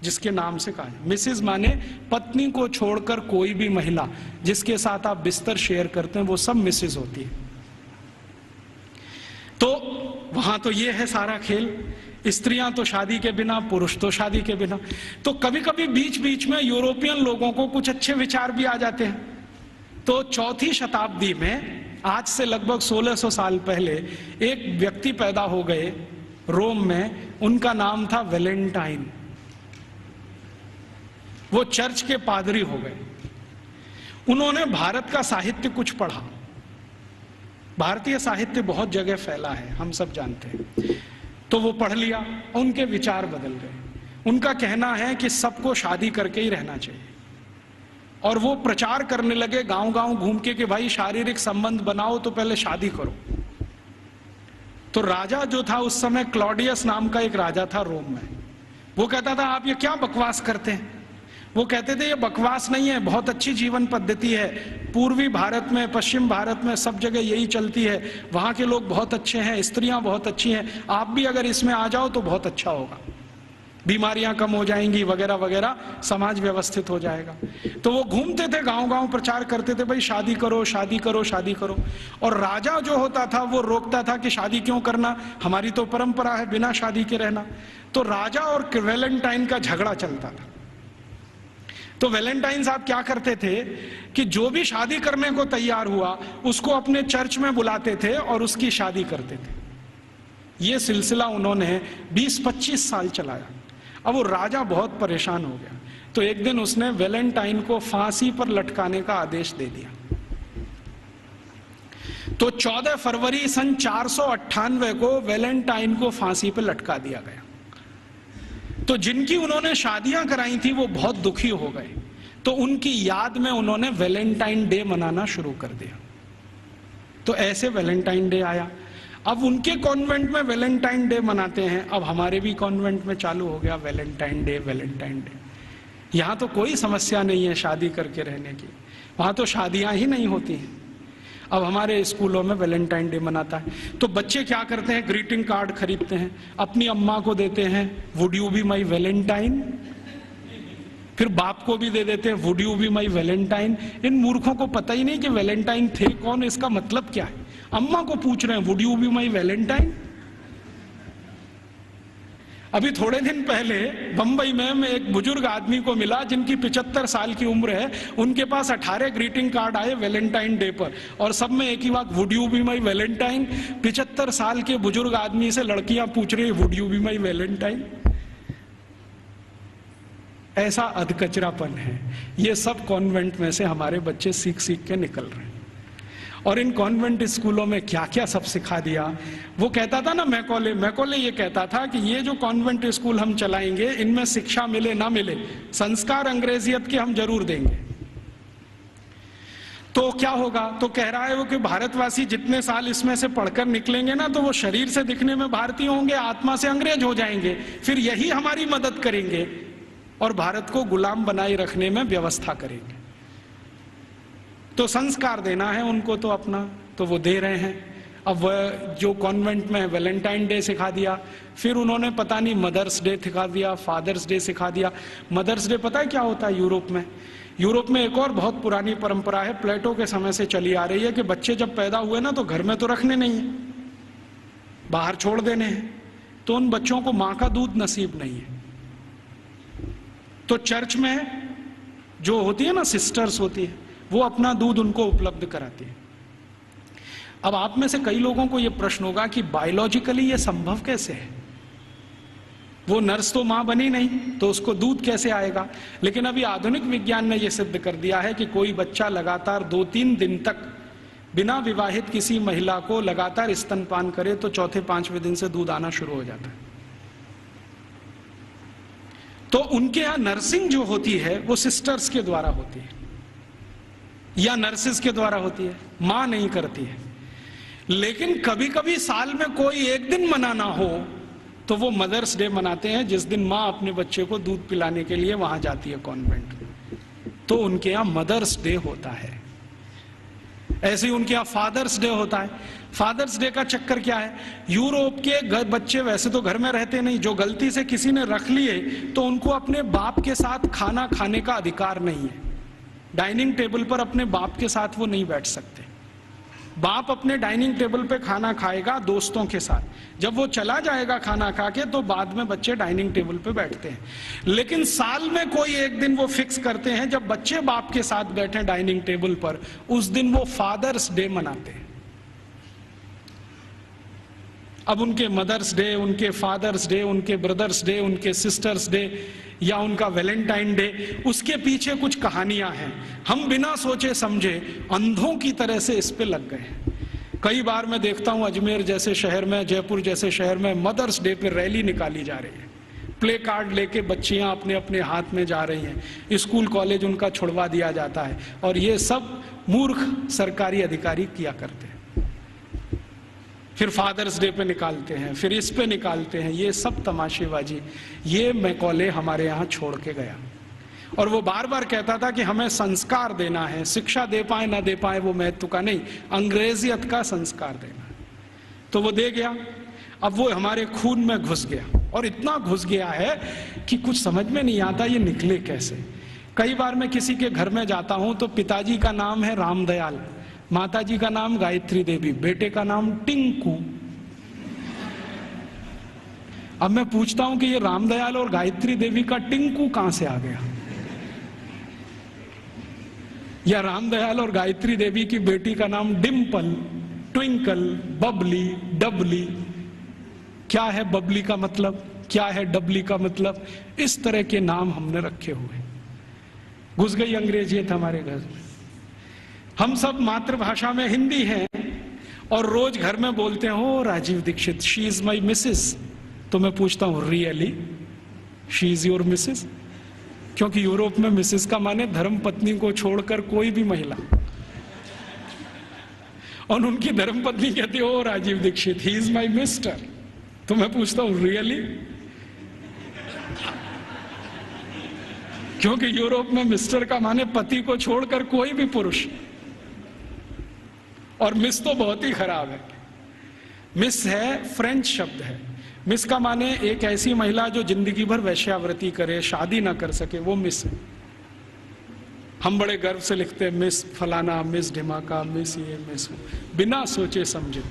जिसके नाम से कहा है। मिसिस माने पत्नी को छोड़कर कोई भी महिला जिसके साथ आप बिस्तर शेयर करते हैं वो सब मिसिस होती है। तो वहां तो ये है सारा खेल, स्त्रियां तो शादी के बिना, पुरुष तो शादी के बिना। तो कभी कभी बीच बीच में यूरोपियन लोगों को कुछ अच्छे विचार भी आ जाते हैं। तो चौथी शताब्दी में, आज से लगभग 1600 साल पहले, एक व्यक्ति पैदा हो गए रोम में, उनका नाम था वैलेंटाइन। वो चर्च के पादरी हो गए। उन्होंने भारत का साहित्य कुछ पढ़ा। भारतीय साहित्य बहुत जगह फैला है, हम सब जानते हैं। तो वो पढ़ लिया, उनके विचार बदल गए। उनका कहना है कि सबको शादी करके ही रहना चाहिए। और वो प्रचार करने लगे गांव गांव घूम के कि भाई शारीरिक संबंध बनाओ तो पहले शादी करो। तो राजा जो था उस समय, क्लॉडियस नाम का एक राजा था रोम में, वो कहता था आप ये क्या बकवास करते हैं? वो कहते थे ये बकवास नहीं है, बहुत अच्छी जीवन पद्धति है। पूर्वी भारत में, पश्चिम भारत में, सब जगह यही चलती है। वहां के लोग बहुत अच्छे हैं, स्त्रियां बहुत अच्छी हैं, आप भी अगर इसमें आ जाओ तो बहुत अच्छा होगा, बीमारियां कम हो जाएंगी वगैरह वगैरह, समाज व्यवस्थित हो जाएगा। तो वो घूमते थे गांव गांव, प्रचार करते थे भाई शादी करो, शादी करो, शादी करो। और राजा जो होता था वो रोकता था कि शादी क्यों करना, हमारी तो परंपरा है बिना शादी के रहना। तो राजा और वैलेंटाइन का झगड़ा चलता था। तो वैलेंटाइन साहब क्या करते थे कि जो भी शादी करने को तैयार हुआ उसको अपने चर्च में बुलाते थे और उसकी शादी करते थे। ये सिलसिला उन्होंने 20-25 साल चलाया। अब वो राजा बहुत परेशान हो गया, तो एक दिन उसने वैलेंटाइन को फांसी पर लटकाने का आदेश दे दिया। तो 14 फरवरी सन 498 को वैलेंटाइन को फांसी पर लटका दिया गया। तो जिनकी उन्होंने शादियां कराई थी वो बहुत दुखी हो गए, तो उनकी याद में उन्होंने वैलेंटाइन डे मनाना शुरू कर दिया। तो ऐसे वैलेंटाइन डे आया। अब उनके कॉन्वेंट में वैलेंटाइन डे मनाते हैं, अब हमारे भी कॉन्वेंट में चालू हो गया वैलेंटाइन डे, वैलेंटाइन डे। यहाँ तो कोई समस्या नहीं है शादी करके रहने की, वहाँ तो शादियाँ ही नहीं होती हैं। अब हमारे स्कूलों में वैलेंटाइन डे मनाता है, तो बच्चे क्या करते हैं, ग्रीटिंग कार्ड खरीदते हैं, अपनी अम्मा को देते हैं, would you be my valentine, फिर बाप को भी दे देते हैं, would you be my valentine. इन मूर्खों को पता ही नहीं कि वैलेंटाइन थे कौन, इसका मतलब क्या है। अम्मा को पूछ रहे हैं would you be my Valentine. अभी थोड़े दिन पहले बंबई में मैं एक बुजुर्ग आदमी को मिला जिनकी 75 साल की उम्र है, उनके पास 18 ग्रीटिंग कार्ड आए वैलेंटाइन डे पर, और सब में एक ही बात, would you be my Valentine. 75 साल के बुजुर्ग आदमी से लड़कियां पूछ रही would you be my Valentine. ऐसा अधकचरापन है। ये सब कॉन्वेंट में से हमारे बच्चे सीख सीख के निकल रहे हैं। और इन कॉन्वेंट स्कूलों में क्या क्या सब सिखा दिया। वो कहता था ना मैकॉले ये कहता था कि ये जो कॉन्वेंट स्कूल हम चलाएंगे, इनमें शिक्षा मिले ना मिले, संस्कार अंग्रेजियत के हम जरूर देंगे। तो क्या होगा, तो कह रहा है वो कि भारतवासी जितने साल इसमें से पढ़कर निकलेंगे ना, तो वो शरीर से दिखने में भारतीय होंगे, आत्मा से अंग्रेज हो जाएंगे, फिर यही हमारी मदद करेंगे और भारत को गुलाम बनाए रखने में व्यवस्था करेंगे। तो संस्कार देना है उनको तो अपना, तो वो दे रहे हैं। अब वह जो कॉन्वेंट में वैलेंटाइन डे सिखा दिया, फिर उन्होंने पता नहीं मदर्स डे सिखा दिया, फादर्स डे सिखा दिया। मदर्स डे पता है क्या होता है यूरोप में? यूरोप में एक और बहुत पुरानी परंपरा है, प्लेटो के समय से चली आ रही है, कि बच्चे जब पैदा हुए ना तो घर में तो रखने नहीं है, बाहर छोड़ देने हैं। तो उन बच्चों को मां का दूध नसीब नहीं है, तो चर्च में जो होती है ना, सिस्टर्स होती है, वो अपना दूध उनको उपलब्ध कराती है। अब आप में से कई लोगों को यह प्रश्न होगा कि बायोलॉजिकली ये संभव कैसे है? वो नर्स तो मां बनी नहीं, तो उसको दूध कैसे आएगा? लेकिन अभी आधुनिक विज्ञान ने यह सिद्ध कर दिया है कि कोई बच्चा लगातार 2-3 दिन तक बिना विवाहित किसी महिला को लगातार स्तनपान करे तो चौथे 5वें दिन से दूध आना शुरू हो जाता है। तो उनके यहां नर्सिंग जो होती है वो सिस्टर्स के द्वारा होती है या नर्सिस के द्वारा होती है, मां नहीं करती है। लेकिन कभी कभी साल में कोई एक दिन मनाना हो तो वो मदर्स डे मनाते हैं, जिस दिन मां अपने बच्चे को दूध पिलाने के लिए वहां जाती है कॉन्वेंट, तो उनके यहां मदर्स डे होता है। ऐसे ही उनके यहां फादर्स डे होता है। फादर्स डे का चक्कर क्या है, यूरोप के बच्चे वैसे तो घर में रहते नहीं, जो गलती से किसी ने रख लिए तो उनको अपने बाप के साथ खाना खाने का अधिकार नहीं है। डाइनिंग टेबल पर अपने बाप के साथ वो नहीं बैठ सकते। बाप अपने डाइनिंग टेबल पे खाना खाएगा दोस्तों के साथ, जब वो चला जाएगा खाना खा के तो बाद में बच्चे डाइनिंग टेबल पे बैठते हैं। लेकिन साल में कोई एक दिन वो फिक्स करते हैं जब बच्चे बाप के साथ बैठे डाइनिंग टेबल पर, उस दिन वो फादर्स डे मनाते हैं। अब उनके मदर्स डे, उनके फादर्स डे, उनके ब्रदर्स डे, उनके सिस्टर्स डे या उनका वैलेंटाइन डे, उसके पीछे कुछ कहानियां हैं। हम बिना सोचे समझे अंधों की तरह से इस पे लग गए। कई बार मैं देखता हूं अजमेर जैसे शहर में, जयपुर जैसे शहर में मदर्स डे पे रैली निकाली जा रही है, प्ले कार्ड लेके बच्चियां अपने अपने हाथ में जा रही हैं, स्कूल कॉलेज उनका छुड़वा दिया जाता है, और ये सब मूर्ख सरकारी अधिकारी किया करते हैं। फिर फादर्स डे पे निकालते हैं, फिर इस पे निकालते हैं, ये सब तमाशेबाजी। ये मैकॉले हमारे यहाँ छोड़ के गया, और वो बार बार कहता था कि हमें संस्कार देना है, शिक्षा दे पाए ना दे पाए वो महत्व का नहीं, अंग्रेजियत का संस्कार देना है। तो वो दे गया। अब वो हमारे खून में घुस गया, और इतना घुस गया है कि कुछ समझ में नहीं आता ये निकले कैसे। कई बार मैं किसी के घर में जाता हूं तो पिताजी का नाम है रामदयाल, माताजी का नाम गायत्री देवी, बेटे का नाम टिंकू। अब मैं पूछता हूं कि ये रामदयाल और गायत्री देवी का टिंकू कहां से आ गया, या रामदयाल और गायत्री देवी की बेटी का नाम डिम्पल, ट्विंकल, बबली, डबली। क्या है बबली का मतलब, क्या है डबली का मतलब? इस तरह के नाम हमने रखे हुए। घुस गई अंग्रेजियत हमारे घर में। हम सब मातृभाषा में हिंदी हैं और रोज घर में बोलते हो Rajiv Dixit, she is my missus. तो मैं पूछता हूं really she is your missus? क्योंकि यूरोप में मिसेस का माने धर्म पत्नी को छोड़कर कोई भी महिला, और उनकी धर्मपत्नी कहती है, ओ Rajiv Dixit, he is my mister. तो मैं पूछता हूं रियली? क्योंकि यूरोप में मिस्टर का माने पति को छोड़कर कोई भी पुरुष, और मिस तो बहुत ही खराब है। मिस है फ्रेंच शब्द है। मिस का माने एक ऐसी महिला जो जिंदगी भर वैश्यावृत्ति करे, शादी ना कर सके, वो मिस है। हम बड़े गर्व से लिखते हैं मिस फलाना, मिस ढिमाका, मिस ये, मिस वो, बिना सोचे समझे।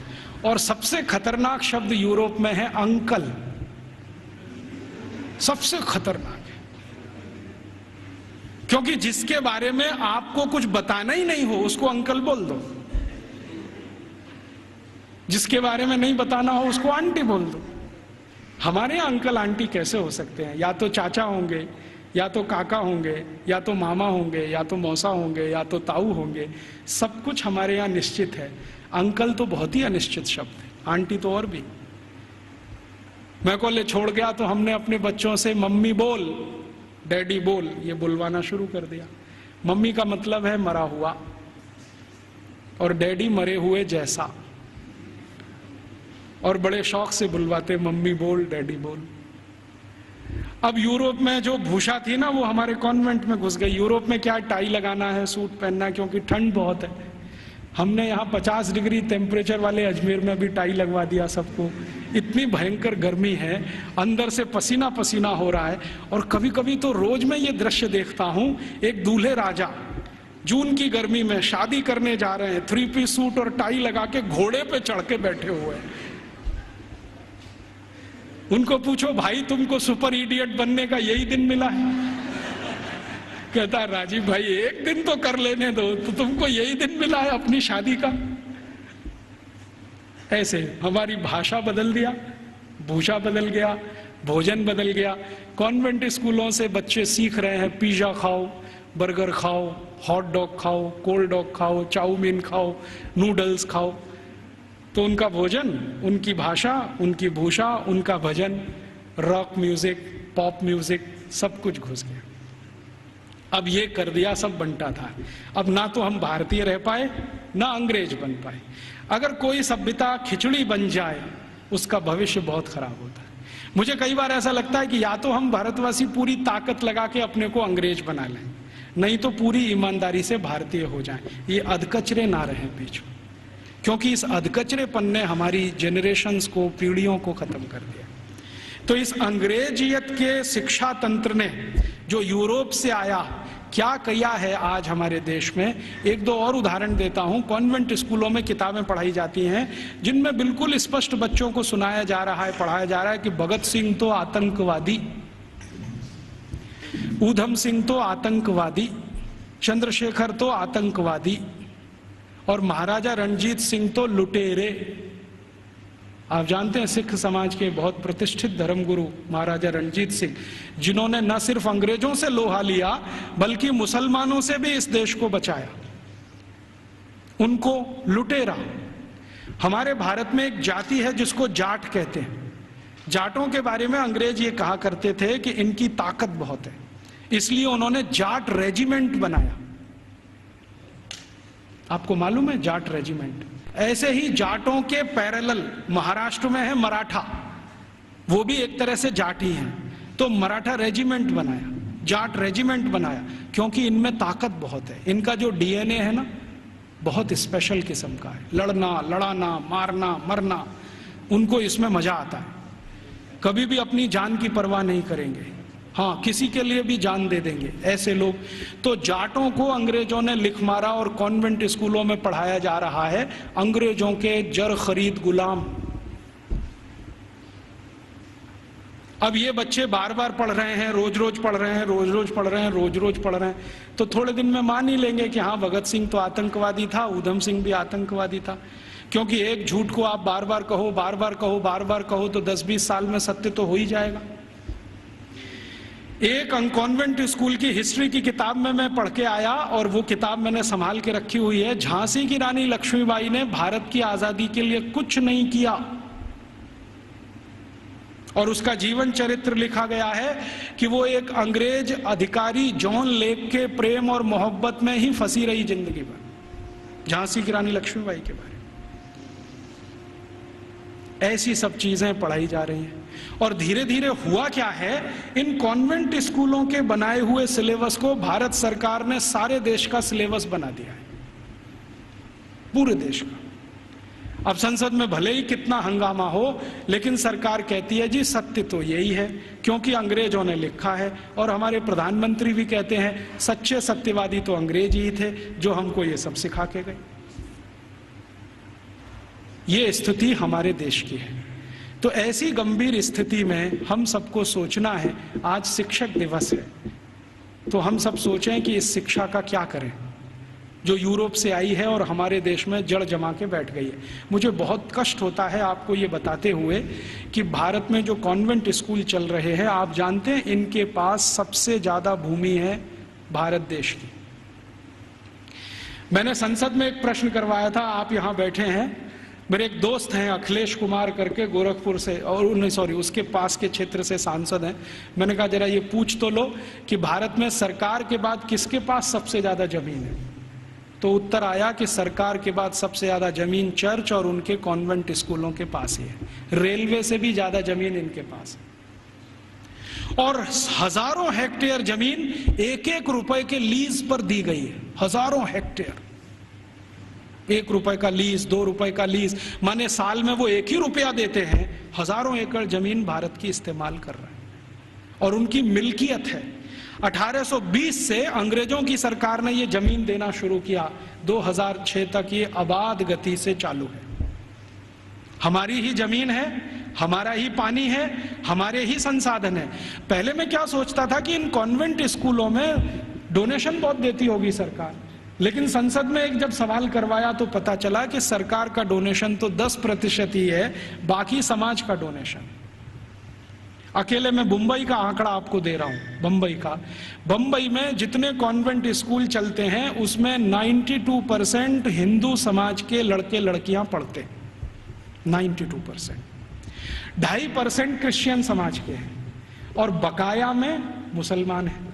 और सबसे खतरनाक शब्द यूरोप में है अंकल। सबसे खतरनाक है, क्योंकि जिसके बारे में आपको कुछ बताना ही नहीं हो उसको अंकल बोल दो, जिसके बारे में नहीं बताना हो उसको आंटी बोल दो। हमारे यहाँ अंकल आंटी कैसे हो सकते हैं? या तो चाचा होंगे, या तो काका होंगे, या तो मामा होंगे, या तो मौसा होंगे, या तो ताऊ होंगे। सब कुछ हमारे यहाँ निश्चित है। अंकल तो बहुत ही अनिश्चित शब्द है, आंटी तो और भी। मैं कॉलेज छोड़ गया तो हमने अपने बच्चों से मम्मी बोल, डैडी बोल, ये बुलवाना शुरू कर दिया। मम्मी का मतलब है मरा हुआ, और डैडी मरे हुए जैसा, और बड़े शौक से बुलवाते मम्मी बोल, डैडी बोल। अब यूरोप में जो भूषा थी ना, वो हमारे कॉन्वेंट में घुस गई। यूरोप में क्या टाई लगाना है, सूट पहनना है, क्योंकि ठंड बहुत है। हमने यहाँ 50 डिग्री टेम्परेचर वाले अजमेर में भी टाई लगवा दिया सबको। इतनी भयंकर गर्मी है, अंदर से पसीना पसीना हो रहा है। और कभी कभी तो रोज मैं ये दृश्य देखता हूँ, एक दूल्हे राजा जून की गर्मी में शादी करने जा रहे हैं, 3 पीस सूट और टाई लगा के घोड़े पे चढ़ के बैठे हुए हैं। उनको पूछो, भाई तुमको सुपर इडियट बनने का यही दिन मिला है? कहता राजीव भाई, एक दिन तो कर लेने दो, तो तुमको यही दिन मिला है अपनी शादी का? ऐसे हमारी भाषा बदल दिया, भूषा बदल गया, भोजन बदल गया। कॉन्वेंट स्कूलों से बच्चे सीख रहे हैं पिज्जा खाओ, बर्गर खाओ, हॉट डॉग खाओ, कोल्ड डॉग खाओ, चाउमीन खाओ, नूडल्स खाओ। तो उनका भोजन, उनकी भाषा, उनकी भूषा, उनका भजन, रॉक म्यूजिक, पॉप म्यूजिक, सब कुछ घुस गया। अब ये कर दिया, सब बंटा था। अब ना तो हम भारतीय रह पाए, ना अंग्रेज बन पाए। अगर कोई सभ्यता खिचड़ी बन जाए, उसका भविष्य बहुत खराब होता है। मुझे कई बार ऐसा लगता है कि या तो हम भारतवासी पूरी ताकत लगा के अपने को अंग्रेज बना लें, नहीं तो पूरी ईमानदारी से भारतीय हो जाएं। ये अधकचरे ना रहें बीच में, क्योंकि इस अधकचरेपन ने हमारी जनरेशन्स को, पीढ़ियों को खत्म कर दिया। तो इस अंग्रेजियत के शिक्षा तंत्र ने जो यूरोप से आया, क्या किया है आज हमारे देश में। एक दो और उदाहरण देता हूं। कॉन्वेंट स्कूलों में किताबें पढ़ाई जाती हैं जिनमें बिल्कुल स्पष्ट बच्चों को सुनाया जा रहा है, पढ़ाया जा रहा है कि भगत सिंह तो आतंकवादी, ऊधम सिंह तो आतंकवादी, चंद्रशेखर तो आतंकवादी, और महाराजा रणजीत सिंह तो लुटेरे। आप जानते हैं सिख समाज के बहुत प्रतिष्ठित धर्मगुरु महाराजा रणजीत सिंह, जिन्होंने न सिर्फ अंग्रेजों से लोहा लिया बल्कि मुसलमानों से भी इस देश को बचाया, उनको लुटेरा। हमारे भारत में एक जाति है जिसको जाट कहते हैं। जाटों के बारे में अंग्रेज ये कहा करते थे कि इनकी ताकत बहुत है, इसलिए उन्होंने जाट रेजिमेंट बनाया। आपको मालूम है जाट रेजिमेंट? ऐसे ही जाटों के पैरेलल महाराष्ट्र में है मराठा, वो भी एक तरह से जाट ही हैं। तो मराठा रेजिमेंट बनाया, जाट रेजिमेंट बनाया, क्योंकि इनमें ताकत बहुत है। इनका जो डीएनए है ना, बहुत स्पेशल किस्म का है। लड़ना, लड़ाना, मारना, मरना, उनको इसमें मजा आता है। कभी भी अपनी जान की परवाह नहीं करेंगे, हाँ किसी के लिए भी जान दे देंगे, ऐसे लोग। तो जाटों को अंग्रेजों ने लिख मारा और कॉन्वेंट स्कूलों में पढ़ाया जा रहा है अंग्रेजों के जर खरीद गुलाम। अब ये बच्चे बार बार पढ़ रहे हैं, रोज रोज पढ़ रहे हैं, रोज रोज पढ़ रहे हैं, रोज रोज पढ़ रहे हैं, तो थोड़े दिन में मान ही लेंगे कि हाँ भगत सिंह तो आतंकवादी था, ऊधम सिंह भी आतंकवादी था। क्योंकि एक झूठ को आप बार बार कहो, बार बार कहो, बार बार कहो, तो 10-20 साल में सत्य तो हो ही जाएगा। एक कॉन्वेंट स्कूल की हिस्ट्री की किताब में मैं पढ़ के आया, और वो किताब मैंने संभाल के रखी हुई है। झांसी की रानी लक्ष्मीबाई ने भारत की आजादी के लिए कुछ नहीं किया, और उसका जीवन चरित्र लिखा गया है कि वो एक अंग्रेज अधिकारी जॉन लेक के प्रेम और मोहब्बत में ही फंसी रही जिंदगी भर। झांसी की रानी लक्ष्मीबाई के बारे में ऐसी सब चीजें पढ़ाई जा रही हैं। और धीरे धीरे हुआ क्या है, इन कॉन्वेंट स्कूलों के बनाए हुए सिलेबस को भारत सरकार ने सारे देश का सिलेबस बना दिया है, पूरे देश का। अब संसद में भले ही कितना हंगामा हो, लेकिन सरकार कहती है जी सत्य तो यही है, क्योंकि अंग्रेजों ने लिखा है। और हमारे प्रधानमंत्री भी कहते हैं सच्चे सत्यवादी तो अंग्रेज ही थे जो हमको ये सब सिखा के गए। ये स्थिति हमारे देश की है। तो ऐसी गंभीर स्थिति में हम सबको सोचना है, आज शिक्षक दिवस है, तो हम सब सोचें कि इस शिक्षा का क्या करें जो यूरोप से आई है और हमारे देश में जड़ जमा के बैठ गई है। मुझे बहुत कष्ट होता है आपको ये बताते हुए कि भारत में जो कॉन्वेंट स्कूल चल रहे हैं, आप जानते हैं इनके पास सबसे ज्यादा भूमि है भारत देश की। मैंने संसद में एक प्रश्न करवाया था, आप यहां बैठे हैं, मेरे एक दोस्त हैं अखिलेश कुमार करके गोरखपुर से, और सॉरी उसके पास के क्षेत्र से सांसद हैं। मैंने कहा जरा ये पूछ तो लो कि भारत में सरकार के बाद किसके पास सबसे ज्यादा जमीन है। तो उत्तर आया कि सरकार के बाद सबसे ज्यादा जमीन चर्च और उनके कॉन्वेंट स्कूलों के पास ही है। रेलवे से भी ज्यादा जमीन इनके पास है। और हजारों हेक्टेयर जमीन एक एक रुपए के लीज पर दी गई है। हजारों हेक्टेयर, 1 रुपए का लीज, 2 रुपए का लीज, माने साल में वो 1 ही रुपया देते हैं, हजारों एकड़ जमीन भारत की इस्तेमाल कर रहे हैं और उनकी मिल्कियत है। 1820 से अंग्रेजों की सरकार ने ये जमीन देना शुरू किया, 2006 तक ये आबाद गति से चालू है। हमारी ही जमीन है, हमारा ही पानी है, हमारे ही संसाधन है। पहले मैं क्या सोचता था कि इन कॉन्वेंट स्कूलों में डोनेशन बहुत देती होगी सरकार, लेकिन संसद में एक जब सवाल करवाया तो पता चला कि सरकार का डोनेशन तो 10% ही है, बाकी समाज का डोनेशन। अकेले मैं मुंबई का आंकड़ा आपको दे रहा हूं। बंबई में जितने कॉन्वेंट स्कूल चलते हैं उसमें 92% हिंदू समाज के लड़के लड़कियां पढ़ते हैं, 92%। 2.5% क्रिश्चियन समाज के हैं और बकाया में मुसलमान हैं।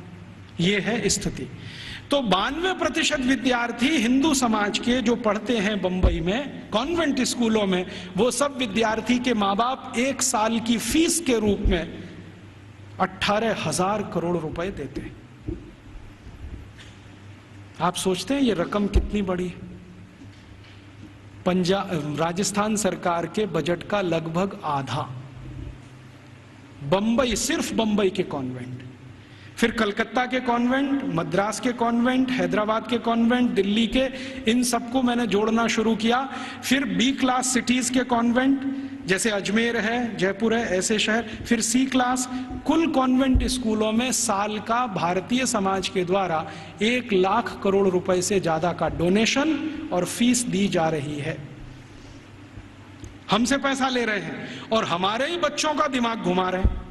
ये है स्थिति। तो 92% विद्यार्थी हिंदू समाज के जो पढ़ते हैं बंबई में कॉन्वेंट स्कूलों में, वो सब विद्यार्थी के माँ बाप 1 साल की फीस के रूप में 18,000 करोड़ रुपए देते हैं। आप सोचते हैं ये रकम कितनी बड़ी है? राजस्थान सरकार के बजट का लगभग आधा बंबई, सिर्फ बंबई के कॉन्वेंट। फिर कलकत्ता के कॉन्वेंट, मद्रास के कॉन्वेंट, हैदराबाद के कॉन्वेंट, दिल्ली के, इन सबको मैंने जोड़ना शुरू किया। फिर बी क्लास सिटीज के कॉन्वेंट, जैसे अजमेर है, जयपुर है, ऐसे शहर। फिर सी क्लास। कुल कॉन्वेंट स्कूलों में साल का भारतीय समाज के द्वारा 1 लाख करोड़ रुपए से ज्यादा का डोनेशन और फीस दी जा रही है। हमसे पैसा ले रहे हैं और हमारे ही बच्चों का दिमाग घुमा रहे हैं।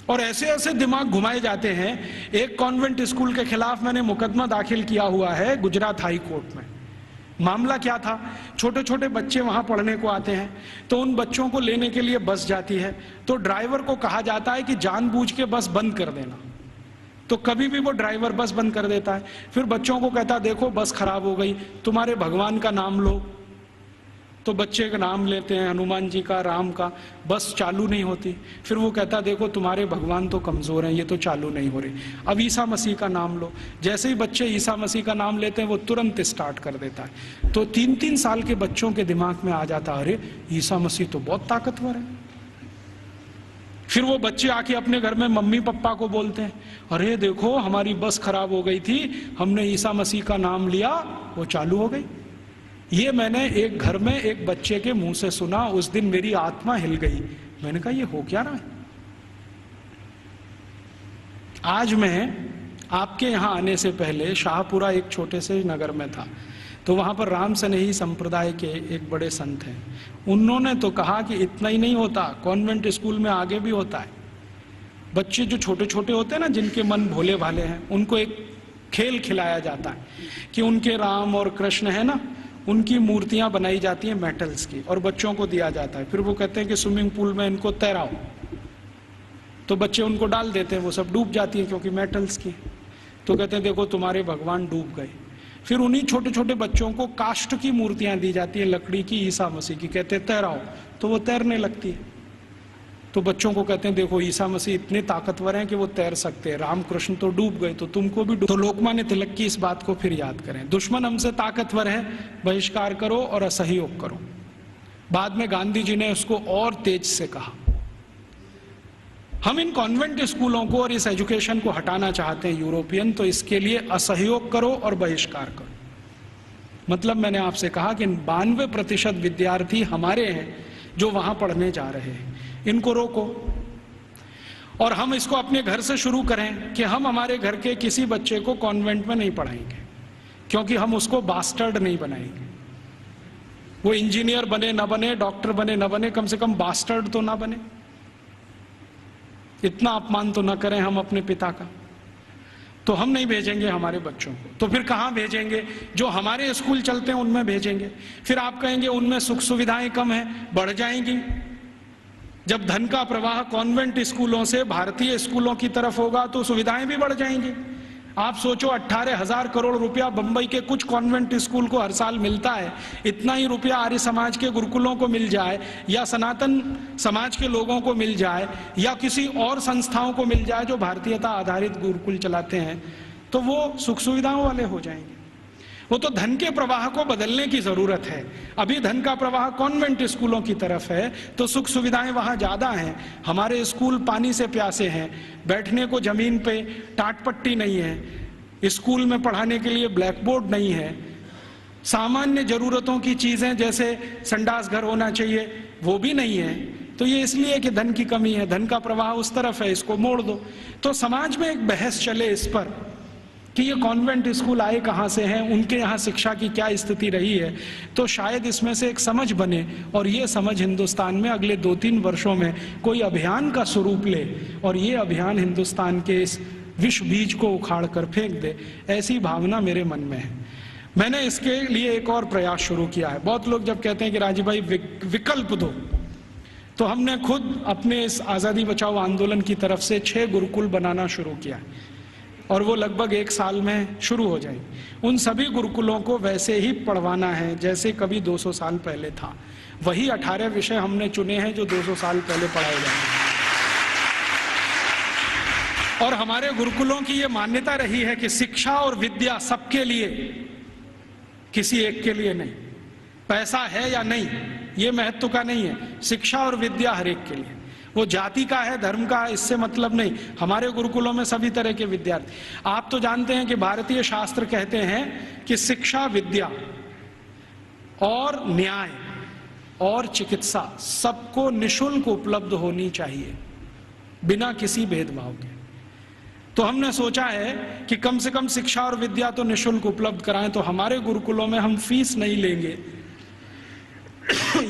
और ऐसे ऐसे दिमाग घुमाए जाते हैं। एक कॉन्वेंट स्कूल के खिलाफ मैंने मुकदमा दाखिल किया हुआ है गुजरात हाई कोर्ट में। मामला क्या था, छोटे छोटे बच्चे वहां पढ़ने को आते हैं, तो उन बच्चों को लेने के लिए बस जाती है, तो ड्राइवर को कहा जाता है कि जानबूझ के बस बंद कर देना। तो कभी भी वो ड्राइवर बस बंद कर देता है। फिर बच्चों को कहता देखो बस खराब हो गई, तुम्हारे भगवान का नाम लो। तो बच्चे का नाम लेते हैं, हनुमान जी का, राम का, बस चालू नहीं होती। फिर वो कहता देखो तुम्हारे भगवान तो कमजोर हैं, ये तो चालू नहीं हो रही। अब ईसा मसीह का नाम लो। जैसे ही बच्चे ईसा मसीह का नाम लेते हैं वो तुरंत स्टार्ट कर देता है। तो 3-3 साल के बच्चों के दिमाग में आ जाता अरे ईसा मसीह तो बहुत ताकतवर है। फिर वो बच्चे आके अपने घर में मम्मी पापा को बोलते हैं अरे देखो हमारी बस खराब हो गई थी, हमने ईसा मसीह का नाम लिया, वो चालू हो गई। ये मैंने एक घर में एक बच्चे के मुंह से सुना। उस दिन मेरी आत्मा हिल गई। मैंने कहा ये हो क्या रहा है। आज मैं आपके यहां आने से पहले शाहपुरा एक छोटे से नगर में था, तो वहां पर राम सनेही संप्रदाय के एक बड़े संत हैं। उन्होंने तो कहा कि इतना ही नहीं होता, कॉन्वेंट स्कूल में आगे भी होता है। बच्चे जो छोटे छोटे होते हैं ना, जिनके मन भोले भाले हैं, उनको एक खेल खिलाया जाता है कि उनके राम और कृष्ण है ना, उनकी मूर्तियां बनाई जाती हैं मेटल्स की और बच्चों को दिया जाता है। फिर वो कहते हैं कि स्विमिंग पूल में इनको तैराओ, तो बच्चे उनको डाल देते हैं, वो सब डूब जाती है क्योंकि मेटल्स की। तो कहते हैं देखो तुम्हारे भगवान डूब गए। फिर उन्हीं छोटे छोटे बच्चों को काष्ठ की मूर्तियां दी जाती है, लकड़ी की, ईसा मसीह की, कहते हैं तैराओ, तो वो तैरने लगती है। तो बच्चों को कहते हैं देखो ईसा मसीह इतने ताकतवर हैं कि वो तैर सकते हैं, रामकृष्ण तो डूब गए तो तुमको भी डूब। तो लोकमान्य तिलक की इस बात को फिर याद करें, दुश्मन हमसे ताकतवर है, बहिष्कार करो और असहयोग करो। बाद में गांधी जी ने उसको और तेज से कहा। हम इन कॉन्वेंट स्कूलों को और इस एजुकेशन को हटाना चाहते हैं यूरोपियन, तो इसके लिए असहयोग करो और बहिष्कार करो। मतलब मैंने आपसे कहा कि 92% विद्यार्थी हमारे हैं जो वहां पढ़ने जा रहे हैं, इनको रोको। और हम इसको अपने घर से शुरू करें कि हम हमारे घर के किसी बच्चे को कॉन्वेंट में नहीं पढ़ाएंगे, क्योंकि हम उसको बास्टर्ड नहीं बनाएंगे। वो इंजीनियर बने ना बने, डॉक्टर बने ना बने, कम से कम बास्टर्ड तो ना बने। इतना अपमान तो ना करें हम अपने पिता का। तो हम नहीं भेजेंगे हमारे बच्चों को। तो फिर कहां भेजेंगे? जो हमारे स्कूल चलते हैं उनमें भेजेंगे। फिर आप कहेंगे उनमें सुख सुविधाएं कम हैं, बढ़ जाएंगी। जब धन का प्रवाह कॉन्वेंट स्कूलों से भारतीय स्कूलों की तरफ होगा तो सुविधाएं भी बढ़ जाएंगी। आप सोचो 18,000 करोड़ रुपया बंबई के कुछ कॉन्वेंट स्कूल को हर साल मिलता है, इतना ही रुपया आर्य समाज के गुरुकुलों को मिल जाए, या सनातन समाज के लोगों को मिल जाए, या किसी और संस्थाओं को मिल जाए जो भारतीयता आधारित गुरुकुल चलाते हैं, तो वो सुख सुविधाओं वाले हो जाएंगे। वो तो धन के प्रवाह को बदलने की जरूरत है। अभी धन का प्रवाह कॉन्वेंट स्कूलों की तरफ है तो सुख सुविधाएं वहां ज्यादा हैं। हमारे स्कूल पानी से प्यासे हैं, बैठने को जमीन पे टाट पट्टी नहीं है, स्कूल में पढ़ाने के लिए ब्लैक बोर्ड नहीं है, सामान्य जरूरतों की चीजें जैसे संडास घर होना चाहिए वो भी नहीं है। तो ये इसलिए कि धन की कमी है, धन का प्रवाह उस तरफ है, इसको मोड़ दो। तो समाज में एक बहस चले इस पर कि ये कॉन्वेंट स्कूल आए कहाँ से हैं, उनके यहाँ शिक्षा की क्या स्थिति रही है, तो शायद इसमें से एक समझ बने और ये समझ हिंदुस्तान में अगले 2-3 वर्षों में कोई अभियान का स्वरूप ले और ये अभियान हिंदुस्तान के इस विश्व बीज को उखाड़ कर फेंक दे, ऐसी भावना मेरे मन में है। मैंने इसके लिए एक और प्रयास शुरू किया है। बहुत लोग जब कहते हैं कि राजीव भाई विकल्प दो, तो हमने खुद अपने इस आज़ादी बचाओ आंदोलन की तरफ से 6 गुरुकुल बनाना शुरू किया है और वो लगभग 1 साल में शुरू हो जाएगी। उन सभी गुरुकुलों को वैसे ही पढ़वाना है जैसे कभी 200 साल पहले था। वही 18 विषय हमने चुने हैं जो 200 साल पहले पढ़ाए जाते। और हमारे गुरुकुलों की ये मान्यता रही है कि शिक्षा और विद्या सबके लिए, किसी एक के लिए नहीं। पैसा है या नहीं ये महत्व का नहीं है, शिक्षा और विद्या हर एक के लिए। वो जाति का है, धर्म का है, इससे मतलब नहीं। हमारे गुरुकुलों में सभी तरह के विद्यार्थी। आप तो जानते हैं कि भारतीय शास्त्र कहते हैं कि शिक्षा, विद्या और न्याय और चिकित्सा सबको निशुल्क उपलब्ध होनी चाहिए, बिना किसी भेदभाव के। तो हमने सोचा है कि कम से कम शिक्षा और विद्या तो निशुल्क उपलब्ध कराएं। तो हमारे गुरुकुलों में हम फीस नहीं लेंगे,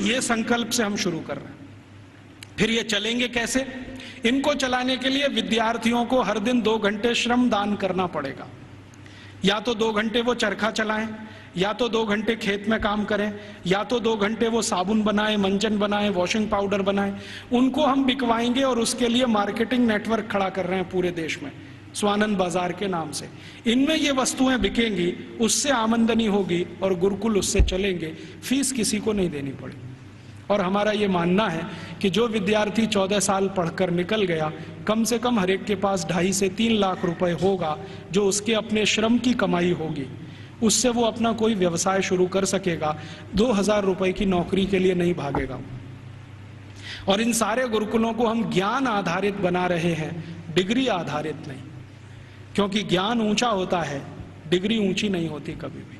ये संकल्प से हम शुरू कर रहे हैं। फिर ये चलेंगे कैसे? इनको चलाने के लिए विद्यार्थियों को हर दिन 2 घंटे श्रम दान करना पड़ेगा। या तो 2 घंटे वो चरखा चलाएं, या तो 2 घंटे खेत में काम करें, या तो 2 घंटे वो साबुन बनाएं, मंजन बनाएं, वॉशिंग पाउडर बनाएं। उनको हम बिकवाएंगे और उसके लिए मार्केटिंग नेटवर्क खड़ा कर रहे हैं पूरे देश में, स्वानंद बाजार के नाम से। इनमें ये वस्तुएं बिकेंगी, उससे आमदनी होगी और गुरुकुल उससे चलेंगे, फीस किसी को नहीं देनी पड़ेगी। और हमारा ये मानना है कि जो विद्यार्थी 14 साल पढ़कर निकल गया, कम से कम हर एक के पास 2.5 से 3 लाख रुपए होगा जो उसके अपने श्रम की कमाई होगी। उससे वो अपना कोई व्यवसाय शुरू कर सकेगा, 2,000 रुपए की नौकरी के लिए नहीं भागेगा। और इन सारे गुरुकुलों को हम ज्ञान आधारित बना रहे हैं, डिग्री आधारित नहीं, क्योंकि ज्ञान ऊंचा होता है, डिग्री ऊंची नहीं होती कभी भी।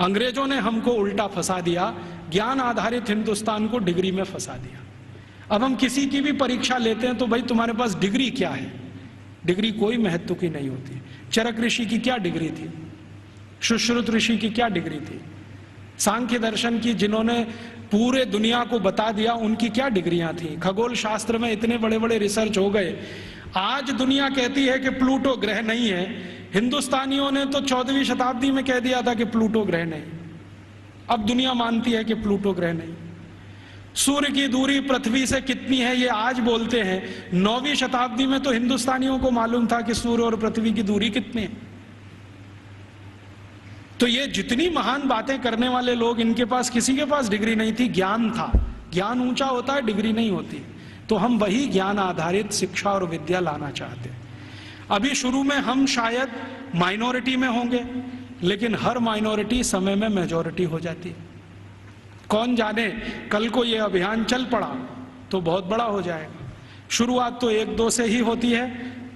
अंग्रेजों ने हमको उल्टा फंसा दिया, ज्ञान आधारित हिंदुस्तान को डिग्री में फंसा दिया। अब हम किसी की भी परीक्षा लेते हैं तो भाई तुम्हारे पास डिग्री क्या है? डिग्री कोई महत्व की नहीं होती। चरक ऋषि की क्या डिग्री थी? सुश्रुत ऋषि की क्या डिग्री थी? सांख्य दर्शन की जिन्होंने पूरे दुनिया को बता दिया, उनकी क्या डिग्रियां थी? खगोल शास्त्र में इतने बड़े बड़े रिसर्च हो गए। आज दुनिया कहती है कि प्लूटो ग्रह नहीं है, हिंदुस्तानियों ने तो 14वीं शताब्दी में कह दिया था कि प्लूटो ग्रह नहीं। अब दुनिया मानती है कि प्लूटो ग्रह नहीं। सूर्य की दूरी पृथ्वी से कितनी है ये आज बोलते हैं, 9वीं शताब्दी में तो हिंदुस्तानियों को मालूम था कि सूर्य और पृथ्वी की दूरी कितनी है। तो ये जितनी महान बातें करने वाले लोग, इनके पास किसी के पास डिग्री नहीं थी, ज्ञान था। ज्ञान ऊंचा होता है, डिग्री नहीं होती। तो हम वही ज्ञान आधारित शिक्षा और विद्या लाना चाहते हैं। अभी शुरू में हम शायद माइनॉरिटी में होंगे, लेकिन हर माइनॉरिटी समय में मेजॉरिटी हो जाती है। कौन जाने कल को ये अभियान चल पड़ा तो बहुत बड़ा हो जाएगा। शुरुआत तो 1-2 से ही होती है,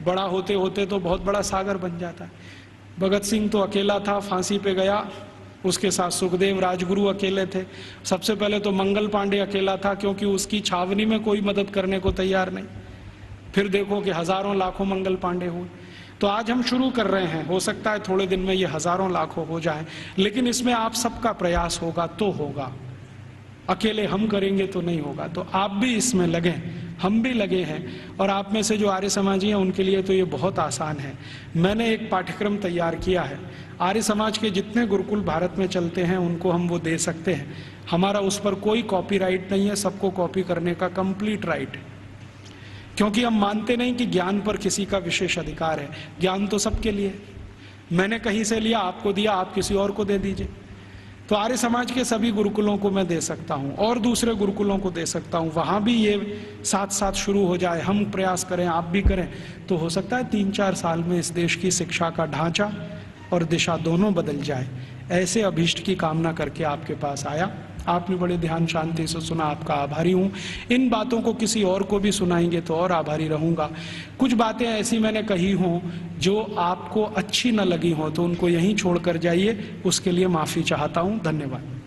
बड़ा होते होते तो बहुत बड़ा सागर बन जाता है। भगत सिंह तो अकेला था, फांसी पे गया, उसके साथ सुखदेव राजगुरु अकेले थे। सबसे पहले तो मंगल पांडे अकेला था, क्योंकि उसकी छावनी में कोई मदद करने को तैयार नहीं। फिर देखो कि हजारों लाखों मंगल पांडे हुए। तो आज हम शुरू कर रहे हैं, हो सकता है थोड़े दिन में ये हजारों लाखों हो जाए, लेकिन इसमें आप सबका प्रयास होगा तो होगा। अकेले हम करेंगे तो नहीं होगा। तो आप भी इसमें लगे, हम भी लगे हैं। और आप में से जो आर्य समाजी हैं उनके लिए तो ये बहुत आसान है। मैंने एक पाठ्यक्रम तैयार किया है, आर्य समाज के जितने गुरुकुल भारत में चलते हैं उनको हम वो दे सकते हैं। हमारा उस पर कोई कॉपीराइट नहीं है, सबको कॉपी करने का कंप्लीट राइट है। क्योंकि हम मानते नहीं कि ज्ञान पर किसी का विशेष अधिकार है। ज्ञान तो सबके लिए। मैंने कहीं से लिया, आपको दिया, आप किसी और को दे दीजिए। तो आर्य समाज के सभी गुरुकुलों को मैं दे सकता हूं और दूसरे गुरुकुलों को दे सकता हूं। वहां भी ये साथ साथ शुरू हो जाए, हम प्रयास करें, आप भी करें, तो हो सकता है 3-4 साल में इस देश की शिक्षा का ढांचा और दिशा दोनों बदल जाए। ऐसे अभीष्ट की कामना करके आपके पास आया। आपने बड़े ध्यान शांति से सुना, आपका आभारी हूँ। इन बातों को किसी और को भी सुनाएंगे तो और आभारी रहूँगा। कुछ बातें ऐसी मैंने कही हों जो आपको अच्छी न लगी हों तो उनको यहीं छोड़ कर जाइए, उसके लिए माफ़ी चाहता हूँ। धन्यवाद।